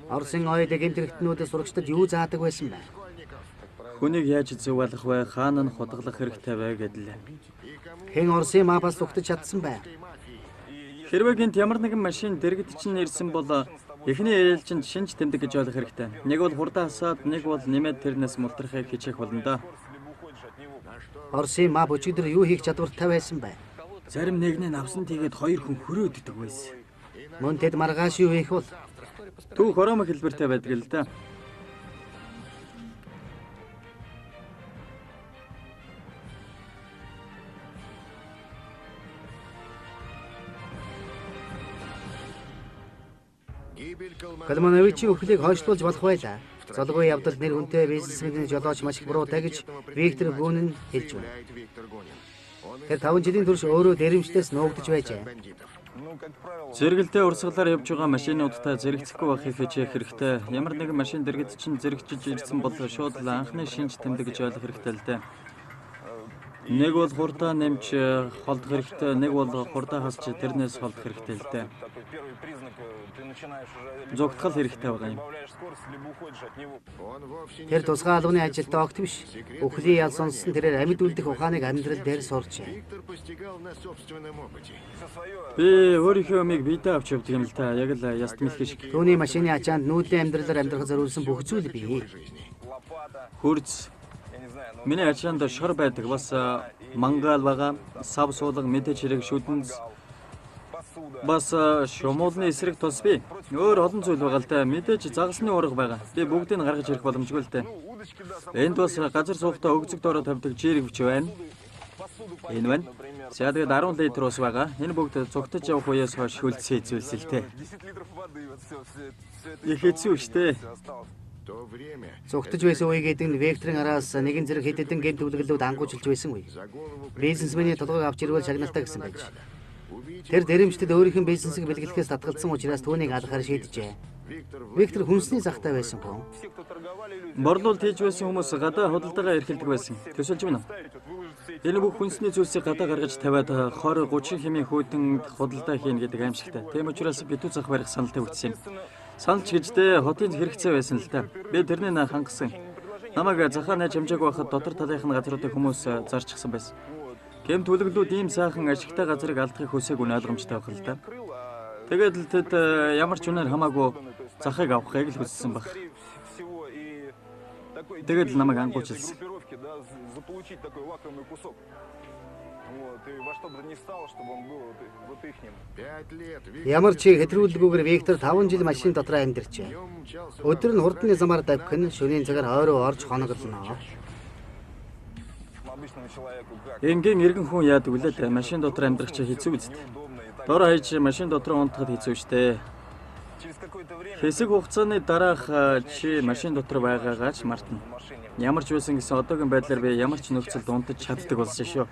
A: Оросын оёлын гэмтэрэгтнүүдээс сурагчдад юу заадаг байсан бэ?
B: Хүнийг яаж зөвлөх вэ? Хаана нь худгалах хэрэгтэй вэ гэдэл.
A: Хэн Оросын мафиас зүгтэж чадсан бэ?
B: Хэрвээ гинт ямар нэгэн машин дэргэд чинь ирсэн бол эхний ээлжинд шинж тэмдэг гэж ойлгох хэрэгтэй. Нэг бол хурдан хасаад, нэг бол нэмээд тэрнээс мултрахыг хичээх болно да.
A: Оросын маф өчигдөр юу хийх чадвартай байсан бэ?
B: Зарим нэг нь авсан тийгээд хоёр хүн хөрөөддөг байсан.
A: Мөн тэд маргааш юу хийх бол?
B: Түүх хоромог хэлбэртэй байдаг л да.
A: Калмановичийн өхлийг хойшлуулж болох байлаа. Золгүй явдал нэр хүнтэй бизнесменийн жолооч маш их буруутай гэж Виктор Гүнэн хэлж байна. Тэр 5 жилийн турш өөрөө дээрэмчдээс нуугдж байжээ.
B: Зэрэгэлдээ урсгалаар явж байгаа машинуудтай зэрэгцэхгүй байхыг хичээх хэрэгтэй. Ямар нэгэн машин дэргэд чинь зэрэгчиж ирсэн бол шууд л анхны шинж тэмдэг гэж ойлгох хэрэгтэй л дээ. Нэг бол хурдаа нэмж холдох хэрэгтэй, нэг бол хурдаа хасч тэрнээс холдох хэрэгтэй л дээ. Зогтгол хэрэгтэй байгаа юм.
A: Тэр тусгай албаны ажилтаа огт биш. Өхлийн ял сонссон тэрээр амьд үлдэх ухааныг амьдрал дээр сурчээ.
B: Би өөрийнхөө өмийг бидээ авч явдаг юм л та. Яг л яст мэлхий шиг.
A: Түүний машины ачаанд нүүдлийн амьдралаар амьдрах зориулсан бүх зүйл бий.
B: Хурц. Миний ачаанд шор байдаг. Бас мангаал байгаа. Сав суулга мэдээж хэрэг шүдэнс. Бас шумуулны эсрэг тус би. Өөр олон зүйл байгаа л да. Мэдээж загасны ураг байгаа. Би бүгдийг гаргаж ирэх боломжгүй л дээ. Энд бас газар суугтаа өгцөг доороо тавьдаг жирэг хүч байна. Энэ байна. За тэгээд 10 литр ус байгаа. Энэ бүгд цугтаж явах үеэс хойш хөлдсөн зүйлсэлтэй. Их хэцүү шттэ.
A: Цугтаж байсан үе гэдэг нь Викторын араас нэгэн зэрэг хэдэн гэмт үлгэлүүд ангуучилж байсан үе. Бизнесменийн толгойг авч ирвэл шагналтай гэсэн байж. Тэр дэрэмчдэд өөрийнх нь бизнесийг бэлгэлэхээс татгалзсан учраас түүнийг алахаар шийджээ. Виктор хүнсний захтай байсан хүн.
B: Борлуулалт хийж байсан хүмүүс гадаа худалдаагаа эрхэлдэг байсан. Төсөлж байна. Энэ бүх хүнсний зүйлсийг гадаа гаргаж тавиад 20-30 хэмийн хүйтэнд худалдаа хийнэ гэдэг аимшигтай. Тийм учраас битүү зах барих саналтай үлдсэн юм. Саналч гэждээ хотын хэрэгцээ байсан л та. Би тэрнийг хангасан. Намайг захаа найж хэмжээг байхад дотор талынхны газруудыг хүмүүс зарчихсан байсан. Гэм төлөвлөлүүд ийм сайхан ашигтай газрыг алдахыг хүсээг үн ойлгомжтой байх л да. Тэгээд л тэд ямар ч үнээр хамаагүй захыг авахыг л хүссэн баг. Тэгээд л намайг ангуучилсан.
A: Ямар ч хэтрүүлгүйгээр Виктор 5 жил машин дотор амьдарчээ. Өдөр нь хурдны замаар давхих нь шөнийн цагаар ойроо орж хоноглоно.
B: Энгийн иргэн хүн яадаг үлээ машин дотор амьдрах чи хэцүү үст. Дор хаяж машин дотор унтахад хэцүү штэ. Хэсэг хугацааны дараах чи машин дотор байгаагаач мартна. Ямар ч байсан гэсэн одоогийн байдлаар би ямар ч нөхцөлд унтаж чаддаг болсон шүү.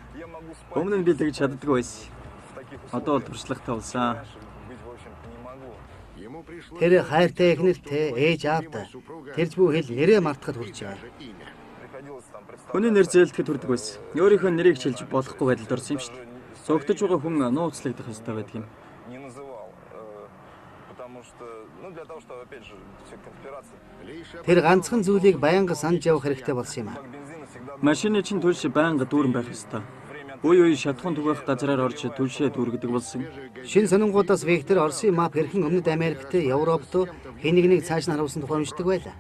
B: Өмнө нь би тэгж чаддаг байсан. Одоо бол туршлагатай болсон.
A: Тэр хайртай эхнэртэй ээж аавтай тэрж бүх хэл нэрээ мартахад хүрчээ.
B: Хүний нэр зээлдэхэд хүрдэг байсан. Өөрийнхөө нэрийг хэлж болохгүй байдалд орсон юм шүү дээ. Цогтож байгаа хүн нууцлагдах ёстой байдаг юм.
A: Тэр ганцхан зүйлийг байнга санаж явах хэрэгтэй болсон юм аа.
B: Машины чинь түлш байнга дүүрэн байх ёстой. Үе шатхан түгэх газраар орж түлшээ дүүргэдэг болсон.
A: Шинэ сонингуудаас Виктор Оросын мап хэрхэн өмнөд Америкт, Европт хэн нэг цааш нь харуулсан тухай уншдаг байлаа.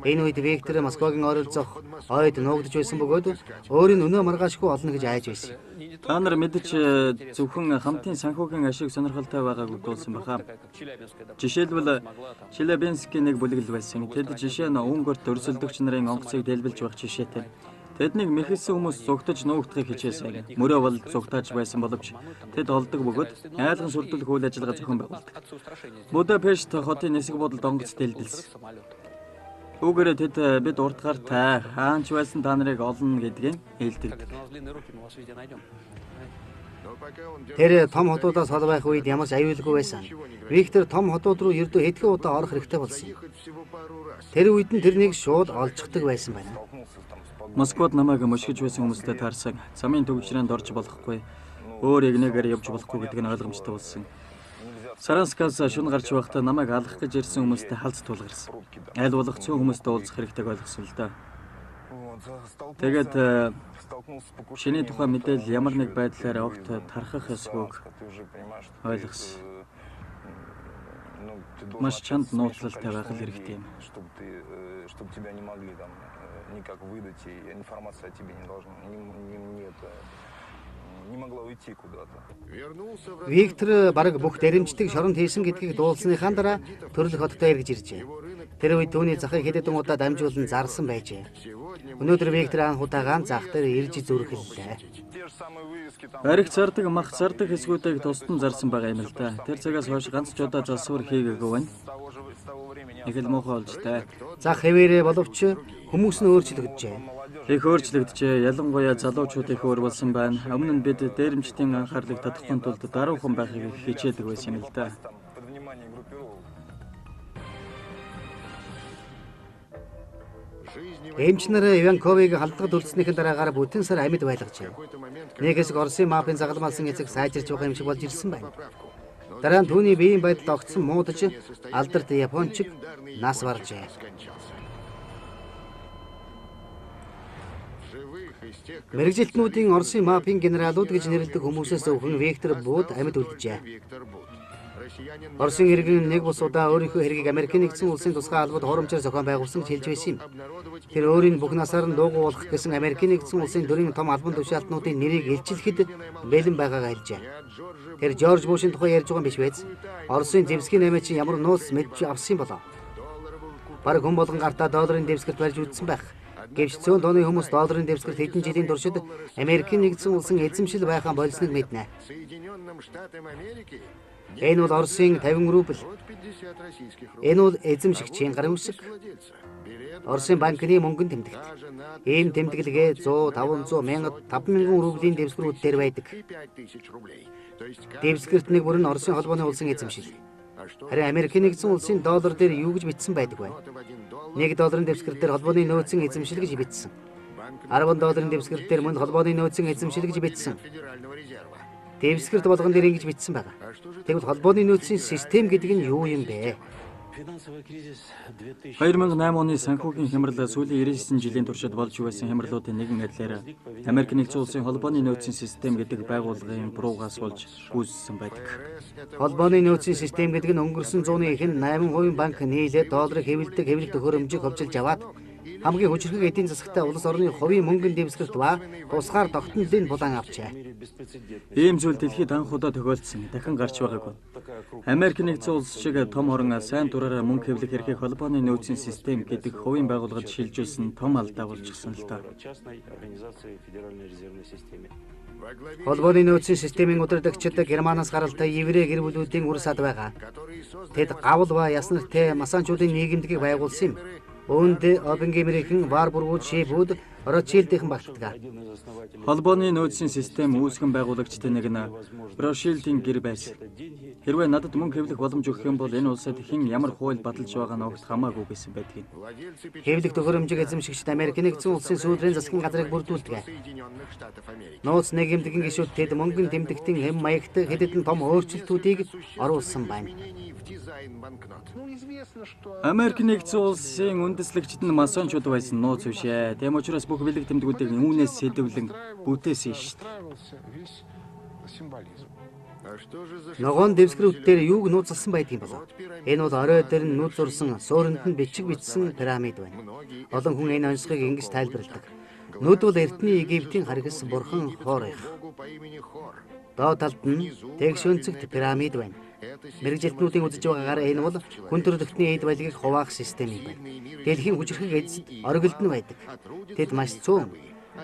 A: Энэ үед Виктор Москвагийн ойролцоох ойд нуугдж байсан бөгөөд өөрийн өнөө маргаашгүй олно гэж айж байсан.
B: Та нар мэдээж зөвхөн хамтын санхүүгийн ашиг сонирхолтой байгааг үгдүүлсэн баха. Жишээлбэл Челябинскийн нэг бүлэгэл байсан. Тэд жишээ нь Унгорт өрсөлдөгч нарын онгоцыг дэлбэлж байх жишээтэй. Тэднийг мэхэлсэн хүмүүс зугтаж нуугдахыг хичээсэн. Мөрөө бол зугтааж байсан боловч тэд олдог бөгөөд айлган сүрдүүлэх үйл ажиллагаа зохион байгуулдаг. Будапешт хотын нисэх бодолд онгоц дэлдэлсэн. Үүгээр тэд бид урт гартай хаанч байсан та нарыг олно гэдгийг хэлдэг.
A: Тэр том хотуудаас хол байх үед ямар ч аюулгүй байсан. Виктор том хотууд руу ердөө хэдхэн удаа орох хэрэгтэй болсон. Тэр үед нь тэрнийг шууд олжчихдаг байсан байна.
B: Москвад намайг мушгиж байсан хүмүүстэй таарсан. Замын төвчрээнд орж болохгүй. Өөр ягнээгээр явж болохгүй гэдг нь ойлгомжтой болсон. Саранскаас шүн гарч байхдаа намайг алах гэж ирсэн хүмүүстэй халз тулгарсан. Аль болох цөөн хүмүүстэй уулзах хэрэгтэйг ойлгосон л да. Тэгээд шиний тухай мэдээлэл ямар нэг байдлаар огт тархах эсвэг ойлгосон. Маш чанд нууцлалтай байх хэрэгтэй юм.
C: Чтобы тебя не могли там никак выдать, и информация о тебе не могла уйти куда-то.
A: Виктор бараг бүх дэрэмжтэг шоронд хийсэн гэдгийг дуулсныхаа дараа төрөлх хоттой эргэж иржээ. Тэр үед түүний захыг хэдэн удаа дамжуулан зарсан байжээ. Өнөөдөр Виктор анх удаага зах дээр ирж зүрхэллээ.
B: Ариг зардаг, мах зардаг хэсгүүдийг тусдан зарсан байгаа юм л да. Тэр цагаас хойш ганц ч удаа засвар хийгээгүй байна. Их л муухай болж таа.
A: Зах хэвээрээ боловч хүмүүс нь өөрчлөгдөжээ.
B: Их өөрчлөгдөжээ. Ялангуяа залуучууд их өөр болсон байна. Өмнө нь бид дээрэмчдийн анхаарлыг татахын тулд даруухан байхыг хичээдэг байсан юм л да. Эмч нар Иванковыг халдгад үлдснийхэн дараагаар бүтэн сар амьд байлгажээ. Нэг хэсэг Оросын мафийн загалмайлсан эцэг сайжирч байгаа юм шиг болж ирсэн байна. Дараа нь түүний биеийн байдал огцсон муудаж алдарт япончиг нас баржээ. Мэргэжилтнүүдийн Оросын мафийн генералууд гэж нэрлэдэг хүмүүсээс өвхөн Виктор Бууд амьд үлджээ. Оросын иргэн нэг бус удаа өөрийнхөө хэргийг Америкийн нэгдсэн улсын тусгай албад хоромжоор зохион байгуулсан гэж хэлж байсан юм. Тэр өөрийн бүх насаар нь дуугуулах гэсэн Америкийн нэгдсэн улсын дөрвөн том албан тушаалтнуудын нэрийг илчлэхэд бэлэн байгаагаа хэлжээ. Тэр Жорж Бушийн тухай ярьж байгаа юм биш үү? Оросын Зевский нэмэ чи ямар нууц мэдж авсан болоо. Бараг хүн болгон гартаа долларын дэвсгэрт барьж үдсэн байх. Гэвч цөөн тооны хүмүүс долларын дэвсгэрт хэдэн жилийн туршид Америкийн нэгдсэн улсын эзэмшил байхаа болсныг мэднэ. Энэ бол Оросын 50 рубль. Энэ бол эзэмшигчийн гарын үсэг. Оросын банкны мөнгөнд тэмдэгт. Ийм тэмдэглэгээ 100, 500, 1000, 5000 рублийн дэвсгэрүүд дээр байдаг. Дэвсгэрт нэг бүр нь Оросын холбооны улсын эзэмшил. Харин Америкийн нэгдсэн улсын доллар дээр юу гэж бичсэн байдаг вэ? 1 долларын дэвсгэр дээр холбооны нөөцийн эзэмшил гэж бичсэн. 10 долларын дэвсгэр дээр мөн холбооны нөөцийн эзэмшил гэж бичсэн. Дэвсгэрт болгон дээр ингэж бичсэн байгаа. Тэгвэл холбооны нөөцийн систем гэдэг нь юу юм бэ? 2008 оны санхүүгийн хямрал сүүлийн 99 жилийн туршид болж байсан хямралуудын нэгэн адилаар Америк нэгдсэн улсын холбооны нөөцийн систем гэдэг байгууллагын буруугаас болж үүссэн байдаг.
A: Холбооны нөөцийн систем гэдэг нь өнгөрсөн зууны эхэнд 8% банк нийлээд долларыг хэвлэдэг хэвлэх төхөөрөмжийг хөвчилж аваад хамгийн хүчрхэг эдийн засагтай улс орны хувийн мөнгөнд дэвсгэрт ба тусгаар тогтнолын булан авчээ.
B: Ийм зүйл дэлхийд анх удаа тохиолдсон. Дахин гарч байгаагүй. Америк нэгдсэн улс шиг том хорон сайн дураараа мөнгө хэвлэх эрхийг холбооны нөөцийн систем гэдэг хувийн байгууллагад шилжүүлсэн том алдаа болчихсон л даа. Холбооны нөөцийн системийн удирдагчид Германаас гаралтай еврей гэр бүлүүдийн үр сад байгаа. Тэд гавл ба яс нартай масаанчуудын нийгэмдгийг байгуулсан юм. Үүнд Оппенгеймерийн Варбургууд, Шибүүд, Ротшильдийн багтдаг. Холбооны нөөцийн систем үүсгэн байгуулагчдын нэг нь Ротшильдийн гэр байсан. Хэрвээ надад мөнгө хэвлэх боломж өгөх юм бол энэ улсад хэн ямар хууль баталж байгаа нь огт хамаагүй гэсэн байдгийг. Хэвлэх төхөөрөмжийг эзэмшигчид Америкийн нэгдсэн улсын сүүлийн засгийн газрыг бүрдүүлдэг. Нууц нийгэмдгийн гишүүд тэд мөнгөн тэмдэгтийн хэм маягт хэдэн том өөрчлөлтүүдийг оруулсан байна. Америк нэгдсэн улсын үндэслэгчид нь масончууд байсан нууц бишээ. Тэм учраас бүх бэлэг тэмдгүүдийг үүнээс сэдвлэн бүтээсэн шүү дээ. Ногоон дэвсгэрүүд дээр юуг нууцлсан байдгийг болоо. Энэ бол орой дээр нь нууц зурсан, суурьнд нь бичиг бичсэн пирамид байна. Олон хүн энэ онцгойг ингэж тайлбарладаг. Нүд бол эртний Египтийн харгас бурхан Хорих. Доод талд нь тэгшөнцөгт пирамид байна. Мэргэжилтнүүдийн үзэж байгаагаар энэ бол хүн төрөлхтний эд баялагийг хуваах систем юм байна. Дэлхийн хүчирхэг эзэд оргилд нь байдаг. Тэд маш цөөн.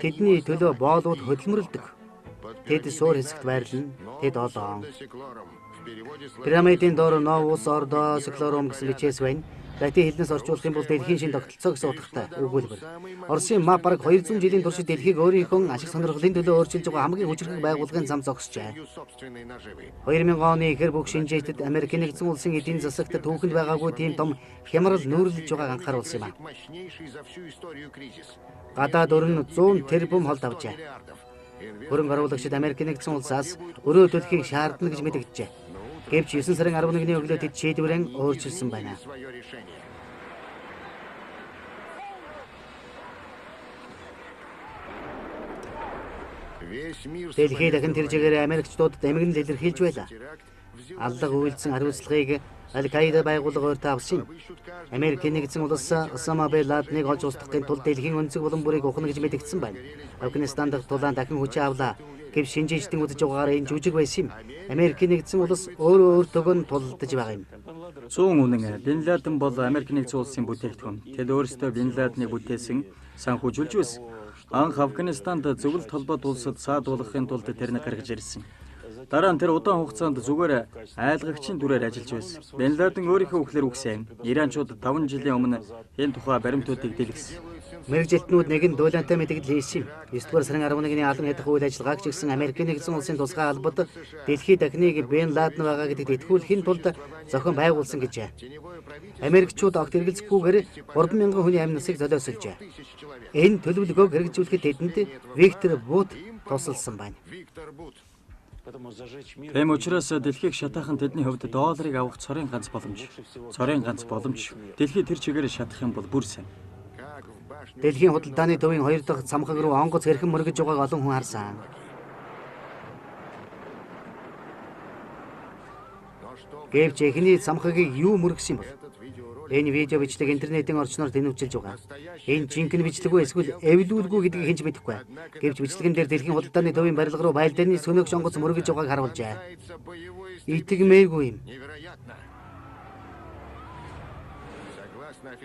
A: тэдний төлөө боолууд хөдөлмөрлөдөг. Тэд суур хэсэгт байрлана. Тэд олон. Пирамидын доор Новус Ордо Склорум гэсэн бичээс байна. Латин хэлнээс орчуулах юм бол дэлхийн шин тогтолцоо гэсэн утгатай өгүүлбэр. Оросын мап бараг 200 жилийн турш дэлхийг өөрийнхөө ашиг сонирхлын төлөө өөрчилж байгаа хамгийн хүчрэг байгууллагын зам зогсжээ. 2000 оны ихэр бүх шинжээчдэд Америкийн нэгдсэн улсын эдийн засагт түүхэнд байгаагүй тийм том хямрал нүүрлэж байгааг анхааруулсан юм а. Гадаад өрн 100 тэрбум холд авчээ. Хөрөнгө оруулагчид Америкийн нэгдсэн улсаас өрөө төлөхийг шаардна гэж мэдэгджээ. Гэвч 9 сарын 11-ний өглөө тэд шийдвэрээ өөрчилсөн байна. Дэлхийд дахин тэр чигээр Америкчдууд эмгэн илэрхийлж байлаа. Аллах үйлдсэн хариуцлагыг Аль-Каида байгууллага өөртөө авсан. Америкийн нэгдсэн улс Осама бин Ладеныг олж устгахын тулд дэлхийн өнцөг булан бүрийг ухна гэж мэдэгдсэн байна. Афганистан дахь тулаан дахин хүчээ авлаа. Гэвч шинжээчдийн үзэж байгаагаар энэ жүжиг байсан юм. Америкийн нэгдсэн улс өөрөө өөртөөгөө нь тулдаж байгаа юм.
B: 100 үнэн. Бин Ладен бол Америкийн нэгдсэн улсын бүтээгдэхүүн. Тэд өөрсдөө Бин Ладеныг бүтээсэн, санхүүжүүлж байсан. Анх Афганистанд зөвлөлт холбоот улсад саад болгохын тулд тэрнийг гаргаж ирсэн. Дараа нь тэр удаан хугацаанд зүгээр айлгагчийн дүрээр ажиллаж байсан. Бин Ладен өөрийнхөө үхлээр үхсэн. Иранчууд 5 жилийн өмнө энэ тухай баримтуудыг дэлгэсэн.
A: Мэргэжилтнүүд нэгэн дуйлантай мэдээлэл хийсэн юм. 9-р сарын 11-ний алан ядах үйл ажиллагааг ч гэсэн Америкийн нэгдсэн улсын тусгай албад дэлхийд дахныг Бин Ладен байгаа гэдэгт итгүүлэхийн тулд зохион байгуулсан гэжээ. Америкчууд огт эргэлзэхгүйгээр 3,000 хүний амь насыг золиослжээ. Энэ төлөвлөгөөг хэрэгжүүлэхэд тэдэнд Виктор Бут тусалсан байна.
B: Тэм учраас дэлхийг шатаахан тэдний хувьд долларыг авах цорын ганц боломж. Цорын ганц боломж. Дэлхий тэр чигээр шатах юм бол бүр сайн.
A: Дэлхийн худалдааны төвийн 2 дахь цамхаг руу онгоц хэрхэн мөргөж байгааг олон хүн харсан. Гэвч эхний цамхагийг юу мөргсөн бол? Энэ видео бичлэг интернетийн орчноор тэнүүчилж байгаа. Энэ жинхэнэ бичлэг үү эсвэл эвлүүлгүй гэдгийг хэн ч мэдэхгүй. Гэвч бичлэгэн дээр дэлхийн худалдааны төвийн барилга руу байлдааны сөнөөгч онгоц мөргөж байгааг харуулжээ. Итгэмээргүй юм.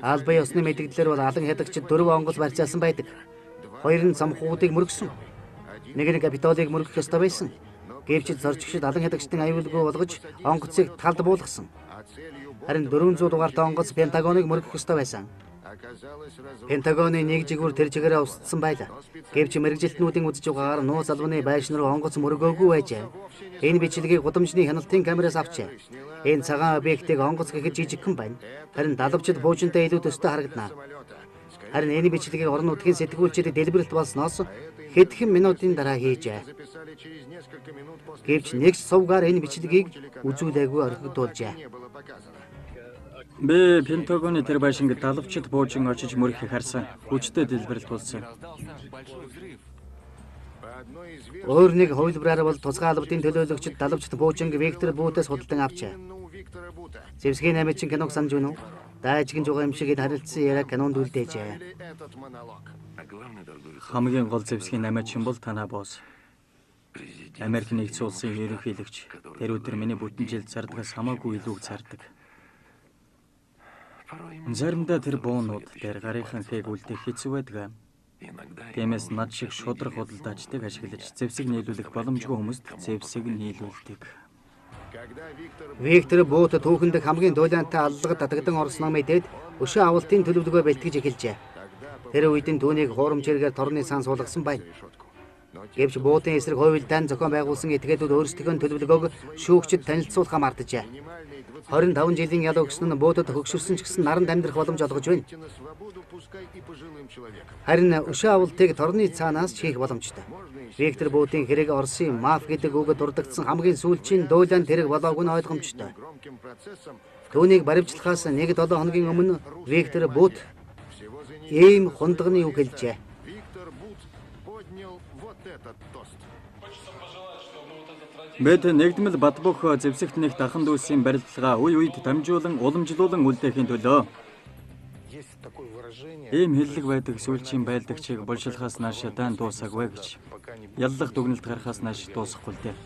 A: Албан ёсны мэдээлэлээр бол алан хядагчид 4 онгоц барьцаасан байдаг. 2 нь цамхуудыг мөргсөн. Нэг нь Капитолийг мөргөх ёстой байсан. Гэвч зорчигчид алан хядагчдын аюулгүй болгож онгоцыг талд буулгасан. Харин 400 дугаартай онгоц Пентагоныг мөргөх ёстой байсан. Пентагоны нэг жигүүр тэр чигээрээ устсан байлаа. Гэвч мэргэжилтнүүдийн үзэж байгаагаар нууц албаны байшин руу онгоц мөргөөгүй байжээ. Энэ бичлэгийг гудамжны хяналтын камераас авчээ. Энэ цагаан объектыг онгоц гэхэд жижигхэн байна. Харин далавчид буужинтай илүү төстэй харагдана. Харин энэ бичлэгийг орон нутгийн сэтгүүлчид дэлбэрэлт болсноос хэдхэн минутын дараа хийжээ. Гэвч нэг сувгаар энэ бичлэгийг үзүүлээгүй орхигдуулжээ.
B: Би Пентагоны тэр байшинг далавчид буужин очиж мөрөхийг харсан. Хүчтэй дэлбэрэлт болсон.
A: Өөр нэг хувилбараар бол тусгай албадын төлөөлөгчд далавчид буужинг Виктор Бутээс худалдан авчээ. Зевсгийн наймчин киног санаж байна уу? Дайжгинж байгаа юм шиг энэ харилцсан яриа кинонд үлдээжээ.
B: Хамгийн гол зевсгийн наймчин бол танаа босс. Америкийн нэгдсэн улсын ерөнхийлөгч. Тэр өдөр миний бүтэн жил зардагаас хамаагүй илүү зардаг. Заримдаа тэр буунууд дээр гарынхан хээг үлдэх хэцүү байдаг. Тиймээс над шиг шудраг худалдаачдыг ашиглаж зевсэг нийлүүлэх боломжгүй хүмүүст зевсэг нийлүүлдэг.
A: Виктор Бут түүхэнд хамгийн дуйлантай аллагад татагдан орсноо мэдээд өшөө авалтын төлөвлөгөө бэлтгэж эхэлжээ. Тэр үед нь түүнийг хуурамч хэрэгээр торны сан суулгасан байна. Гэвч Бутын эсрэг хувилдаан зохион байгуулсан этгээдүүд өөрсдийнхөө төлөвлөгөөг шүүгчид танилцуулахаа мартажээ. 25 жилийн ялуу өгсөн нь Бутад хөгшөрсөн ч гэсэн наранд амьдрах боломж олгож байна. Харин өшөө авалтыг торны цаанаас хийх боломжтой. Виктор Бутын хэрэг Оросын маф гэдэг үгэд дурддагдсан хамгийн сүүлчийн дуйлан тэрэг болоогүй нь ойлгомжтой. Түүнийг баримтлахаас 1-7 хоногийн өмнө Виктор Бут ийм хундганы үг хэлжээ.
B: Бид нэгдмэл Бадбөх зэвсэгт нэг дахан дүүсийн барилгалгаа үе үед дамжуулан уламжлуулан үлдээхийн төлөө ийм хэллэг байдаг сүүлчийн байлдагчийг булшилхаас нааш дан дуусаагүй гэж яллах дүгнэлт гарахаас нааш дуусахгүй л дээ.